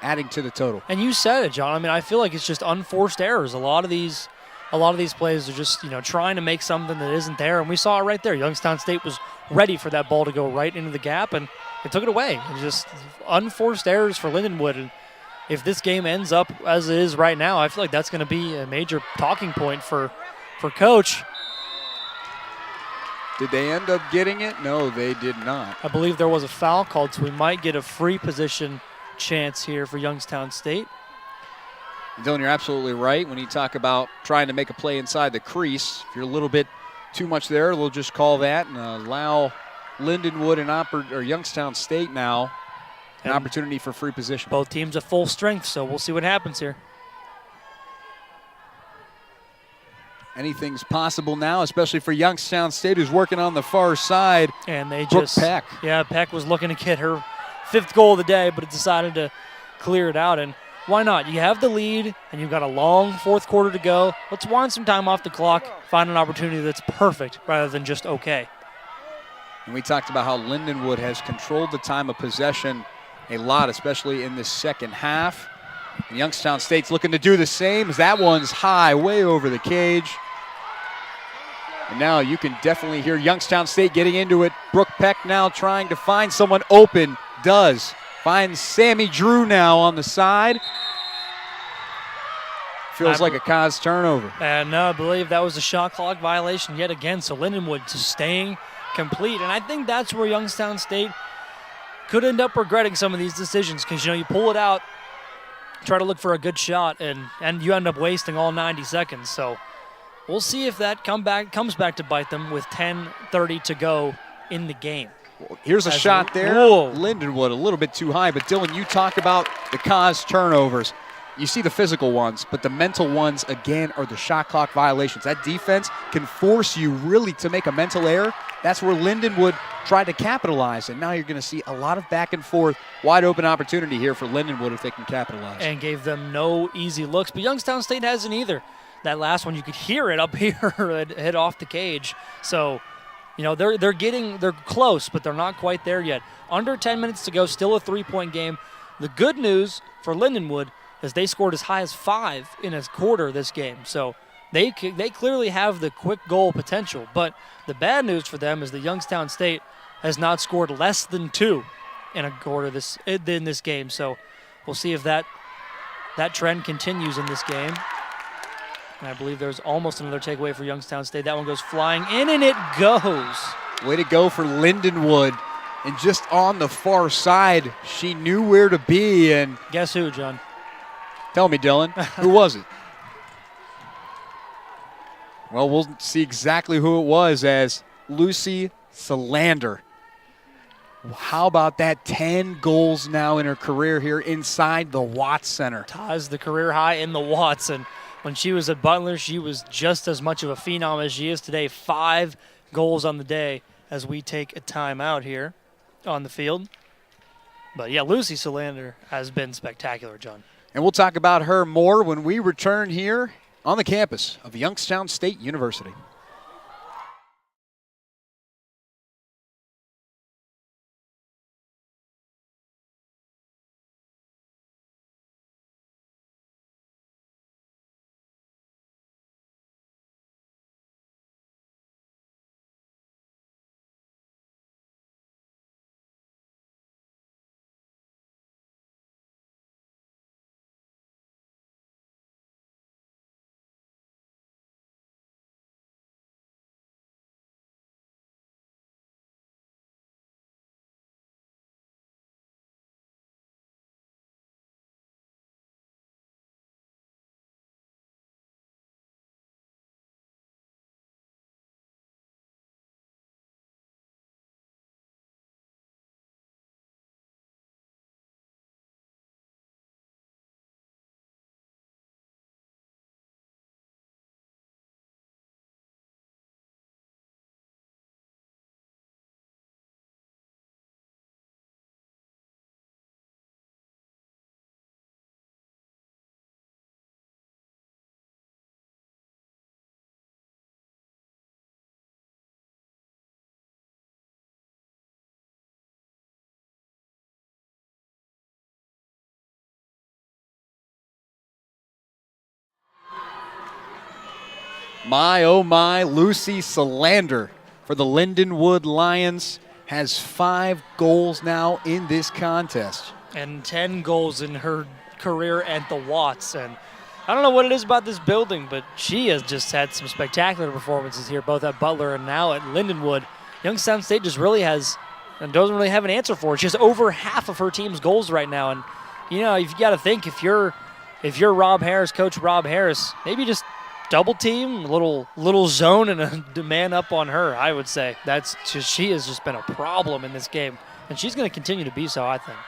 adding to the total. And you said it, John. I mean, I feel like it's just unforced errors. A lot of these plays are just, you know, trying to make something that isn't there, and we saw it right there. Youngstown State was ready for that ball to go right into the gap, and they took it away. It's just unforced errors for Lindenwood. And if this game ends up as it is right now, I feel like that's going to be a major talking point for Coach. Did they end up getting it? No, they did not. I believe there was a foul called, so we might get a free position chance here for Youngstown State. Dylan, you're absolutely right. When you talk about trying to make a play inside the crease, if you're a little bit too much there, they'll just call that and allow Lindenwood or Youngstown State now an opportunity for free position. Both teams at full strength, so we'll see what happens here. Anything's possible now, especially for Youngstown State, who's working on the far side. And they Brooke just, Peck. Yeah, Peck was looking to get her 5th goal of the day, but it decided to clear it out. And why not? You have the lead, and you've got a long 4th quarter to go. Let's wind some time off the clock, find an opportunity that's perfect rather than just okay. And we talked about how Lindenwood has controlled the time of possession a lot, especially in the second half. And Youngstown State's looking to do the same as that one's high, way over the cage. And now you can definitely hear Youngstown State getting into it. Brooke Peck now trying to find someone open. Does. Finds Sammy Drew now on the side. Feels like a cause turnover. And I believe that was a shot clock violation yet again. So Lindenwood just staying complete. And I think that's where Youngstown State could end up regretting some of these decisions because, you pull it out, try to look for a good shot, and you end up wasting all 90 seconds. So we'll see if that comes back to bite them with 10:30 to go in the game. Well, here's a shot there. Whoa. Lindenwood a little bit too high. But, Dylan, you talk about the cause turnovers. You see the physical ones, but the mental ones, again, are the shot clock violations. That defense can force you really to make a mental error. That's where Lindenwood tried to capitalize, and now you're going to see a lot of back and forth, wide open opportunity here for Lindenwood if they can capitalize. And gave them no easy looks, but Youngstown State hasn't either. That last one, you could hear it up here, it hit off the cage. So, they're close, but they're not quite there yet. Under 10 minutes to go, still a 3-point game. The good news for Lindenwood is they scored as high as 5 in a quarter this game. So they clearly have the quick goal potential. But the bad news for them is that Youngstown State has not scored less than 2 in a quarter in this game. So we'll see if that trend continues in this game. And I believe there's almost another takeaway for Youngstown State. That one goes flying in, and it goes. Way to go for Lindenwood. And just on the far side, she knew where to be. And guess who, John? Tell me, Dylan. Who was it? Well, we'll see exactly who it was as Lucy Solander. How about that? 10 goals now in her career here inside the Watts Center. Ties the career high in the Watts. And when she was at Butler, she was just as much of a phenom as she is today. 5 goals on the day as we take a timeout here on the field. But, yeah, Lucy Solander has been spectacular, John. And we'll talk about her more when we return here on the campus of Youngstown State University. My, oh my, Lucy Solander for the Lindenwood Lions has 5 goals now in this contest. And 10 goals in her career at the Watts. And I don't know what it is about this building, but she has just had some spectacular performances here, both at Butler and now at Lindenwood. Youngstown State just really has and doesn't really have an answer for it. She has over half of her team's goals right now. And, you've got to think if you're Rob Harris, Coach Rob Harris, maybe just double team, little zone and a man up on her, I would say. She has just been a problem in this game, and she's going to continue to be so, I think.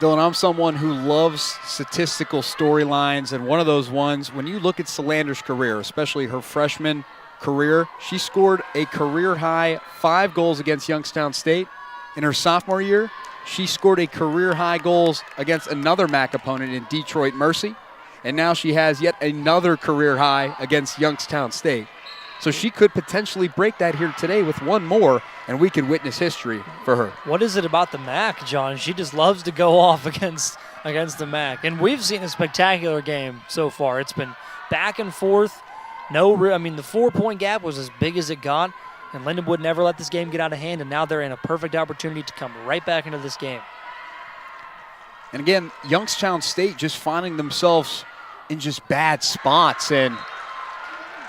Dylan, I'm someone who loves statistical storylines, and one of those ones, when you look at Solander's career, especially her freshman career, she scored a career-high 5 goals against Youngstown State. In her sophomore year, she scored a career-high goals against another MAC opponent in Detroit Mercy. And now she has yet another career high against Youngstown State. So she could potentially break that here today with one more, and we could witness history for her. What is it about the MAC, John? She just loves to go off against the MAC. And we've seen a spectacular game so far. It's been back and forth. The 4-point gap was as big as it got, and Lindenwood never let this game get out of hand, and now they're in a perfect opportunity to come right back into this game. And again, Youngstown State just finding themselves in just bad spots, and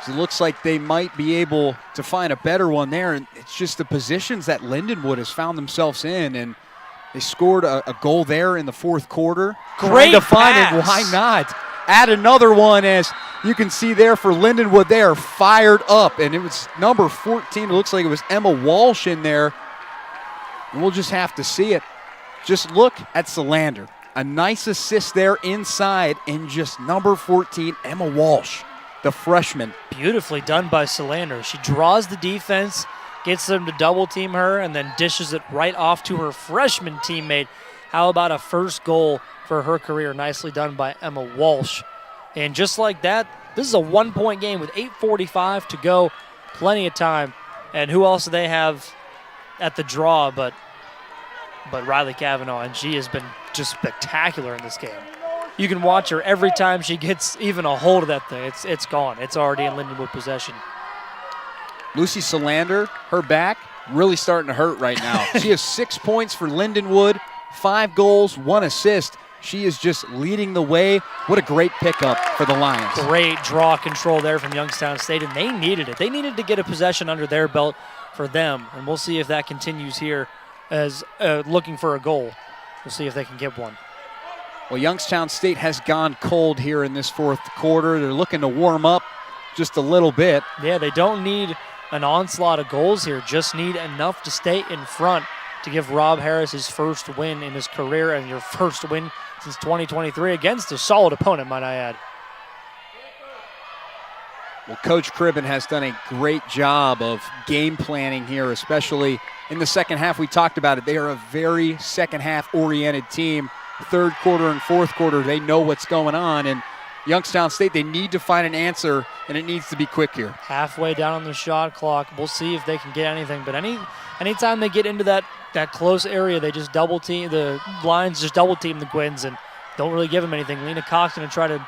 it looks like they might be able to find a better one there. And it's just the positions that Lindenwood has found themselves in, and they scored a goal there in the fourth quarter. Great to find pass. it. Why not? Add another one, as you can see there for Lindenwood. They are fired up, and it was number 14. It looks like it was Emma Walsh in there, and we'll just have to see it. Just look at Solander. A nice assist there inside, and just number 14, Emma Walsh, the freshman. Beautifully done by Solander. She draws the defense, gets them to double team her, and then dishes it right off to her freshman teammate. How about a first goal for her career? Nicely done by Emma Walsh. And just like that, this is a 1-point game with 8:45 to go. Plenty of time. And who else do they have at the draw but Riley Cavanaugh, and she has been just spectacular in this game. You can watch her every time she gets even a hold of that thing. It's gone. It's already in Lindenwood possession. Lucy Solander, her back, really starting to hurt right now. She has 6 points for Lindenwood, 5 goals, 1 assist. She is just leading the way. What a great pickup for the Lions. Great draw control there from Youngstown State, and they needed it. They needed to get a possession under their belt for them, and we'll see if that continues here as looking for a goal. We'll see if they can get one. Well, Youngstown State has gone cold here in this fourth quarter. They're looking to warm up just a little bit. Yeah, they don't need an onslaught of goals here, just need enough to stay in front to give Rob Harris his first win in his career and your first win since 2023 against a solid opponent, might I add. Well, Coach Cribben has done a great job of game planning here, especially in the second half. We talked about it. They are a very second half oriented team. Third quarter and fourth quarter, they know what's going on. And Youngstown State, they need to find an answer, and it needs to be quick here. Halfway down on the shot clock. We'll see if they can get anything. But anytime they get into that close area, they just double team. The Lions just double team the Gwins and don't really give them anything. Lena Cox going to try to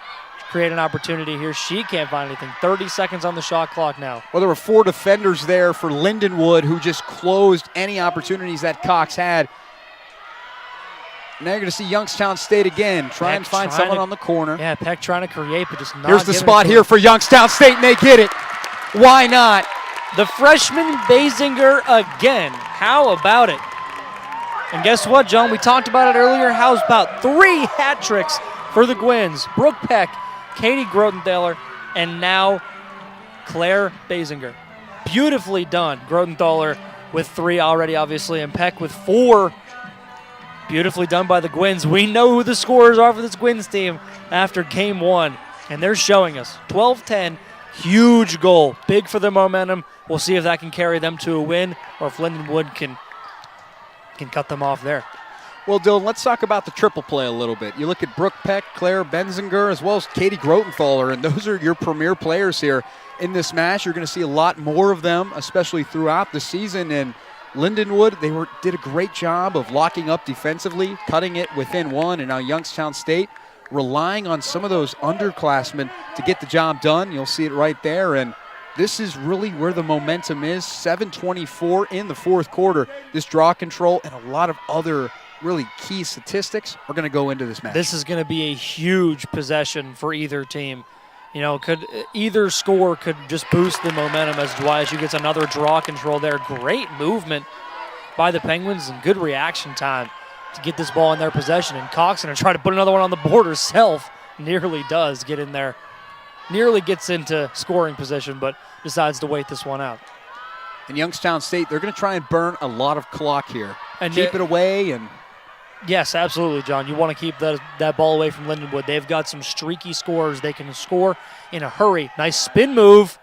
create an opportunity here. She can't find anything. 30 seconds on the shot clock now. Well, there were 4 defenders there for Lindenwood who just closed any opportunities that Cox had. Now you're going to see Youngstown State again. Try and find someone on the corner. Yeah, Peck trying to create, but just not. Here's the spot here for Youngstown State, and they get it. Why not? The freshman Basinger again. How about it? And guess what, John? We talked about it earlier. How's about 3 hat tricks for the Gwins? Brooke Peck, Katie Grotenthaler, and now Claire Basinger. Beautifully done. Grotenthaler with 3 already, obviously, and Peck with 4. Beautifully done by the Gwins. We know who the scorers are for this Gwins team after game 1, and they're showing us. 12-10, huge goal. Big for the momentum. We'll see if that can carry them to a win or if Lindenwood can cut them off there. Well, Dylan, let's talk about the triple play a little bit. You look at Brooke Peck, Claire Benzinger, as well as Katie Grotenthaler, and those are your premier players here in this match. You're going to see a lot more of them, especially throughout the season. And Lindenwood, did a great job of locking up defensively, cutting it within 1, and now Youngstown State relying on some of those underclassmen to get the job done. You'll see it right there, and this is really where the momentum is. 7:24 in the fourth quarter. This draw control and a lot of other really key statistics are going to go into this match. This is going to be a huge possession for either team. Either score could just boost the momentum as YSU gets another draw control there. Great movement by the Penguins and good reaction time to get this ball in their possession. And Cox going to try to put another one on the board herself. Nearly does get in there. Nearly gets into scoring position, but decides to wait this one out. And Youngstown State, they're going to try and burn a lot of clock here. And keep it away. And yes, absolutely, John. You want to keep that ball away from Lindenwood. They've got some streaky scorers. They can score in a hurry. Nice spin move,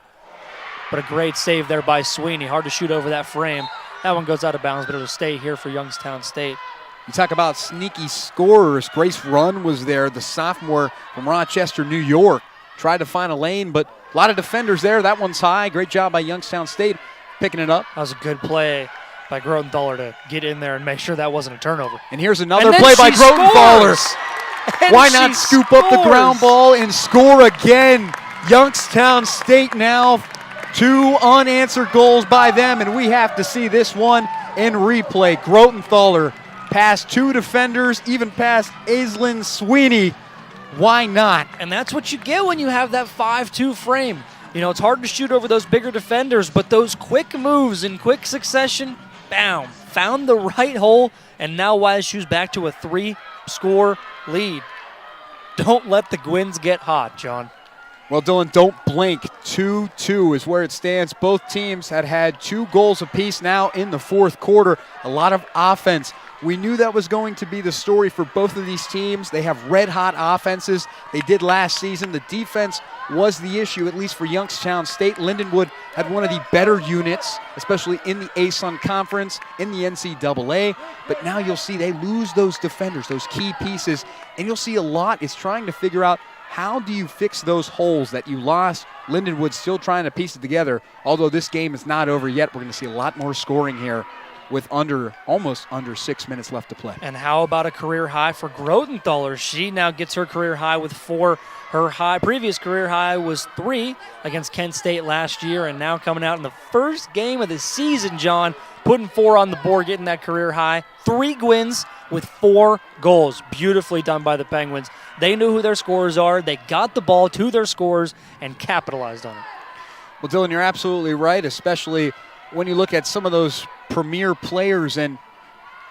but a great save there by Sweeney. Hard to shoot over that frame. That one goes out of bounds, but it'll stay here for Youngstown State. You talk about sneaky scorers. Grace Runn was there, the sophomore from Rochester, New York. Tried to find a lane, but a lot of defenders there. That one's high. Great job by Youngstown State picking it up. That was a good play by Grotenthaler to get in there and make sure that wasn't a turnover. And here's another play by Grotenthaler. Why not scoop up the ground ball and score again? Youngstown State now, 2 unanswered goals by them, and we have to see this one in replay. Grotenthaler past 2 defenders, even past Aislinn Sweeney. Why not? And that's what you get when you have that 5-2 frame. It's hard to shoot over those bigger defenders, but those quick moves in quick succession, bam, found the right hole, and now YSU's back to a 3-score lead. Don't let the Gwins get hot, John. Well, Dylan, don't blink. 2-2 is where it stands. Both teams had 2 goals apiece now in the fourth quarter. A lot of offense. We knew that was going to be the story for both of these teams. They have red-hot offenses. They did last season. The defense was the issue, at least for Youngstown State. Lindenwood had one of the better units, especially in the ASUN Conference, in the NCAA. But now you'll see they lose those defenders, those key pieces, and you'll see a lot is trying to figure out how do you fix those holes that you lost. Lindenwood still trying to piece it together, although this game is not over yet. We're going to see a lot more scoring here with almost under 6 minutes left to play. And how about a career high for Grotenthaler? She now gets her career high with 4. Her previous career high was 3 against Kent State last year, and now coming out in the first game of the season, John, putting 4 on the board, getting that career high. 3 wins with 4 goals. Beautifully done by the Penguins. They knew who their scorers are. They got the ball to their scorers and capitalized on it. Well, Dylan, you're absolutely right, especially when you look at some of those premier players, and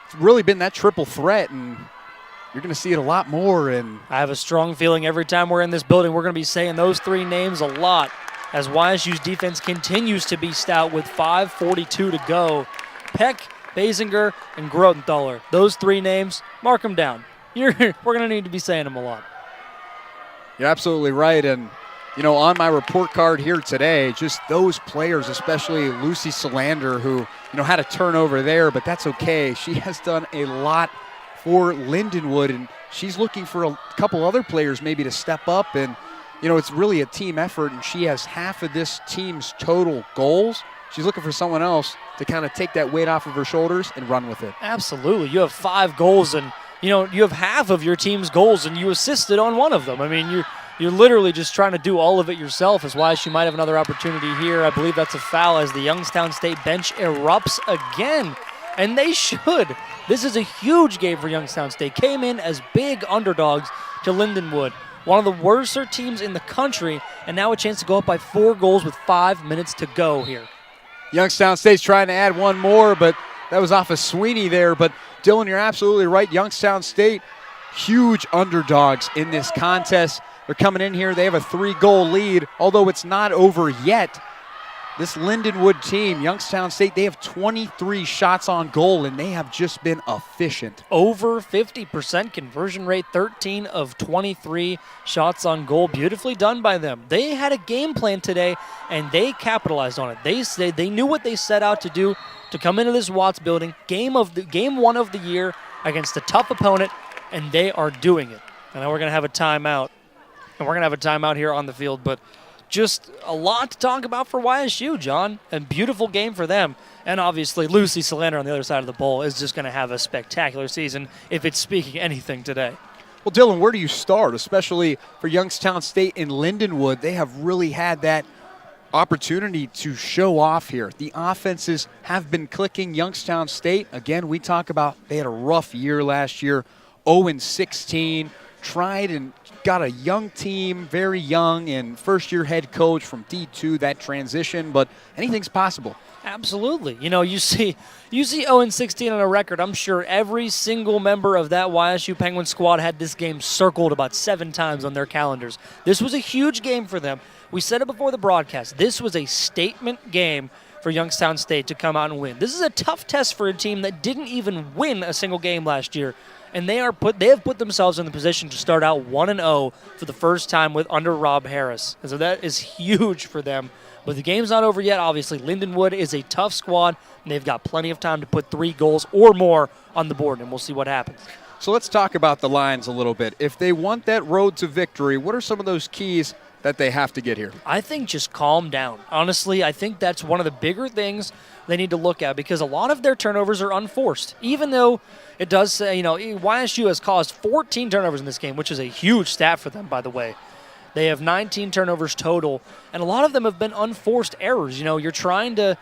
it's really been that triple threat, and you're going to see it a lot more. And I have a strong feeling every time we're in this building, we're going to be saying those 3 names a lot as YSU's defense continues to be stout with 5:42 to go. Peck, Basinger, and Grotenthaler. Those 3 names, mark them down. We're going to need to be saying them a lot. You're absolutely right. And, on my report card here today, just those players, especially Lucy Solander, who, had a turnover there, but that's okay. She has done a lot for Lindenwood, and she's looking for a couple other players maybe to step up. And, it's really a team effort, and she has half of this team's total goals. She's looking for someone else to kind of take that weight off of her shoulders and run with it. Absolutely. You have 5 goals, and, you have half of your team's goals, and you assisted on one of them. I mean, you're literally just trying to do all of it yourself, is why she might have another opportunity here. I believe that's a foul as the Youngstown State bench erupts again, and they should. This is a huge game for Youngstown State. Came in as big underdogs to Lindenwood, one of the worser teams in the country, and now a chance to go up by 4 goals with 5 minutes to go here. Youngstown State's trying to add one more, but that was off of Sweeney there. But, Dylan, you're absolutely right. Youngstown State, huge underdogs in this contest. They're coming in here. They have a 3-goal lead, although it's not over yet. This Lindenwood team, Youngstown State, they have 23 shots on goal, and they have just been efficient. Over 50% conversion rate, 13 of 23 shots on goal. Beautifully done by them. They had a game plan today, and they capitalized on it. They knew what they set out to do to come into this Watts building, game 1 of the year against a tough opponent, and they are doing it. And now we're going to have a timeout. And we're going to have a timeout here on the field, but just a lot to talk about for YSU, John. And beautiful game for them. And obviously, Lucy Solander on the other side of the ball is just going to have a spectacular season if it's speaking anything today. Well, Dylan, where do you start, especially for Youngstown State and Lindenwood? They have really had that opportunity to show off here. The offenses have been clicking. Youngstown State, again, we talk about they had a rough year last year, 0-16, tried and got a young team, very young, and first-year head coach from D2, that transition, but anything's possible. Absolutely. You know, you see 0-16 on a record. I'm sure every single member of that YSU Penguin squad had this game circled about 7 times on their calendars. This was a huge game for them. We said it before the broadcast. This was a statement game for Youngstown State to come out and win. This is a tough test for a team that didn't even win a single game last year. And they have put themselves in the position to start out 1-0 for the first time under Rob Harris. And so that is huge for them. But the game's not over yet, obviously. Lindenwood is a tough squad, and they've got plenty of time to put 3 goals or more on the board, and we'll see what happens. So let's talk about the Lions a little bit. If they want that road to victory, what are some of those keys that they have to get here? I think just calm down. Honestly, I think that's one of the bigger things they need to look at, because a lot of their turnovers are unforced. Even though it does say, YSU has caused 14 turnovers in this game, which is a huge stat for them, by the way. They have 19 turnovers total, and a lot of them have been unforced errors. You're trying to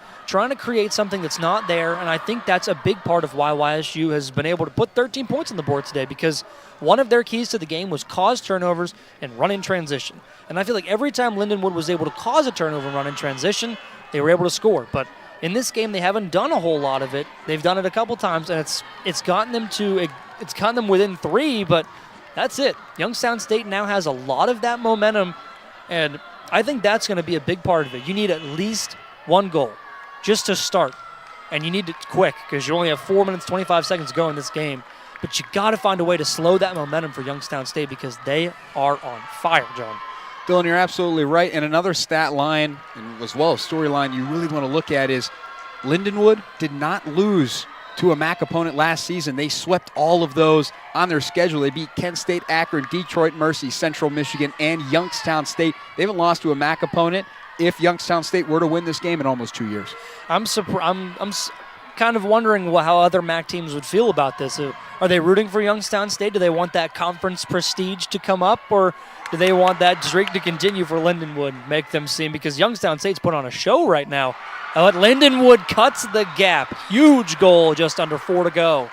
create something that's not there, and I think that's a big part of why YSU has been able to put 13 points on the board today, because one of their keys to the game was cause turnovers and run in transition. And I feel like every time Lindenwood was able to cause a turnover and run in transition, they were able to score. But in this game, they haven't done a whole lot of it. They've done it a couple times, and it's gotten them within 3, but that's it. Youngstown State now has a lot of that momentum, and I think that's going to be a big part of it. You need at least 1 goal just to start, and you need it quick, because you only have 4 minutes, 25 seconds to go in this game. But you got to find a way to slow that momentum for Youngstown State, because they are on fire, John. Dylan, you're absolutely right. And another stat line, and as well as storyline you really want to look at, is Lindenwood did not lose to a MAC opponent last season. They swept all of those on their schedule. They beat Kent State, Akron, Detroit, Mercy, Central Michigan, and Youngstown State. They haven't lost to a MAC opponent if Youngstown State were to win this game in almost 2 years. I'm kind of wondering how other MAC teams would feel about this. Are they rooting for Youngstown State? Do they want that conference prestige to come up, or do they want that streak to continue for Lindenwood, make them seem, because Youngstown State's put on a show right now. But Lindenwood cuts the gap. Huge goal, just under 4 to go.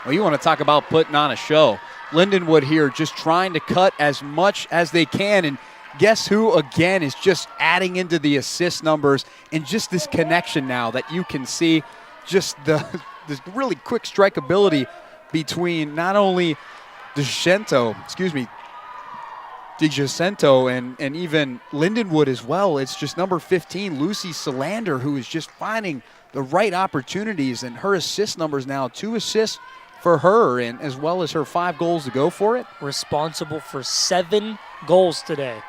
Well, you want to talk about putting on a show. Lindenwood here just trying to cut as much as they can, and guess who, again, is just adding into the assist numbers, and just this connection now that you can see, just this really quick strike ability between not only DiGiacinto and even Lindenwood as well. It's just number 15, Lucy Solander, who is just finding the right opportunities, and her assist numbers now, 2 assists for her, and as well as her 5 goals to go for it. Responsible for 7 goals today.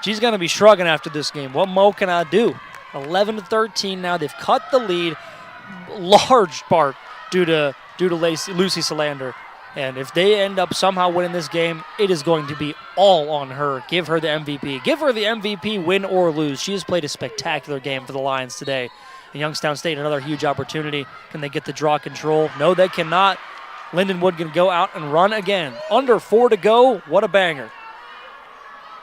She's going to be shrugging after this game. What more can I do? 11-13 now. They've cut the lead, large part due to Lucy Solander. And if they end up somehow winning this game, it is going to be all on her. Give her the MVP. Give her the MVP, win or lose. She has played a spectacular game for the Lions today. And Youngstown State, another huge opportunity. Can they get the draw control? No, they cannot. Lindenwood can go out and run again. Under 4 to go. What a banger.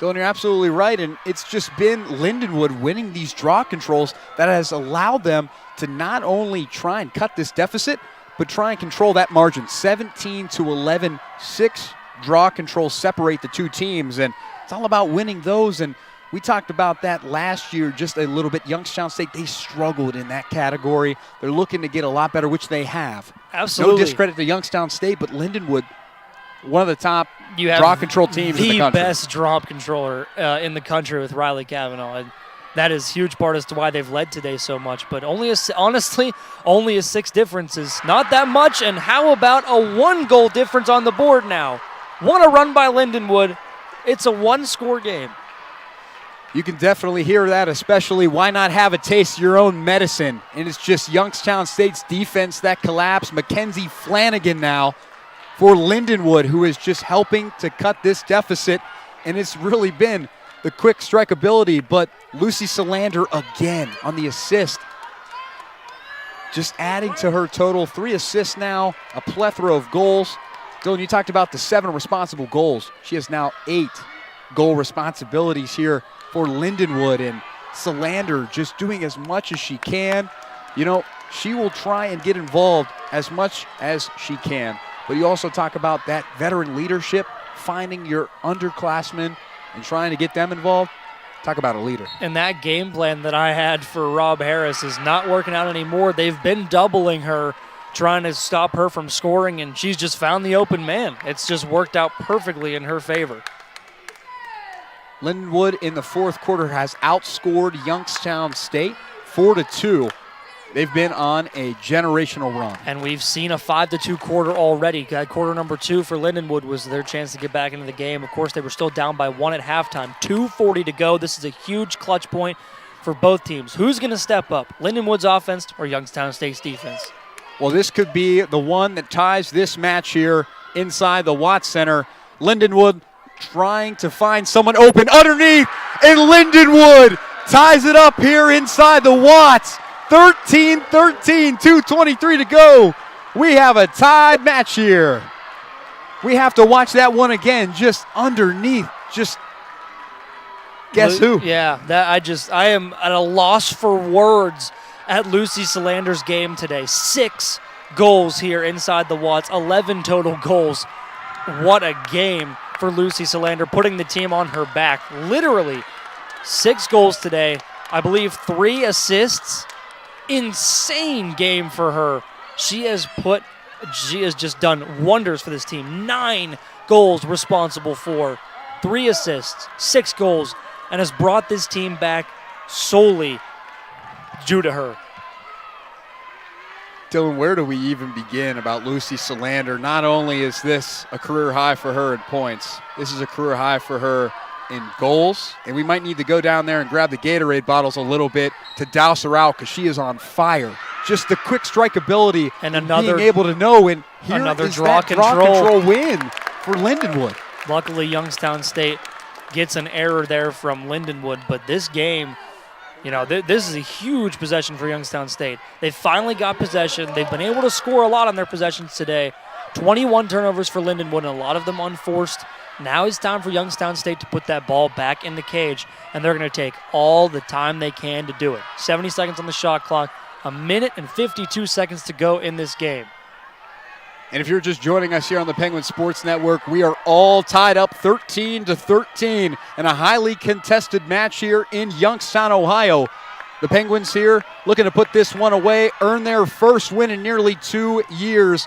Dylan, you're absolutely right, and it's just been Lindenwood winning these draw controls that has allowed them to not only try and cut this deficit, but try and control that margin. 17-11, 6 draw controls separate the 2 teams, and it's all about winning those. And we talked about that last year just a little bit. Youngstown State, they struggled in that category. They're looking to get a lot better, which they have. Absolutely. No discredit to Youngstown State, but Lindenwood, one of the top draw control teams in the country. The best draw controller in the country with Riley Cavanaugh. And that is a huge part as to why they've led today so much. But honestly, only a 6 difference is not that much. And how about a 1-goal difference on the board now? Want to run by Lindenwood. It's a 1-score game. You can definitely hear that, especially why not have a taste of your own medicine? And it's just Youngstown State's defense that collapsed. Mackenzie Flanagan now for Lindenwood, who is just helping to cut this deficit. And it's really been the quick strike ability, but Lucy Solander again on the assist. Just adding to her total, 3 assists now, a plethora of goals. Dylan, you talked about the 7 responsible goals. She has now 8 goal responsibilities here for Lindenwood, and Solander just doing as much as she can. You know, she will try and get involved as much as she can. But you also talk about that veteran leadership, finding your underclassmen and trying to get them involved. Talk about a leader. And that game plan that I had for Rob Harris is not working out anymore. They've been doubling her, trying to stop her from scoring, and she's just found the open man. It's just worked out perfectly in her favor. Lindenwood in the fourth quarter has outscored Youngstown State 4-2. They've been on a generational run. And we've seen a 5-2 quarter already. Quarter number 2 for Lindenwood was their chance to get back into the game. Of course, they were still down by 1 at halftime. 2:40 to go. This is a huge clutch point for both teams. Who's going to step up, Lindenwood's offense or Youngstown State's defense? Well, this could be the one that ties this match here inside the Watts Center. Lindenwood trying to find someone open underneath, and Lindenwood ties it up here inside the Watts. 13-13, 2:23 to go. We have a tied match here. We have to watch that one again, just underneath. Just guess who? Yeah, I am at a loss for words at Lucy Solander's game today. 6 goals here inside the Watts, 11 total goals. What a game for Lucy Solander, putting the team on her back. Literally 6 goals today. I believe 3 assists. Insane game for her. She has just done wonders for this team. 9 goals responsible for, 3 assists, 6 goals, and has brought this team back solely due to her. Dylan, where do we even begin about Lucy Solander? Not only is this a career high for her in points, this is a career high for her in goals, and we might need to go down there and grab the Gatorade bottles a little bit to douse her out because she is on fire. Just the quick strike ability and being able to know, and here another is draw that draw control win for Lindenwood. Luckily, Youngstown State gets an error there from Lindenwood, but this game, you know, this is a huge possession for Youngstown State. They finally got possession. They've been able to score a lot on their possessions today. 21 turnovers for Lindenwood, and a lot of them unforced. Now it's time for Youngstown State to put that ball back in the cage, and they're going to take all the time they can to do it. 70 seconds on the shot clock, 1 minute and 52 seconds to go in this game. And if you're just joining us here on the Penguin Sports Network, we are all tied up 13-13 in a highly contested match here in Youngstown, Ohio. The Penguins here looking to put this one away, earn their first win in nearly 2 years.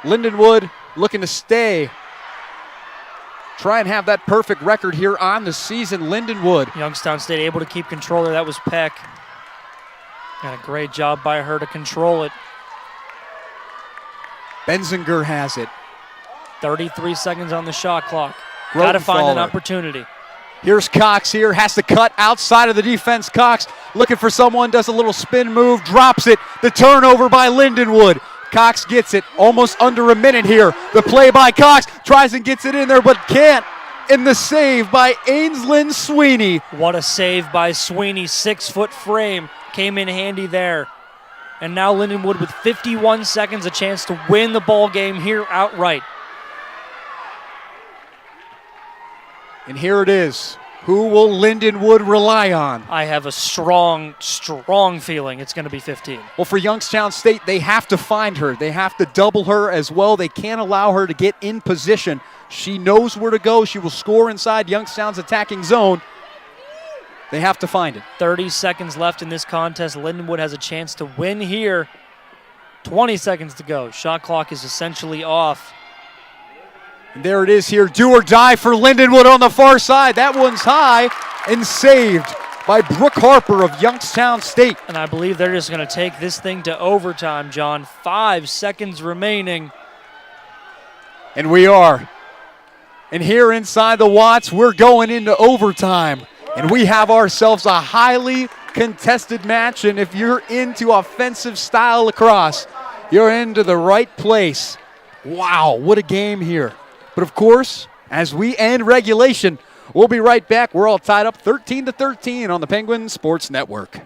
Lindenwood looking to stay. Try and have that perfect record here on the season. Lindenwood. Youngstown State able to keep control there. That was Peck. And a great job by her to control it. Benzinger has it. 33 seconds on the shot clock. Got to find an opportunity. Here's Cox here, has to cut outside of the defense. Cox looking for someone, does a little spin move, drops it. The turnover by Lindenwood. Cox gets it, almost under a minute here. The play by Cox, tries and gets it in there, but can't. And the save by Ainsley Sweeney. What a save by Sweeney. 6-foot frame came in handy there. And now Lindenwood with 51 seconds, a chance to win the ball game here outright. And here it is. Who will Lindenwood rely on? I have a strong feeling it's going to be 15. Well, for Youngstown State, they have to find her. They have to double her as well. They can't allow her to get in position. She knows where to go. She will score inside Youngstown's attacking zone. They have to find it. 30 seconds left in this contest. Lindenwood has a chance to win here. 20 seconds to go. Shot clock is essentially off. And there it is here, do or die for Lindenwood on the far side. That one's high and saved by Brooke Harper of Youngstown State. And I believe they're just going to take this thing to overtime, John. 5 seconds remaining. And we are. And here inside the Watts, we're going into overtime. And we have ourselves a highly contested match. And if you're into offensive style lacrosse, you're into the right place. Wow, what a game here. But of course, as we end regulation, we'll be right back. We're all tied up 13-13 on the Penguin Sports Network.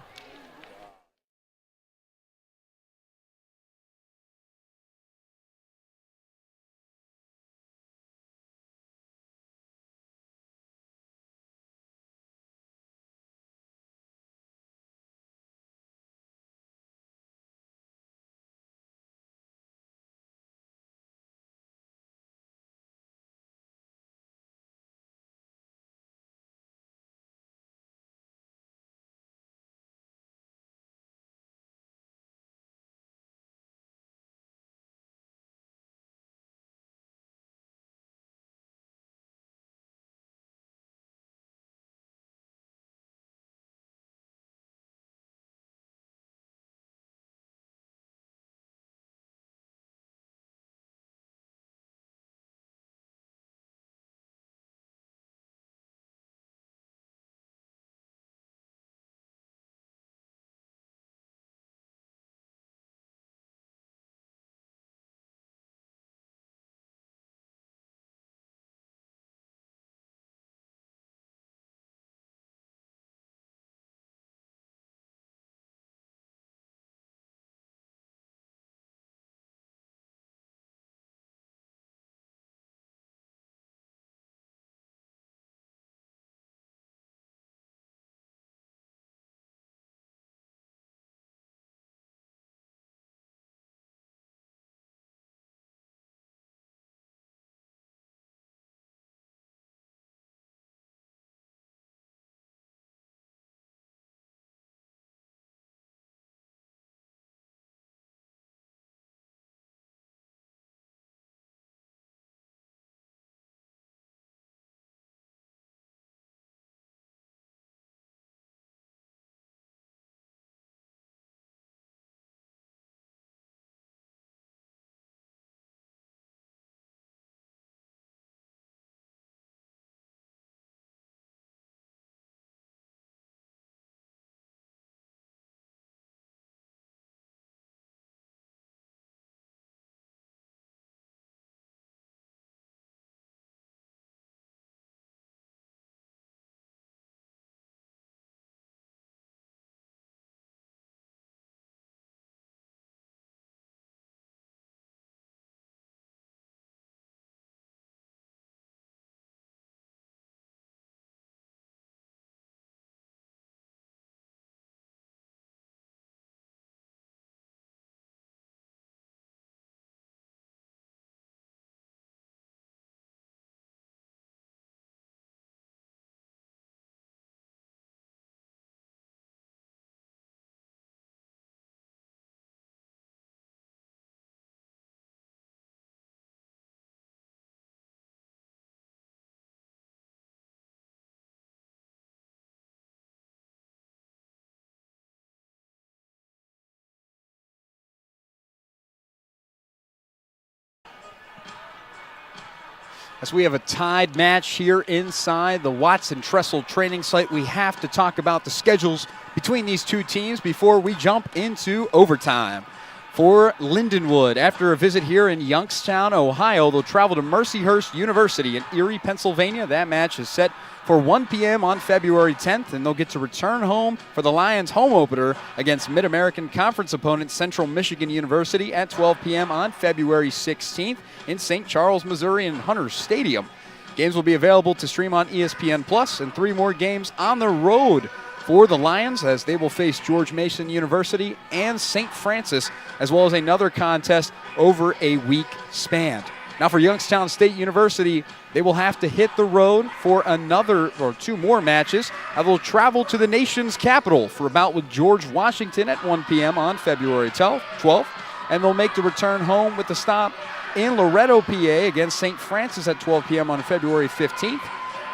As we have a tied match here inside the Watson Trestle training site, we have to talk about the schedules between these two teams before we jump into overtime. For Lindenwood, after a visit here in Youngstown, Ohio, they'll travel to Mercyhurst University in Erie, Pennsylvania. That match is set for 1 p.m. on February 10th, and they'll get to return home for the Lions' home opener against Mid-American Conference opponent Central Michigan University at 12 p.m. on February 16th in St. Charles, Missouri in Hunter Stadium. Games will be available to stream on ESPN Plus, and 3 more games on the road for the Lions as they will face George Mason University and St. Francis, as well as another contest over a week span. Now for Youngstown State University, they will have to hit the road for another or 2 more matches. They'll travel to the nation's capital for a bout with George Washington at 1 p.m. on February 12th, and they'll make the return home with the stop in Loretto, PA against St. Francis at 12 p.m. on February 15th.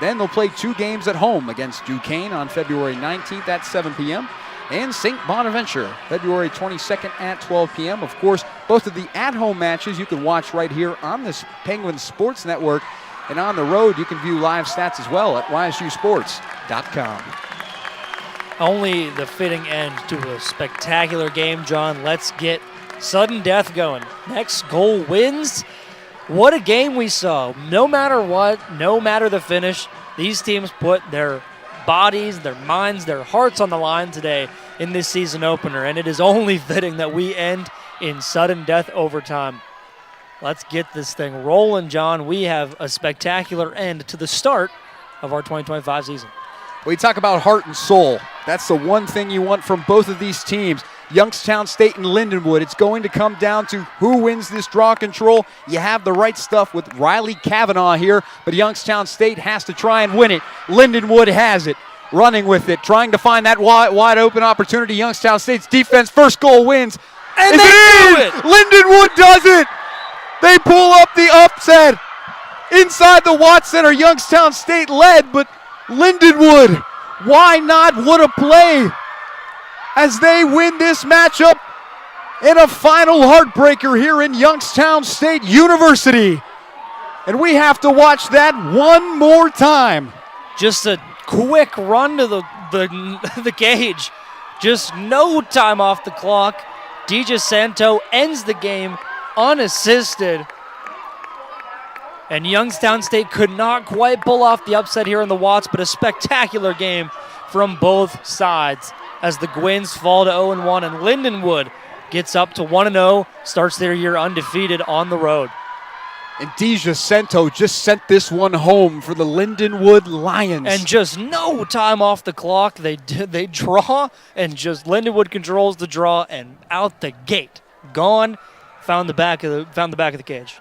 Then they'll play 2 games at home against Duquesne on February 19th at 7 p.m. and St. Bonaventure February 22nd at 12 p.m. Of course, both of the at-home matches you can watch right here on this Penguin Sports Network. And on the road, you can view live stats as well at ysusports.com. Only the fitting end to a spectacular game, John. Let's get sudden death going. Next goal wins. What a game we saw. No matter what, no matter the finish, these teams put their bodies, their minds, their hearts on the line today in this season opener, and it is only fitting that we end in sudden death overtime. Let's get this thing rolling, John. We have a spectacular end to the start of our 2025 season. We talk about heart and soul. That's the one thing you want from both of these teams. Youngstown State and Lindenwood. It's going to come down to who wins this draw control. You have the right stuff with Riley Kavanaugh here, but Youngstown State has to try and win it. Lindenwood has it, running with it, trying to find that wide open opportunity. Youngstown State's defense, first goal wins. And they do it! Lindenwood does it! They pull up the upset. Inside the Watt Center, Youngstown State led, but Lindenwood, why not? What a play as they win this matchup in a final heartbreaker here in Youngstown State University. And we have to watch that one more time. Just a quick run to the cage. Just no time off the clock. DiGiacinto ends the game unassisted. And Youngstown State could not quite pull off the upset here in the Watts, but a spectacular game from both sides as the Gwins fall to 0-1 and Lindenwood gets up to 1-0, starts their year undefeated on the road. And DiGiacinto just sent this one home for the Lindenwood Lions. And just no time off the clock. They draw, and just Lindenwood controls the draw and out the gate. Gone, found the back of the cage.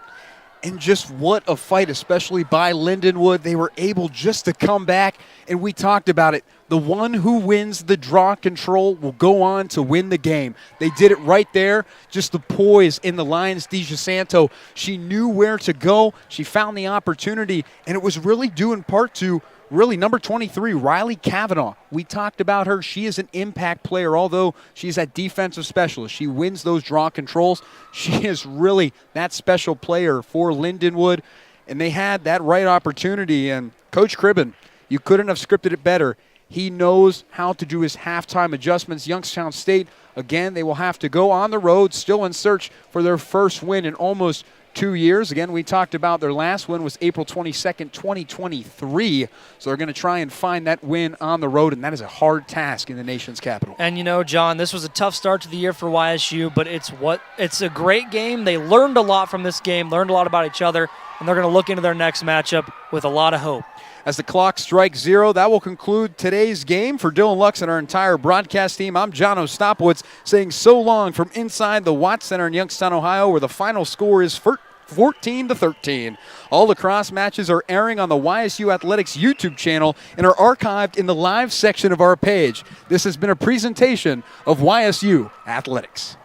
And just what a fight, especially by Lindenwood. They were able just to come back, and we talked about it. The one who wins the draw control will go on to win the game. They did it right there. Just the poise in the Lions. DiGiacinto, she knew where to go. She found the opportunity, and it was really due in part to really number 23, Riley Kavanaugh. We talked about her. She is an impact player, although she's a defensive specialist. She wins those draw controls. She is really that special player for Lindenwood, and they had that right opportunity. And Coach Cribben, you couldn't have scripted it better. He knows how to do his halftime adjustments. Youngstown State, again, they will have to go on the road, still in search for their first win in almost 2 years. Again, we talked about their last win was April 22nd, 2023. So they're going to try and find that win on the road, and that is a hard task in the nation's capital. And you know, John, this was a tough start to the year for YSU, but it's a great game. They learned a lot from this game, learned a lot about each other, and they're going to look into their next matchup with a lot of hope. As the clock strikes 0, that will conclude today's game. For Dylan Lux and our entire broadcast team, I'm John Ostapowitz saying so long from inside the Watt Center in Youngstown, Ohio, where the final score is 14-13. All lacrosse matches are airing on the YSU Athletics YouTube channel and are archived in the live section of our page. This has been a presentation of YSU Athletics.